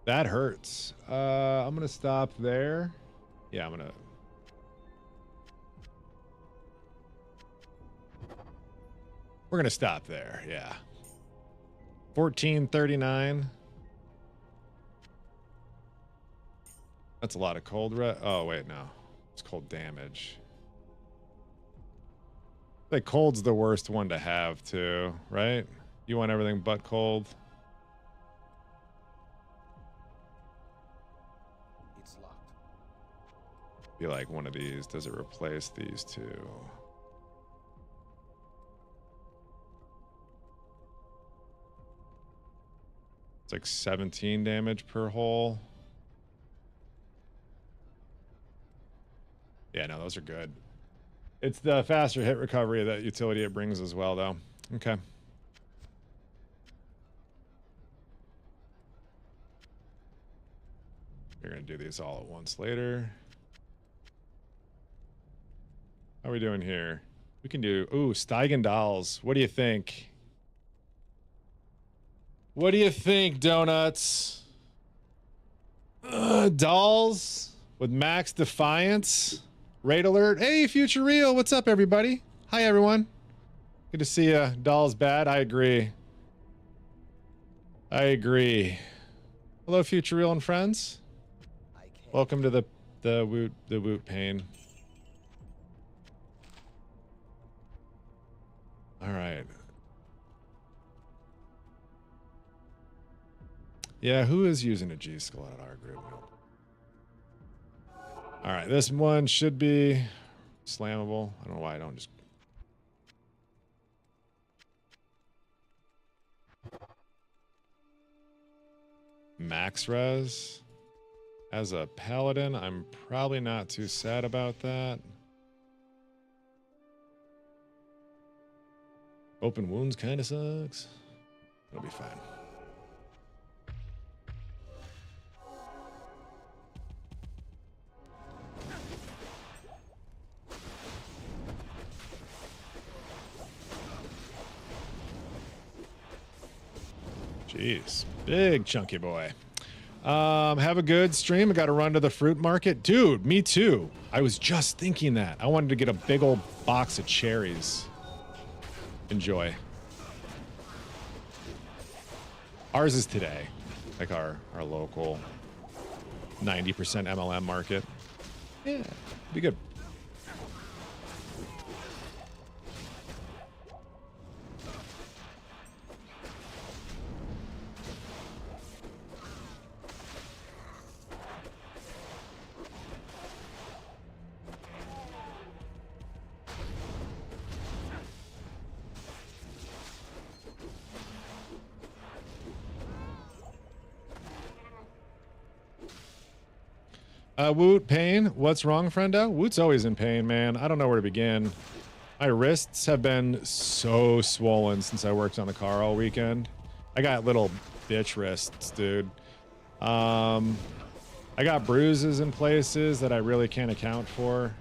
That hurts. I'm gonna stop there. Yeah, we're gonna stop there. Yeah. 1439. That's a lot of cold oh wait, no. It's cold damage. Like cold's the worst one to have too, right? You want everything but cold. It's locked. Be like one of these. Does it replace these two? It's like 17 damage per hole. Yeah, no, those are good. It's the faster hit recovery that utility it brings as well, though. Okay. We're going to do these all at once later. How are we doing here? We can do... Ooh, Steigen Dolls. What do you think? What do you think, Donuts? Dolls with max defiance. Raid alert. Hey, Future Real. What's up, everybody? Hi, everyone. Good to see you. Dolls bad. I agree. I agree. Hello, Future Real and friends. Welcome to the Woot Pain. All right. Yeah, who is using a G skull at our group? All right, this one should be slammable. I don't know why I don't just... Max res. As a paladin, I'm probably not too sad about that. Open wounds kind of sucks. It'll be fine. Jeez, big chunky boy. Have a good stream. I got to run to the fruit market. Dude, me too. I was just thinking that. I wanted to get a big old box of cherries. Enjoy. Ours is today. Like our local 90% MLM market. Yeah, be good. Woot, pain. What's wrong, friendo? Woot's always in pain, man. I don't know where to begin. My wrists have been so swollen since I worked on the car all weekend. I got little bitch wrists, dude. I got bruises in places that I really can't account for.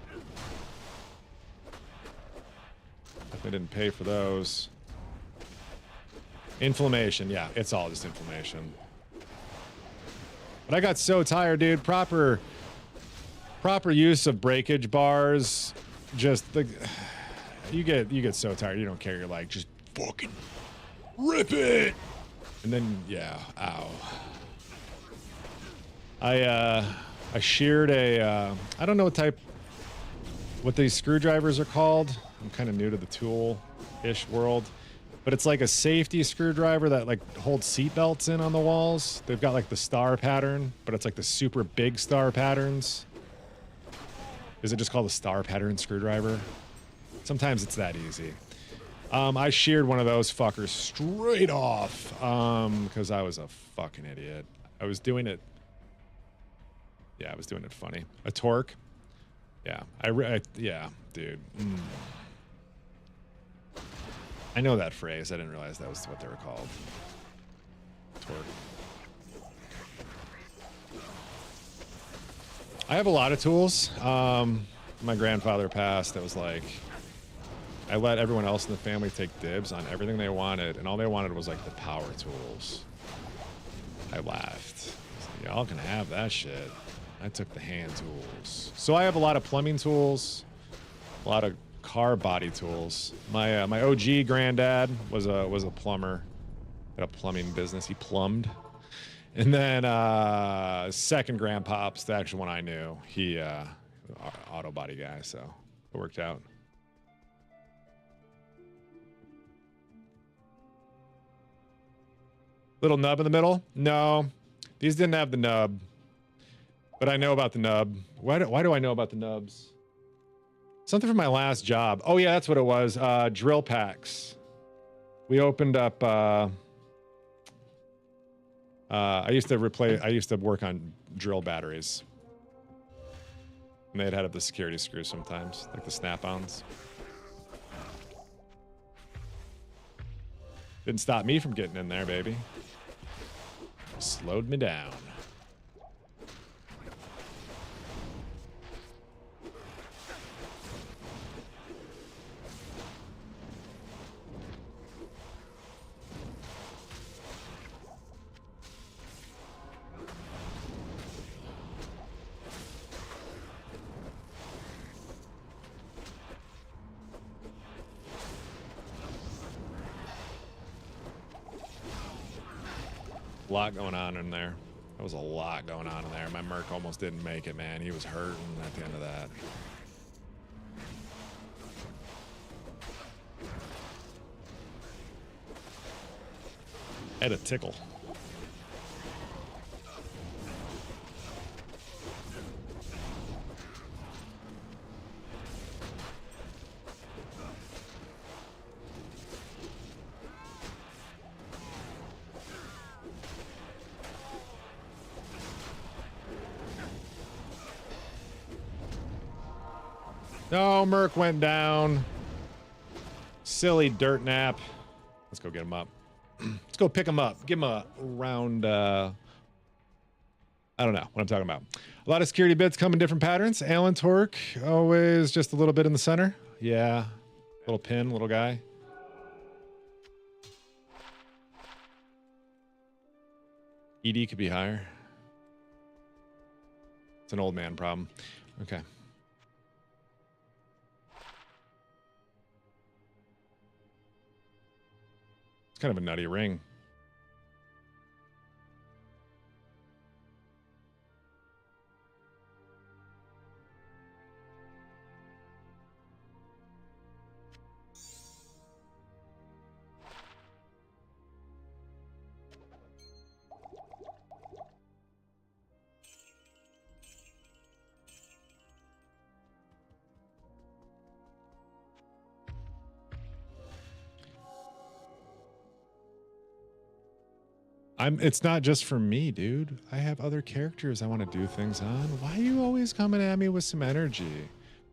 I didn't pay for those. Inflammation. Yeah, it's all just inflammation. But I got so tired, dude. Proper use of breakage bars, just like you get so tired you don't care. You're like, just fucking rip it, and then yeah, ow. I sheared a I don't know what these screwdrivers are called. I'm kind of new to the tool-ish world, but it's like a safety screwdriver that like holds seat belts in on the walls. They've got like the star pattern, but it's like the super big star patterns. Is it just called a star pattern screwdriver? Sometimes it's that easy. I sheared one of those fuckers straight off because I was a fucking idiot. I was doing it. Yeah, I was doing it funny. A torque. Yeah, yeah, dude. I know that phrase. I didn't realize that was what they were called. Torque. I have a lot of tools. My grandfather passed. It was like I let everyone else in the family take dibs on everything they wanted, and all they wanted was like the power tools. I laughed. Y'all can have that shit. I took the hand tools. So I have a lot of plumbing tools, a lot of car body tools. My my OG granddad was a plumber, had a plumbing business. He plumbed. And then second grandpops, the actual one I knew, he auto body guy, so it worked out. Little nub in the middle? No, these didn't have the nub, but I know about the nub. Why do I know about the nubs? Something from my last job. Oh yeah, that's what it was. Drill packs. We opened up. I used to work on drill batteries. And they'd had up the security screws sometimes, like the snap-ons. Didn't stop me from getting in there, baby. Slowed me down. A lot going on in there. There was a lot going on in there. My Merc almost didn't make it, man. He was hurting at the end of that. Had a tickle. No, Merc went down. Silly dirt nap. Let's go get him up. Let's go pick him up. Give him a round, I don't know what I'm talking about. A lot of security bits come in different patterns. Allen torque, always just a little bit in the center. Yeah, little pin, little guy. ED could be higher. It's an old man problem. Okay. It's kind of a nutty ring. It's not just for me, dude. I have other characters I want to do things on. Why are you always coming at me with some energy?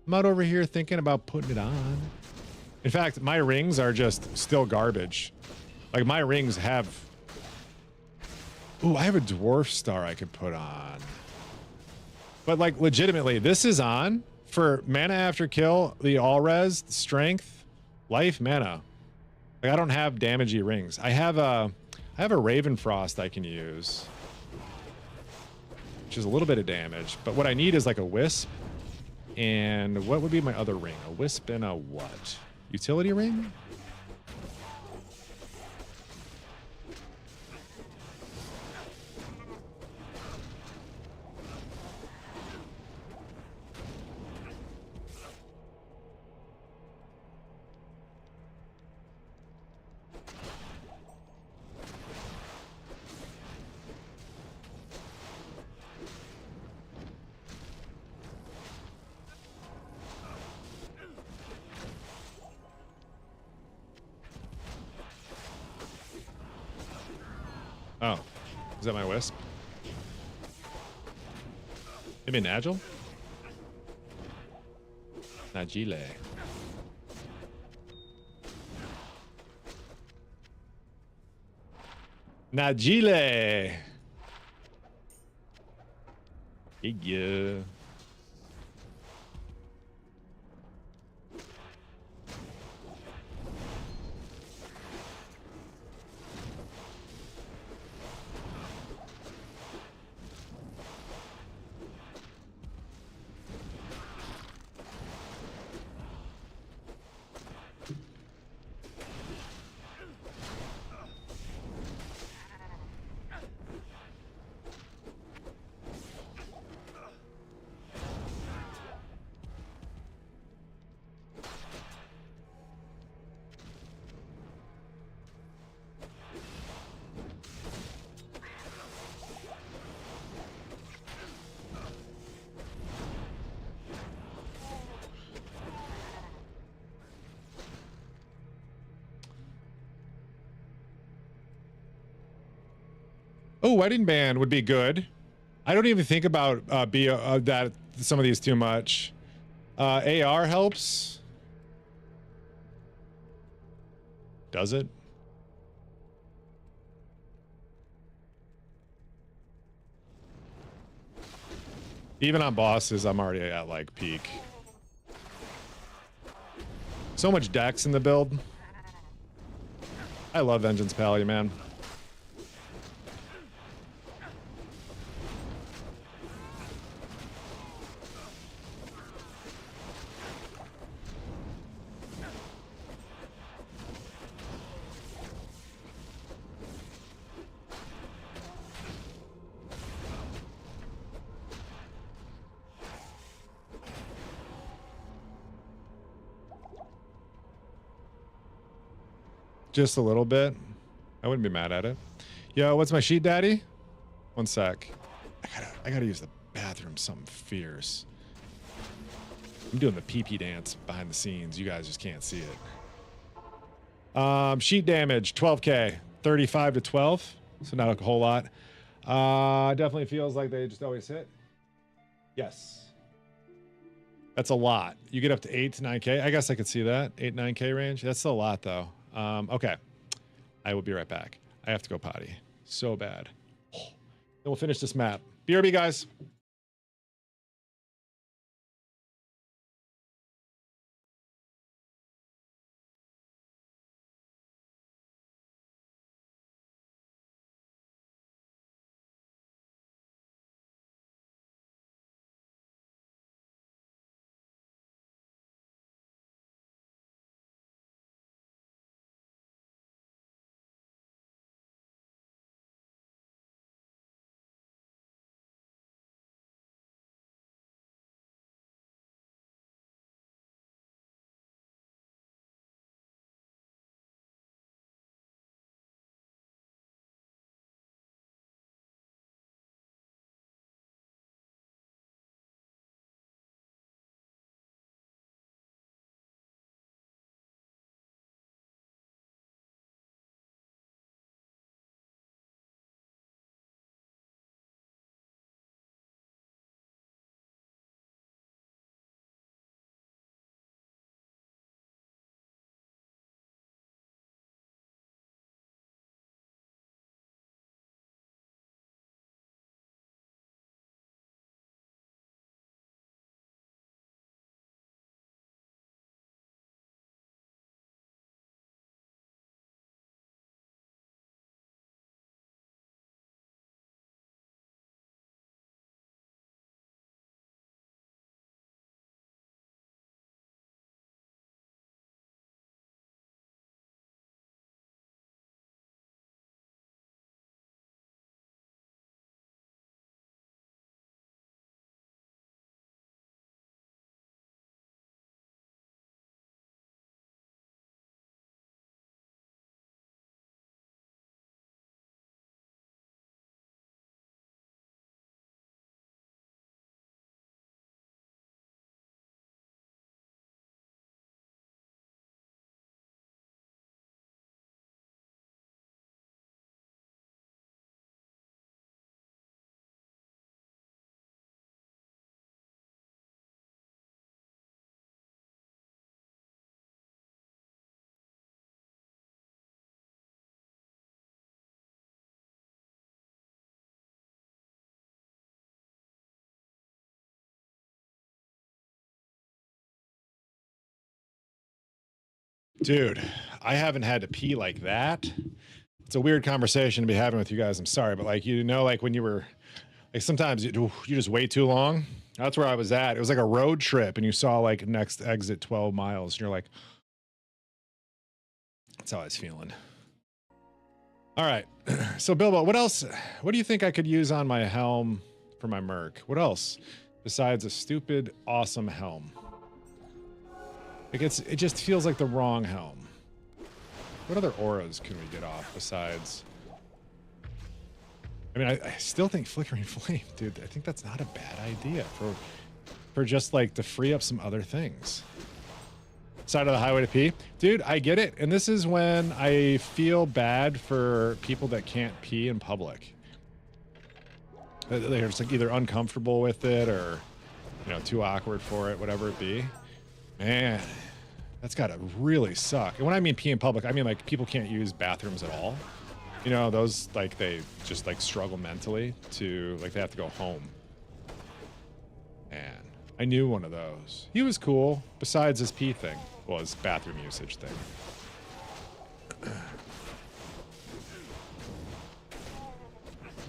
I'm not over here thinking about putting it on. In fact, my rings are just still garbage. Like my rings have... Ooh, I have a dwarf star I could put on. But like legitimately, this is on for mana after kill, the all res, strength, life, mana. Like I don't have damagey rings. I have a Ravenfrost I can use, which is a little bit of damage. But what I need is like a Wisp. And what would be my other ring? A Wisp and a what? Utility ring? Is that my wisp? Maybe an agile? Nagile. Nagile. Yeah. Oh, wedding band would be good. I don't even think about that some of these too much. AR helps. Does it? Even on bosses, I'm already at like peak. So much dex in the build. I love Vengeance Pally, man. Just a little bit. I wouldn't be mad at it. Yo, what's my sheet, daddy? One sec. I gotta use the bathroom. Something fierce. I'm doing the pee-pee dance behind the scenes. You guys just can't see it. Sheet damage, 12k, 35 to 12. So not a whole lot. Definitely feels like they just always hit. Yes. That's a lot. You get up to 8 to 9k. I guess I could see that. 8, 9k range. That's still a lot though. Okay. I will be right back. I have to go potty. So bad. Then we'll finish this map. BRB, guys. Dude, I haven't had to pee like that. It's a weird conversation to be having with you guys. I'm sorry, but like, you know, like when you were like, sometimes you just wait too long. That's where I was at. It was like a road trip and you saw like next exit 12 miles and you're like, that's how I was feeling. All right. So Bilbo, what else? What do you think I could use on my helm for my Merc? What else besides a stupid, awesome helm? It just feels like the wrong helm. What other auras can we get off besides? I mean, I still think Flickering Flame, dude. I think that's not a bad idea for just like to free up some other things. Side of the highway to pee, dude. I get it, and this is when I feel bad for people that can't pee in public. They're just like either uncomfortable with it or, you know, too awkward for it, whatever it be. Man, that's gotta really suck. And when I mean pee in public, I mean like people can't use bathrooms at all. You know, those like they just like struggle mentally to like they have to go home. Man, I knew one of those. He was cool. Besides his pee thing, well, his bathroom usage thing.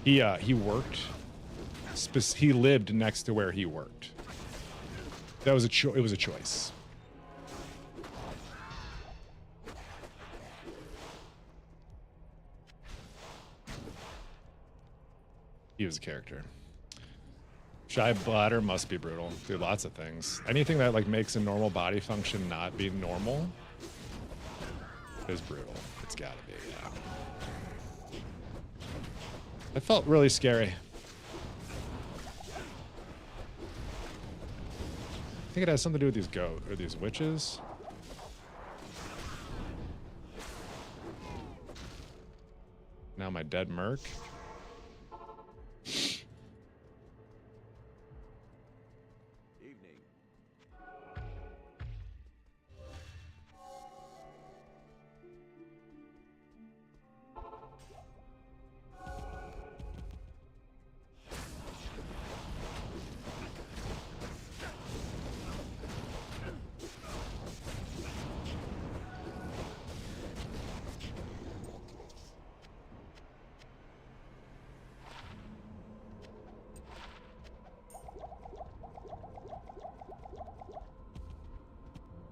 He worked. He lived next to where he worked. That was it was a choice. He was a character. Shy bladder must be brutal. Dude, lots of things. Anything that like makes a normal body function not be normal is brutal. It's gotta be, yeah. It felt really scary. I think it has something to do with these these witches. Now my dead Merc.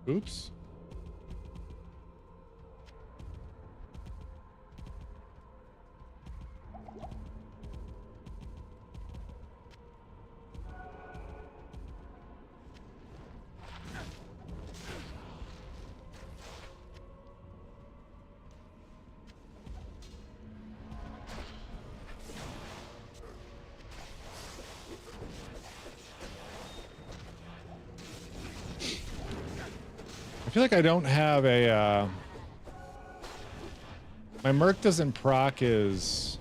Oops. I feel like I don't have a, my Merc doesn't proc his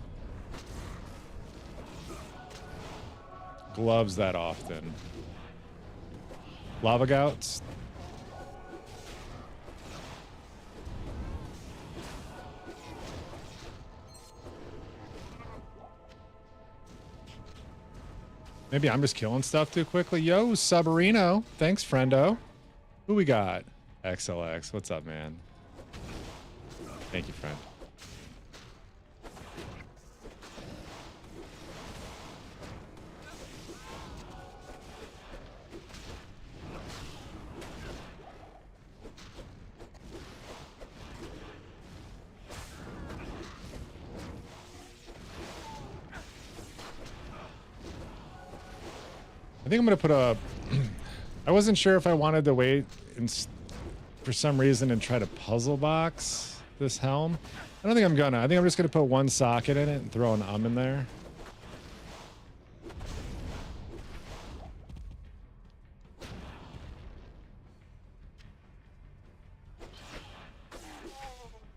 gloves that often. Lava Gouts. Maybe I'm just killing stuff too quickly. Yo, Subarino. Thanks, friendo. Who we got? XLX. What's up, man? Thank you, friend. I think I'm going to put a... I wasn't sure if I wanted to wait and for some reason and try to puzzle box this helm. I don't think I'm gonna. I think I'm just gonna put one socket in it and throw an in there.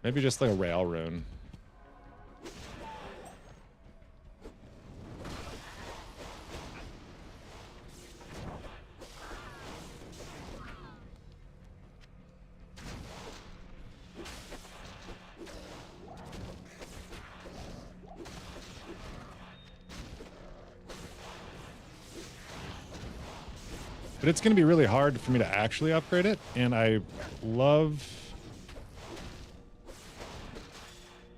Maybe just like a rail rune. But it's going to be really hard for me to actually upgrade it, and I love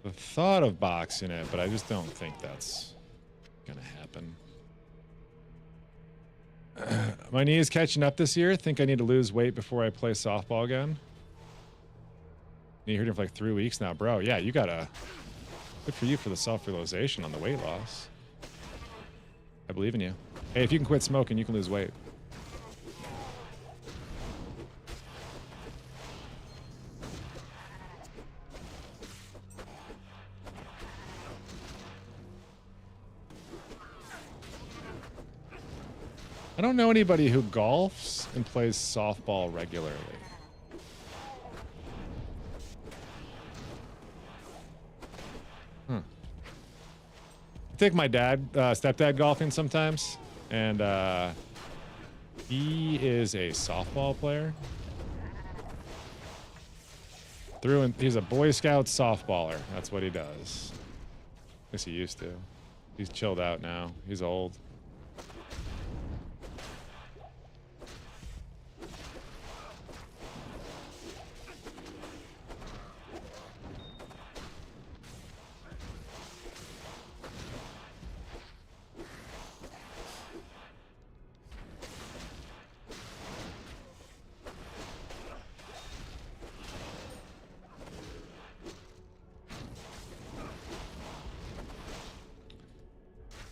the thought of boxing it, but I just don't think that's gonna happen. My knee is catching up this year. Think I need to lose weight before I play softball again. You're here for like 3 weeks now, bro. Yeah, you gotta. Good for you for the self-realization on the weight loss. I believe in you. Hey, if you can quit smoking, you can lose weight. I don't know anybody who golfs and plays softball regularly. I take my stepdad golfing sometimes, and he is a softball player. He's a Boy Scout softballer. That's what he does. I guess he used to. He's chilled out now. He's old.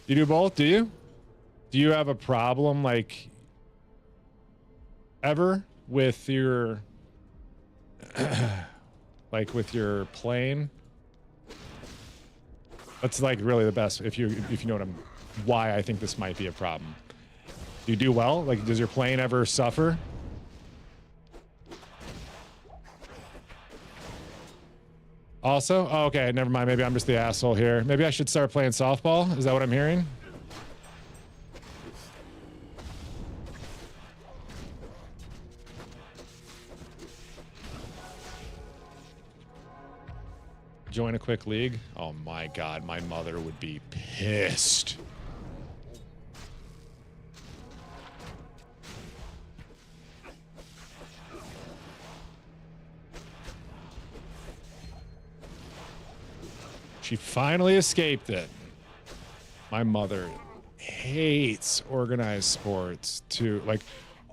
You do both, do you? Do you have a problem, like, ever with your, like, with your plane? That's, like, really the best, if you know why I think this might be a problem. Do you do well? Like, does your plane ever suffer? Also? Oh, okay, never mind. Maybe I'm just the asshole here. Maybe I should start playing softball? Is that what I'm hearing? Join a quick league? Oh my god, my mother would be pissed. She finally escaped it. My mother hates organized sports too, like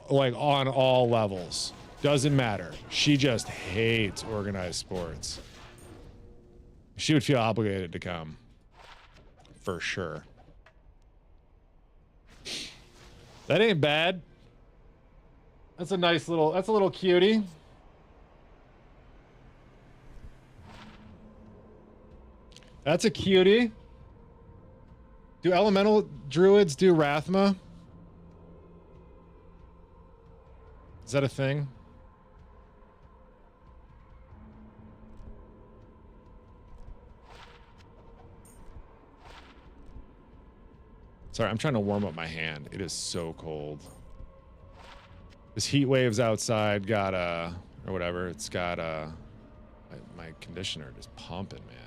on all levels. Doesn't matter. She just hates organized sports. She would feel obligated to come. For sure. That ain't bad. That's a little cutie. That's a cutie. Do elemental druids do Rathma? Is that a thing? Sorry, I'm trying to warm up my hand. It is so cold. This heat wave's outside got or whatever. It's got my conditioner just pumping, man.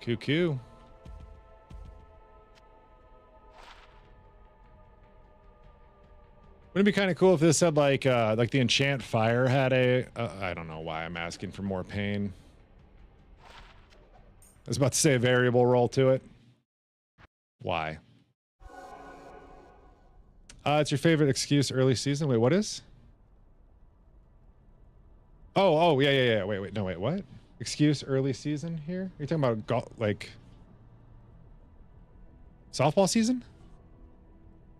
QQ. Wouldn't it be kind of cool if this said like the enchant fire had a I don't know why I'm asking for more pain. I was about to say a variable roll to it. Why? It's your favorite excuse early season. Wait, what is? Oh, yeah. Wait, no, wait, what? Excuse early season here? You're talking about like softball season?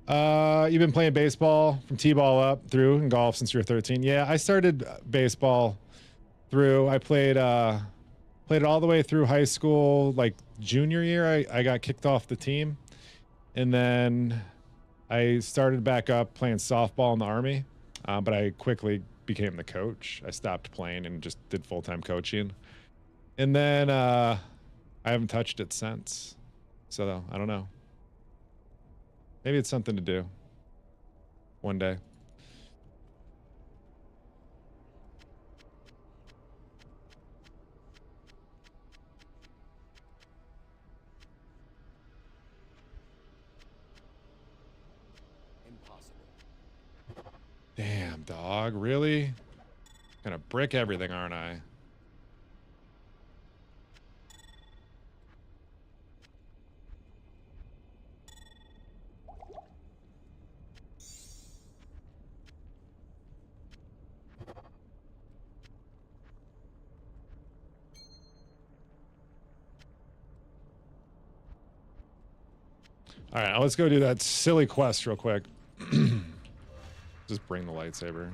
You've been playing baseball from T-ball up through and golf since you were 13. Yeah, I started baseball through. I played it all the way through high school. Like junior year, I got kicked off the team, and then I started back up playing softball in the Army. But I quickly became the coach. I stopped playing and just did full-time coaching. And then I haven't touched it since. So I don't know. Maybe it's something to do one day. Impossible. Damn, dog. Really? Gonna brick everything, aren't I? All right, let's go do that silly quest real quick. Just bring the lightsaber.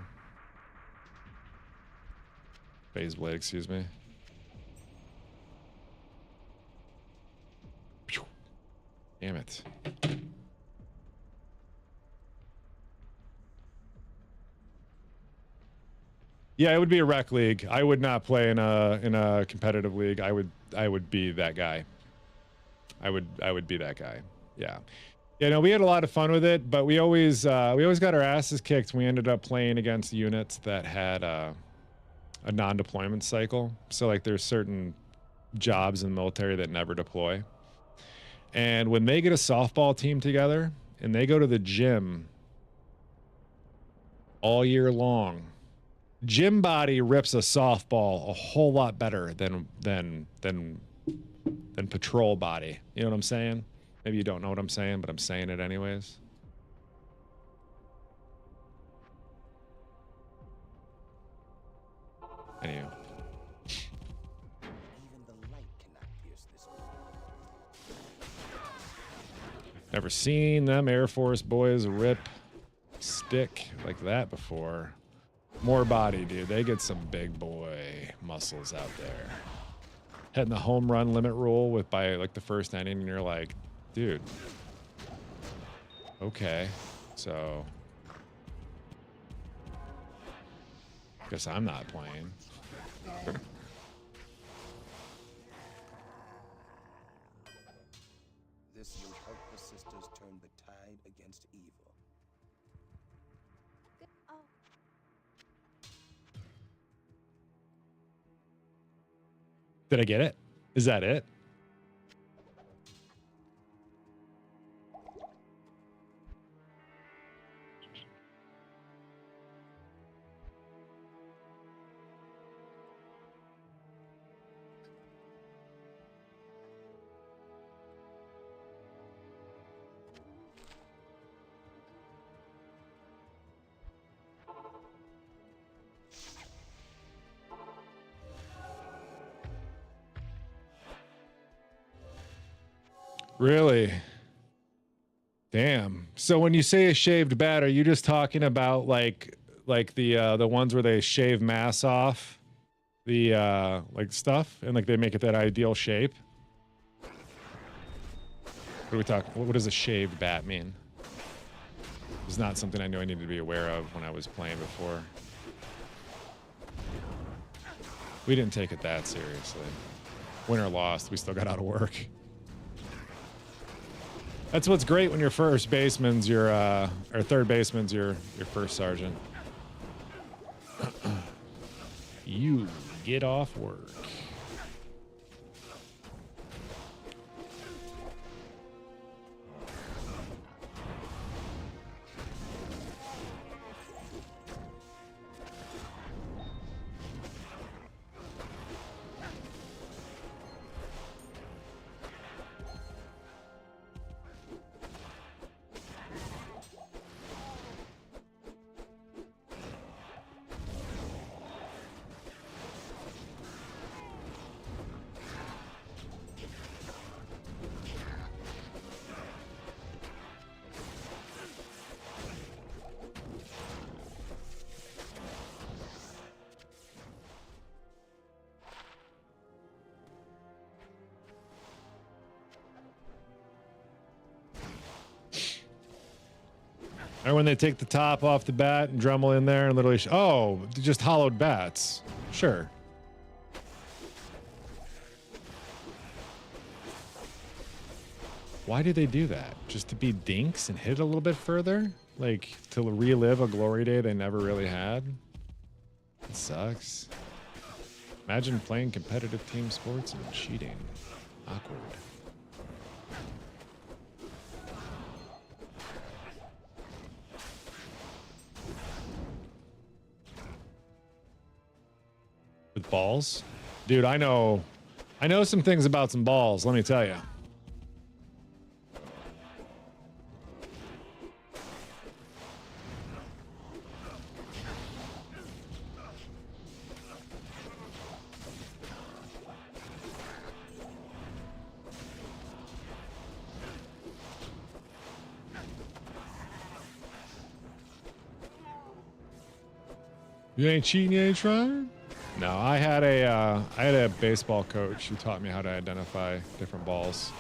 Phase blade, excuse me. Damn it. Yeah, it would be a rec league. I would not play in a competitive league. I would be that guy. I would be that guy. Yeah. You know, we had a lot of fun with it, but we always got our asses kicked. We ended up playing against units that had a non-deployment cycle. So like there's certain jobs in the military that never deploy. And when they get a softball team together and they go to the gym all year long, gym body rips a softball a whole lot better than patrol body. You know what I'm saying? Maybe you don't know what I'm saying, but I'm saying it anyways. Anyway. Even the light cannot pierce this wall. Never seen them Air Force boys rip stick like that before. More body, dude. They get some big boy muscles out there. Hitting the home run limit rule with by like the first inning, and you're like, dude. Okay, so guess I'm not playing. This will help the sisters turn the tide against evil. Oh, Did I get it? Is that it? Really? Damn. So when you say a shaved bat, are you just talking about like the ones where they shave mass off the like stuff and like they make it that ideal shape? What are we talking? What does a shaved bat mean? It's not something I knew I needed to be aware of when I was playing before. We didn't take it that seriously. Win or lost, we still got out of work. That's what's great when your first baseman's your or third baseman's your first sergeant. You get off work. Or when they take the top off the bat and Dremel in there and literally, oh, just hollowed bats. Sure. Why do they do that? Just to be dinks and hit a little bit further? Like, to relive a glory day they never really had? It sucks. Imagine playing competitive team sports and cheating. Awkward. With balls? Dude, I know some things about some balls, let me tell you. You ain't cheating, you ain't trying? No, I had a baseball coach who taught me how to identify different balls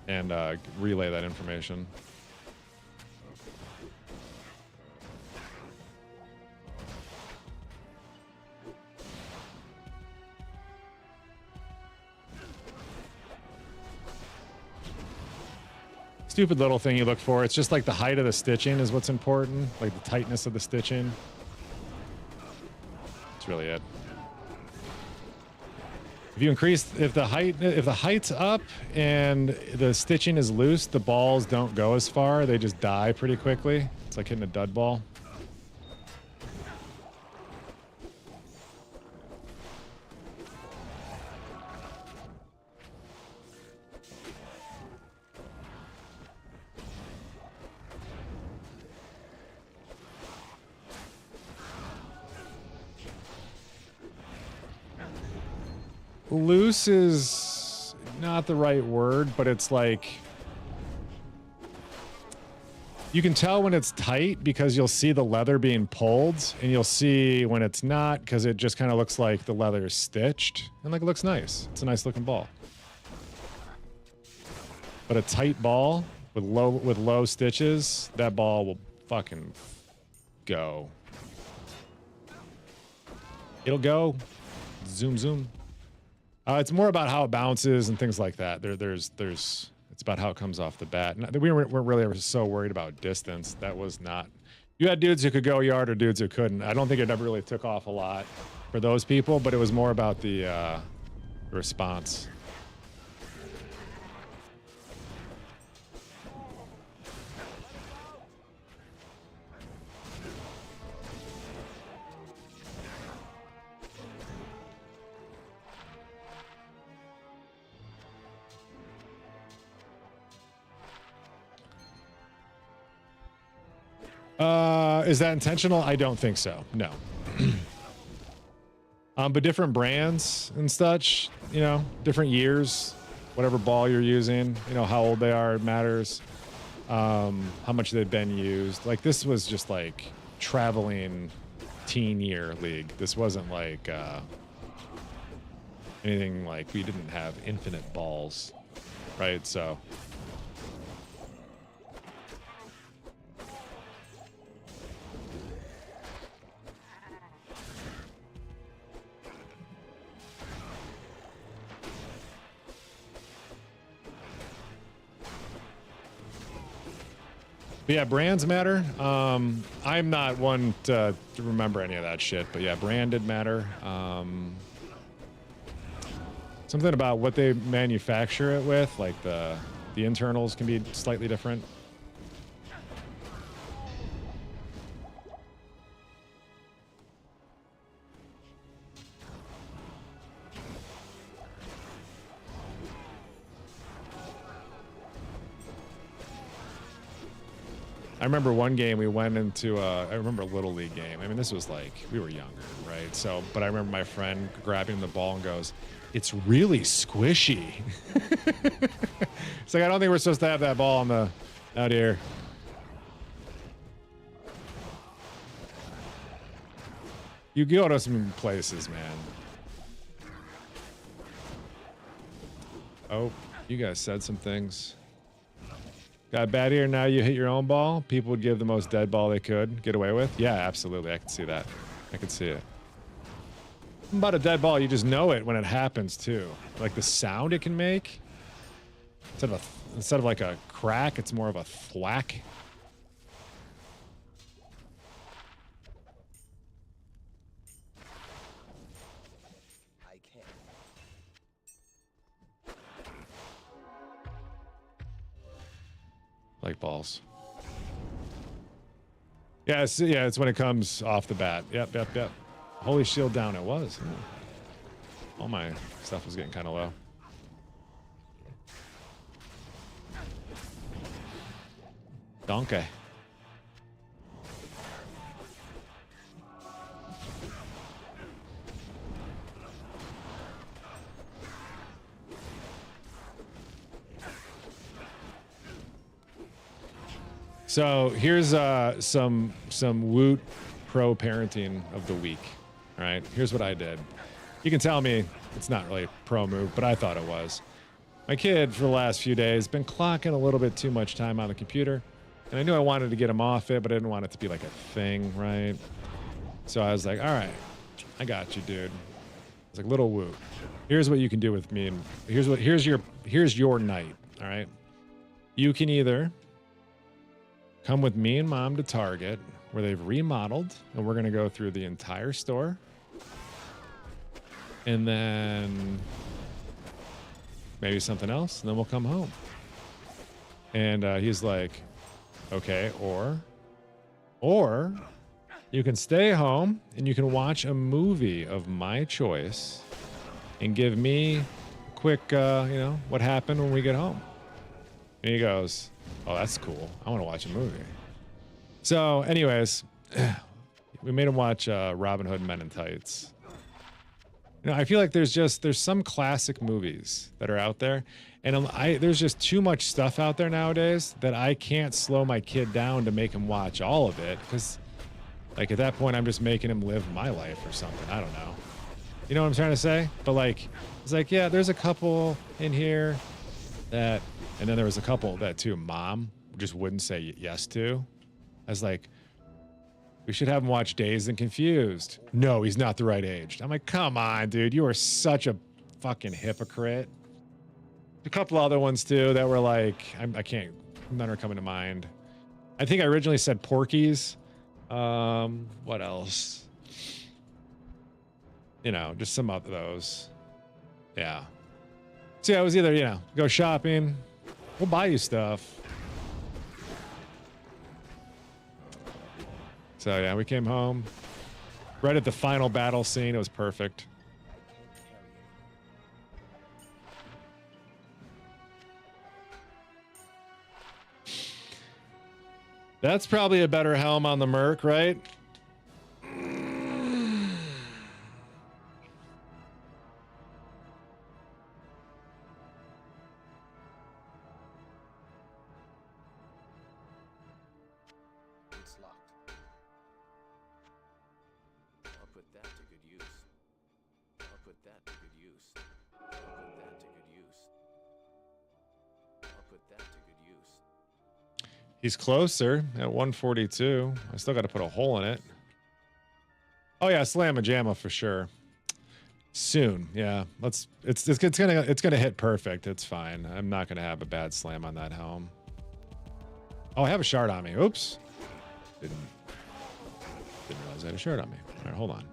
and relay that information. Stupid little thing you look for. It's just like the height of the stitching is what's important, like the tightness of the stitching. That's really it. If the height's up and the stitching is loose, the balls don't go as far. They just die pretty quickly. It's like hitting a dud ball. Loose is not the right word, but it's like you can tell when it's tight because you'll see the leather being pulled, and you'll see when it's not because it just kind of looks like the leather is stitched, and like it looks nice. It's a nice looking ball. But a tight ball with low stitches, that ball will fucking go. It'll go. Zoom, zoom. It's more about how it bounces and things like that. It's about how it comes off the bat. We weren't really ever so worried about distance. That was not. You had dudes who could go yard or dudes who couldn't. I don't think it ever really took off a lot for those people, but it was more about the response. Is that intentional? I don't think so. No. But different brands and such, you know, different years, whatever ball you're using, you know, how old they are matters. How much they've been used. Like this was just like traveling teen year league. This wasn't like anything like we didn't have infinite balls, right? So. But yeah, brands matter. I'm not one to remember any of that shit, but yeah, brand did matter. Something about what they manufacture it with, like the internals can be slightly different. I remember one game we went into I remember a little league game. I mean, this was like, we were younger, right? So, but I remember my friend grabbing the ball and goes, "It's really squishy." It's like, I don't think we're supposed to have that ball on the, out here. You go to some places, man. Oh, you guys said some things. Got bad ear, now you hit your own ball. People would give the most dead ball they could get away with. Yeah, absolutely. I can see that. I can see it. About a dead ball, you just know it when it happens too. Like the sound it can make. Instead of like a crack, it's more of a thwack. I can't. Like balls. Yeah, it's when it comes off the bat. Yep. Holy shield down it was. Ooh. All my stuff was getting kind of low. Donkey. So here's some Woot pro parenting of the week. All right, here's what I did. You can tell me it's not really a pro move, but I thought it was. My kid, for the last few days, been clocking a little bit too much time on the computer, and I knew I wanted to get him off it, but I didn't want it to be like a thing, right? So I was like, all right, I got you, dude. It's like, little Woot, here's what you can do with me, and here's your night, all right? You can either come with me and mom to Target, where they've remodeled, and we're gonna go through the entire store. And then maybe something else, and then we'll come home. And he's like, okay, or you can stay home and you can watch a movie of my choice and give me a quick, what happened when we get home. And he goes, oh, that's cool. I want to watch a movie. So anyways, we made him watch Robin Hood Men in Tights. You know, I feel like there's some classic movies that are out there, and there's just too much stuff out there nowadays that I can't slow my kid down to make him watch all of it, because like at that point I'm just making him live my life or something. I don't know. You know what I'm trying to say? But like, it's like, yeah, there's a couple in here that, and then there was a couple that too mom just wouldn't say yes to. I was like, we should have him watch Dazed and Confused. No, he's not the right age. I'm like, come on, dude. You are such a fucking hypocrite. A couple other ones, too, that were like, I can't, none are coming to mind. I think I originally said Porky's. What else? You know, just some of those. Yeah. So yeah, it was either, go shopping. We'll buy you stuff. So yeah, we came home right at the final battle scene. It was perfect. That's probably a better helm on the Merc, right? It's locked. I'll put that to good use. I'll put that to good use. I'll put that to good use. I'll put that to good use. He's closer at 142. I still got to put a hole in it. Oh yeah, Slamma Jamma for sure. Soon, yeah. It's gonna hit perfect. It's fine. I'm not gonna have a bad slam on that helm. Oh, I have a shard on me. Oops. Didn't realize I had a shard on me. All right, hold on.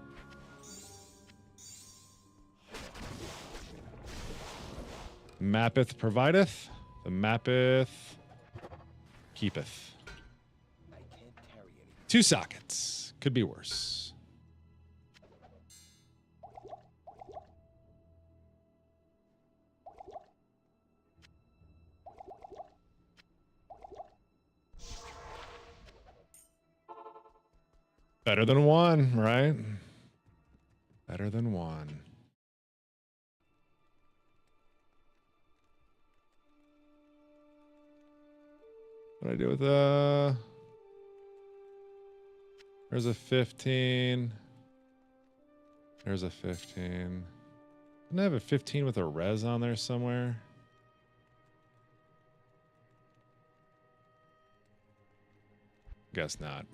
Mappeth provideth. The mappeth keepeth. I can't carry anything. 2 sockets. Could be worse. Better than 1, right? Better than 1. What do I do with there's a 15. There's a 15. Didn't I have a 15 with a res on there somewhere? Guess not.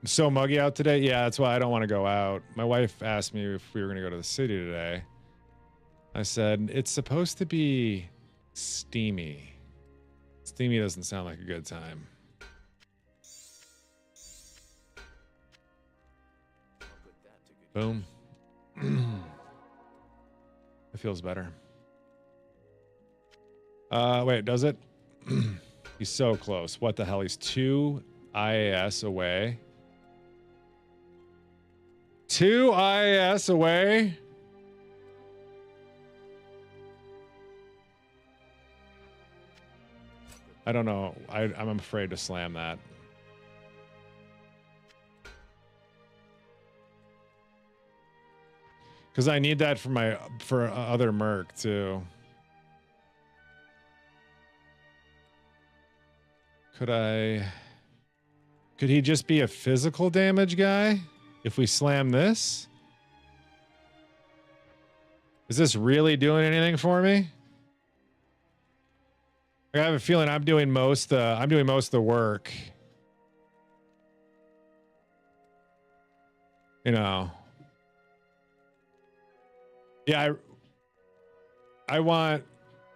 So muggy out today. Yeah, that's why I don't want to go out. My wife asked me if we were going to go to the city today. I said, it's supposed to be steamy. Steamy doesn't sound like a good time. Boom. It feels better. Wait, does it? He's so close. What the hell? He's 2 IAS away. 2 IAS away? I don't know. I'm afraid to slam that. Because I need that for other merc too. Could he just be a physical damage guy if we slam this? Is this really doing anything for me? I have a feeling I'm doing most of the work. You know. Yeah, I want.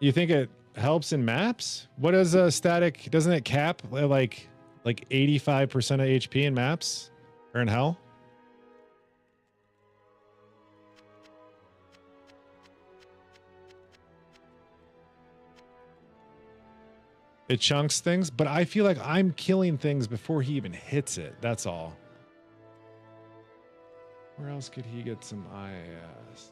You think it helps in maps? What is a static? Doesn't it cap like 85% of HP in maps or in hell? It chunks things, but I feel like I'm killing things before he even hits it. That's all. Where else could he get some IAS?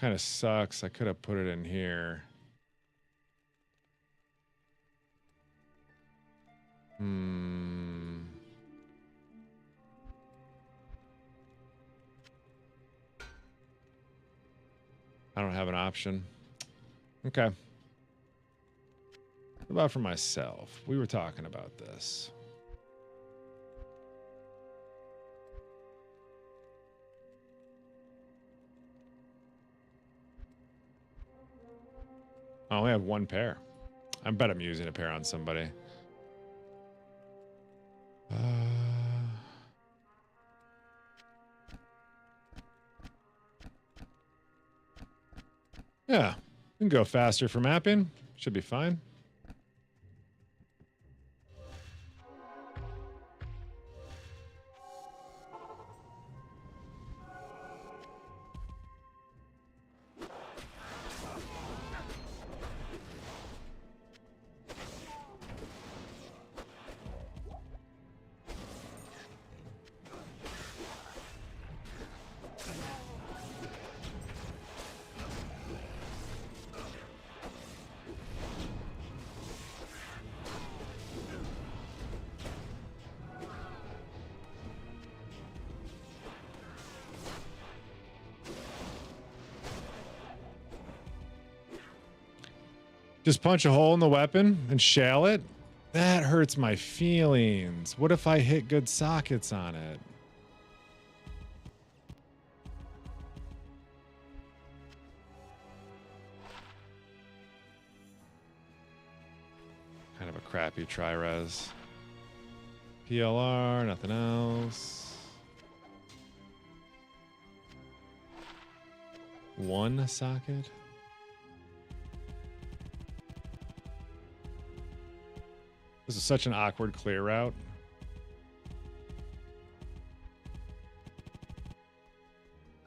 Kind of sucks. I could have put it in here. I don't have an option. Okay. What about for myself? We were talking about this. I only have one pair. I bet I'm using a pair on somebody. Yeah, we can go faster for mapping. Should be fine. Just punch a hole in the weapon and shell it? That hurts my feelings. What if I hit good sockets on it? Kind of a crappy tri-res. PLR, nothing else. One socket? This is such an awkward clear route.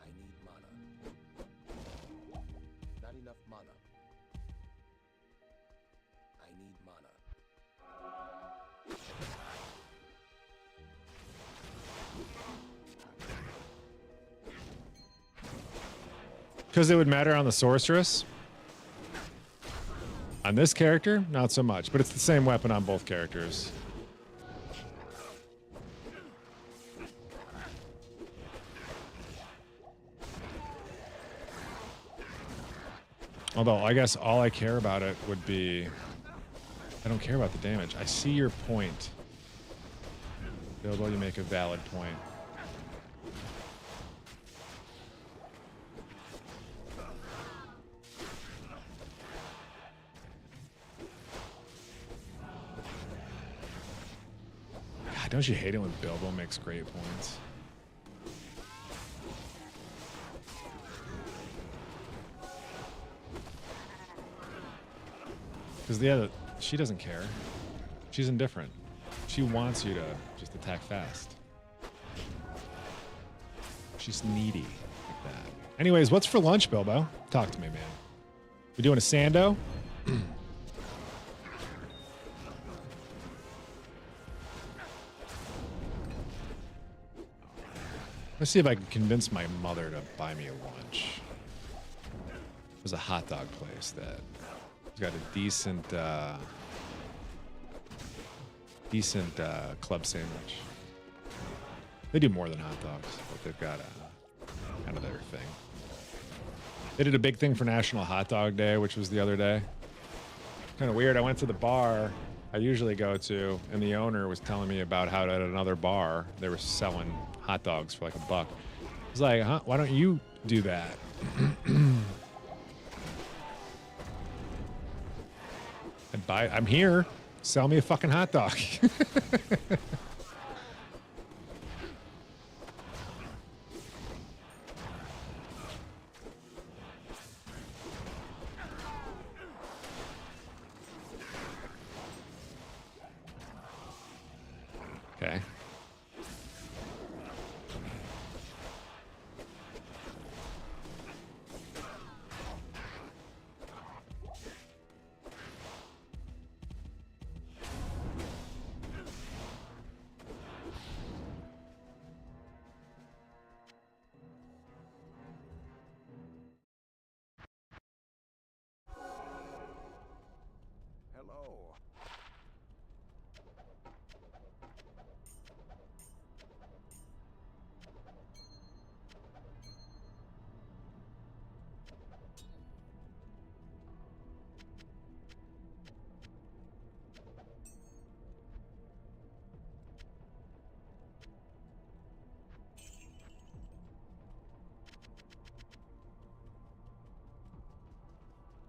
I need mana. Not enough mana. I need mana. Because it would matter on the sorceress. On this character, not so much, but it's the same weapon on both characters. Although, I guess all I care about it would be... I don't care about the damage. I see your point. Bilbo, you make a valid point. Don't you hate it when Bilbo makes great points? Because the other, she doesn't care. She's indifferent. She wants you to just attack fast. She's needy like that. Anyways, what's for lunch, Bilbo? Talk to me, man. We doing a sando? Let's see if I can convince my mother to buy me a lunch. There's a hot dog place that got a decent club sandwich. They do more than hot dogs, but they've got a kind of their thing. They did a big thing for National Hot Dog Day, which was the other day. Kind of weird. I went to the bar I usually go to, and the owner was telling me about how at another bar they were selling hot dogs for like $1. I was like, huh? Why don't you do that? I'm here. Sell me a fucking hot dog. Okay. Hello.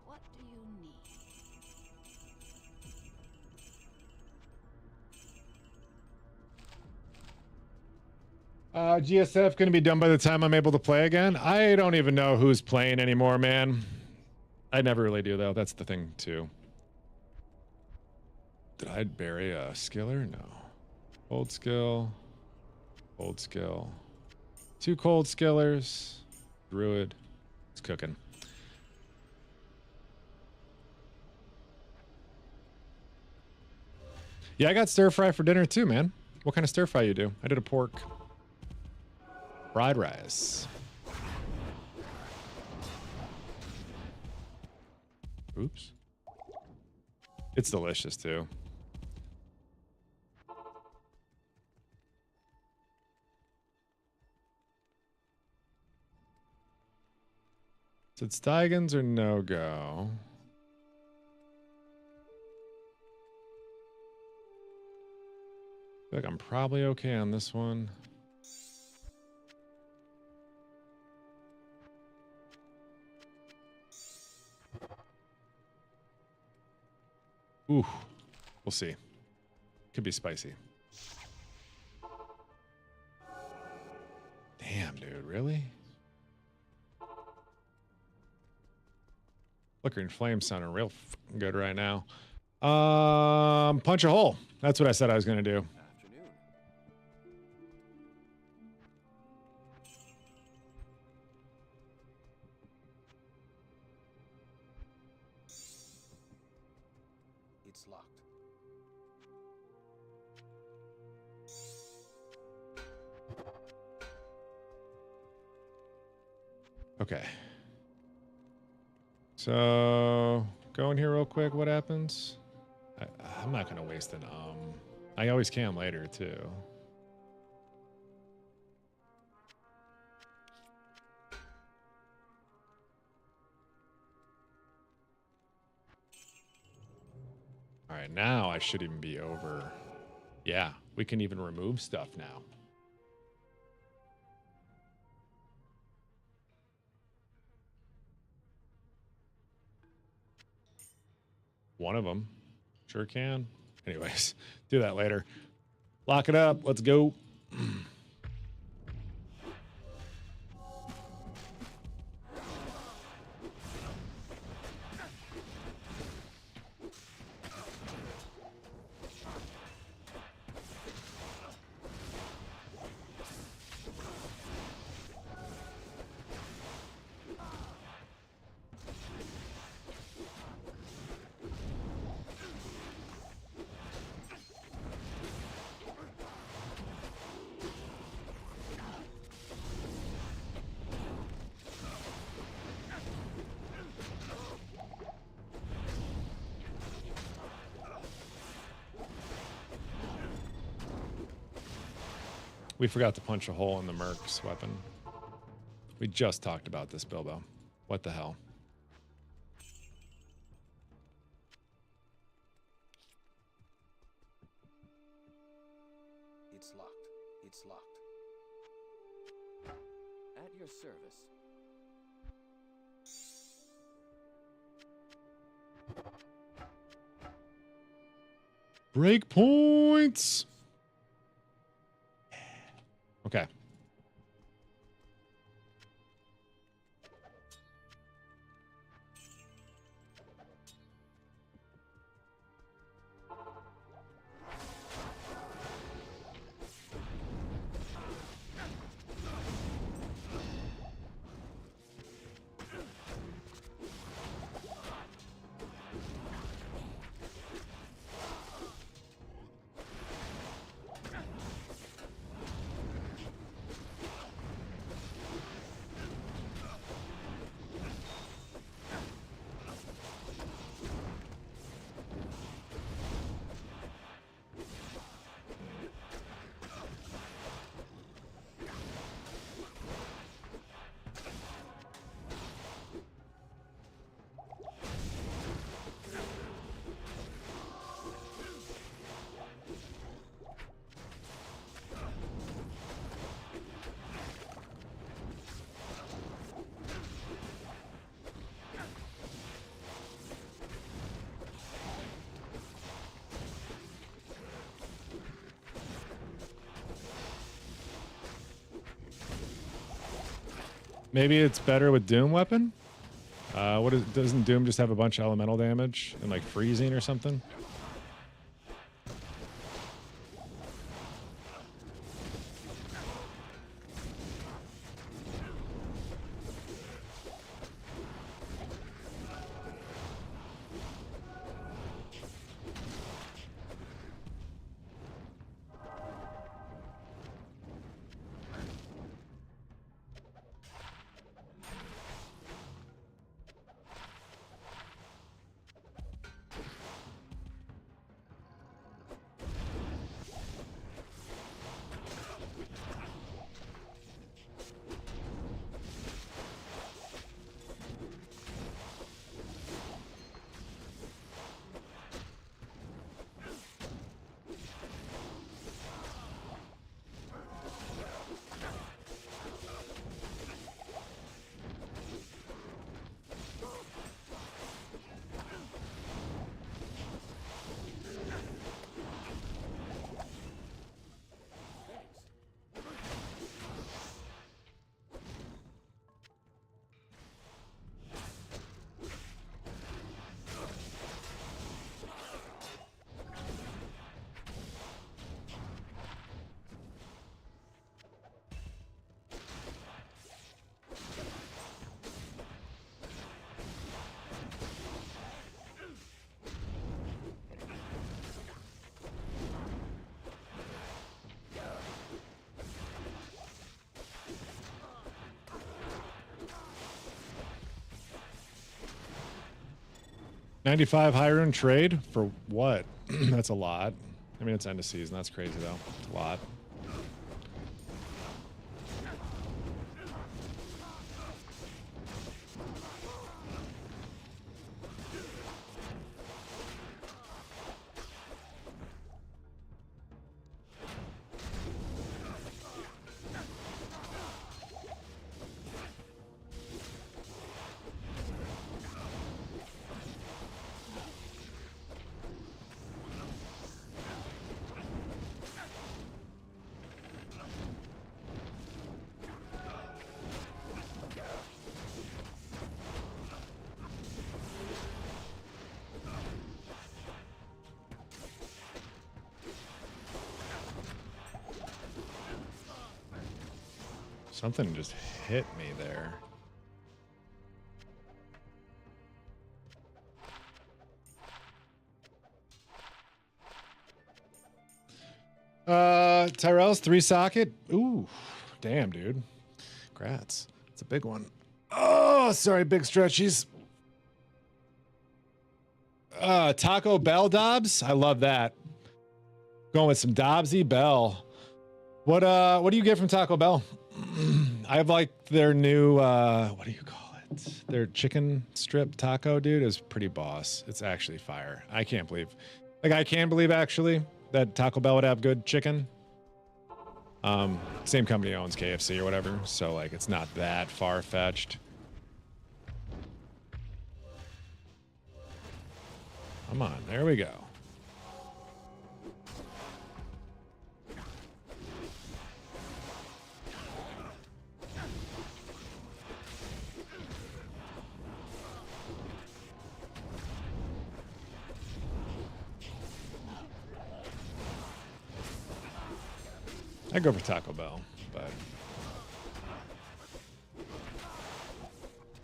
What do you need? GSF going to be done by the time I'm able to play again. I don't even know who's playing anymore, man. I never really do, though. That's the thing, too. Did I bury a skiller? No. Cold skill. Cold skill. 2 cold skillers. Druid. It's cooking. Yeah, I got stir fry for dinner, too, man. What kind of stir fry you do? I did a pork fried rice. Oops. It's delicious, too. So it's Steigans or no-go. I feel like I'm probably okay on this one. Ooh, we'll see. Could be spicy. Damn, dude, really? Flickering Flame sounding real good right now. Punch a hole. That's what I said I was gonna do. Afternoon. It's locked. Okay. So, go in here real quick. What happens? I'm not gonna waste an I always can later too. All right, now I should even be over. Yeah, we can even remove stuff now. One of them. Sure can. Anyways, do that later. Lock it up. Let's go. We forgot to punch a hole in the Merc's weapon. We just talked about this, Bilbo. What the hell? It's locked. It's locked. At your service. Breakpoints. Okay. Maybe it's better with Doom weapon? Doesn't Doom just have a bunch of elemental damage and like freezing or something? $95 high rune trade for what? That's a lot. I mean, it's end of season. That's crazy though. It's a lot. Something just hit me there. Tyrell's 3-socket. Ooh, damn, dude. Congrats. It's a big one. Oh, sorry, big stretchies. Taco Bell Dobbs. I love that. Going with some Dobbsy Bell. What do you get from Taco Bell? I have like their new what do you call it? Their chicken strip taco, dude, is pretty boss. It's actually fire. I can't believe. Like I can believe actually that Taco Bell would have good chicken. Same company owns KFC or whatever, so like it's not that far-fetched. Come on, there we go. I go for Taco Bell, but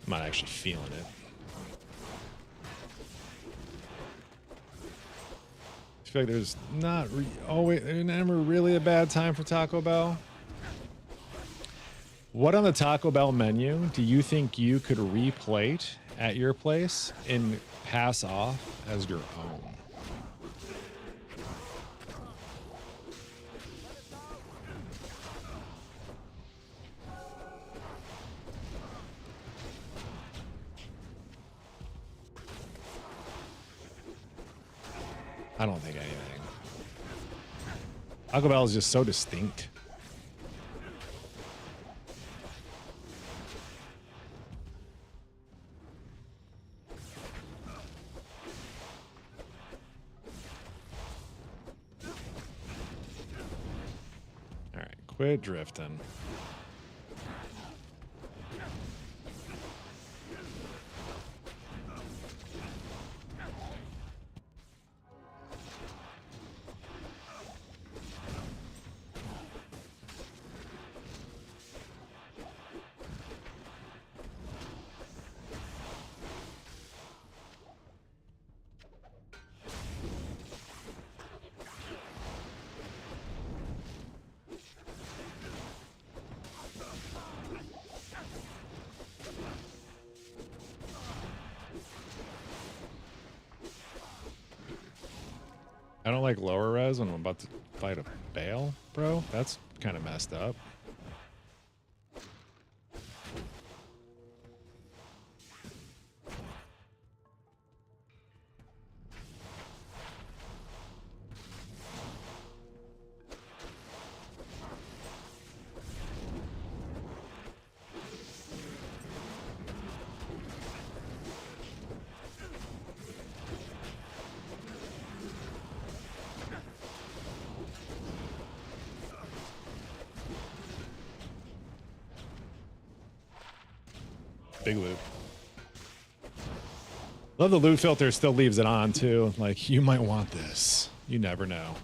I'm not actually feeling it. I feel like there's not always, never really a bad time for Taco Bell. What on the Taco Bell menu do you think you could replate at your place and pass off as your own? I don't think anything. Taco Bell is just so distinct. All right, quit drifting. I don't like lower res when I'm about to fight a bale, bro. That's kind of messed up. Big loot. Love the loot filter still leaves it on too. Like you might want this. You never know.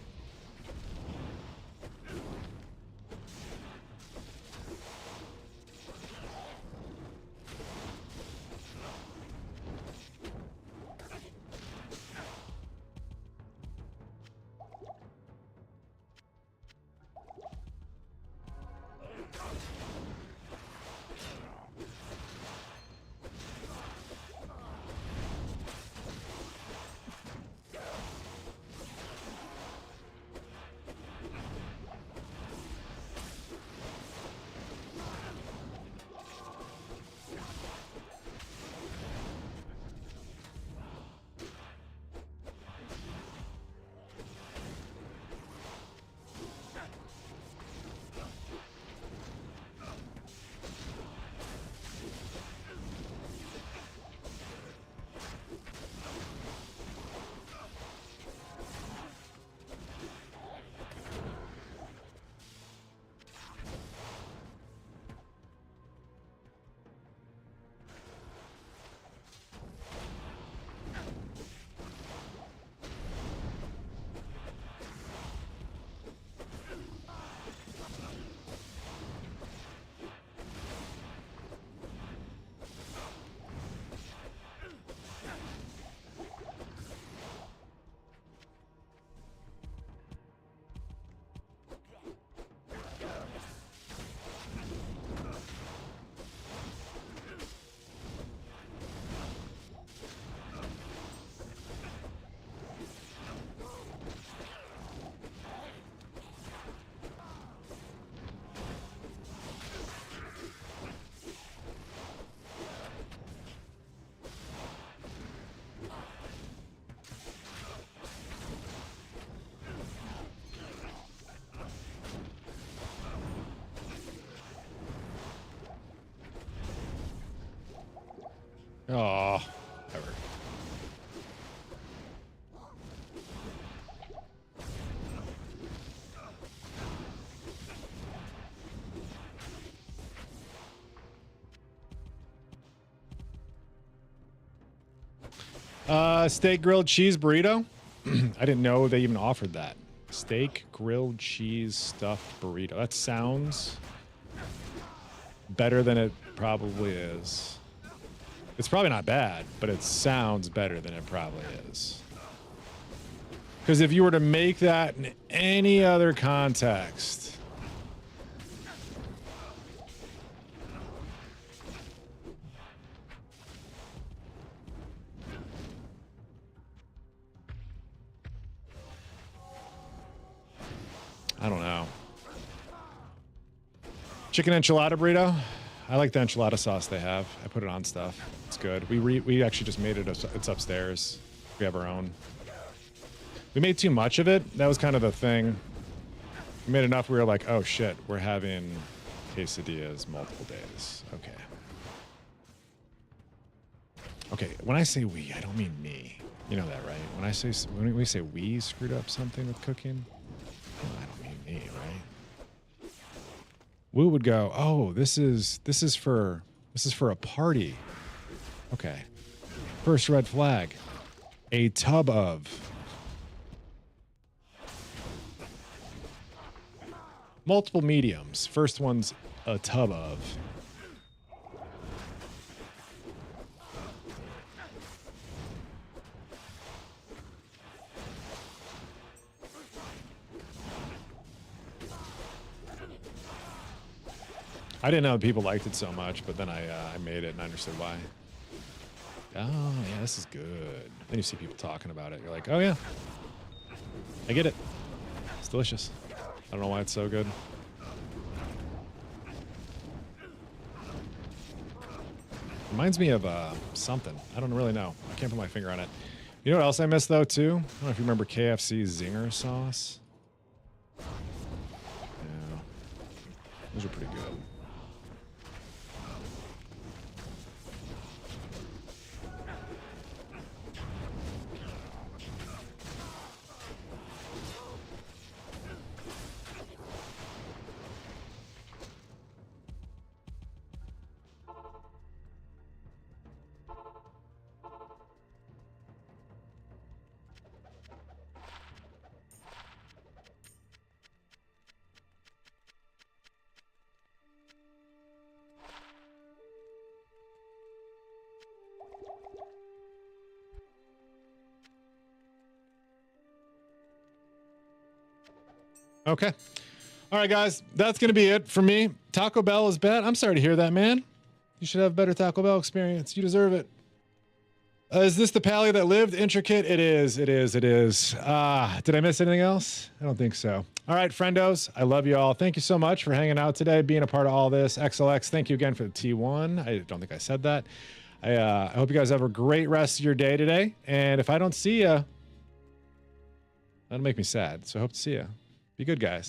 Oh, whatever. Steak grilled cheese burrito. I didn't know they even offered that. Steak grilled cheese stuffed burrito. That sounds better than it probably is. It's probably not bad, but it sounds better than it probably is. Because if you were to make that in any other context, I don't know. Chicken enchilada burrito. I like the enchilada sauce they have. I put it on stuff. It's good. We actually just made it. It's upstairs. We have our own. We made too much of it. That was kind of the thing. We made enough. We were like, oh shit, we're having quesadillas multiple days. Okay. Okay. When I say we, I don't mean me. You know that, right? When we say we screwed up something with cooking, I don't mean me, right? Woo would go, oh, this is for a party. Okay. First red flag. A tub of. Multiple mediums. First one's a tub of. I didn't know people liked it so much, but then I made it and I understood why. Oh, yeah, this is good. Then you see people talking about it. You're like, oh, yeah. I get it. It's delicious. I don't know why it's so good. Reminds me of something. I don't really know. I can't put my finger on it. You know what else I miss, though, too? I don't know if you remember KFC's Zinger sauce. Yeah. Those are pretty good. Okay. All right, guys. That's going to be it for me. Taco Bell is bad. I'm sorry to hear that, man. You should have a better Taco Bell experience. You deserve it. Is this the pally that lived? Intricate? It is. It is. It is. Did I miss anything else? I don't think so. All right, friendos. I love you all. Thank you so much for hanging out today, being a part of all this. XLX, thank you again for the T1. I don't think I said that. I hope you guys have a great rest of your day today. And if I don't see you, that'll make me sad. So I hope to see you. Be good, guys.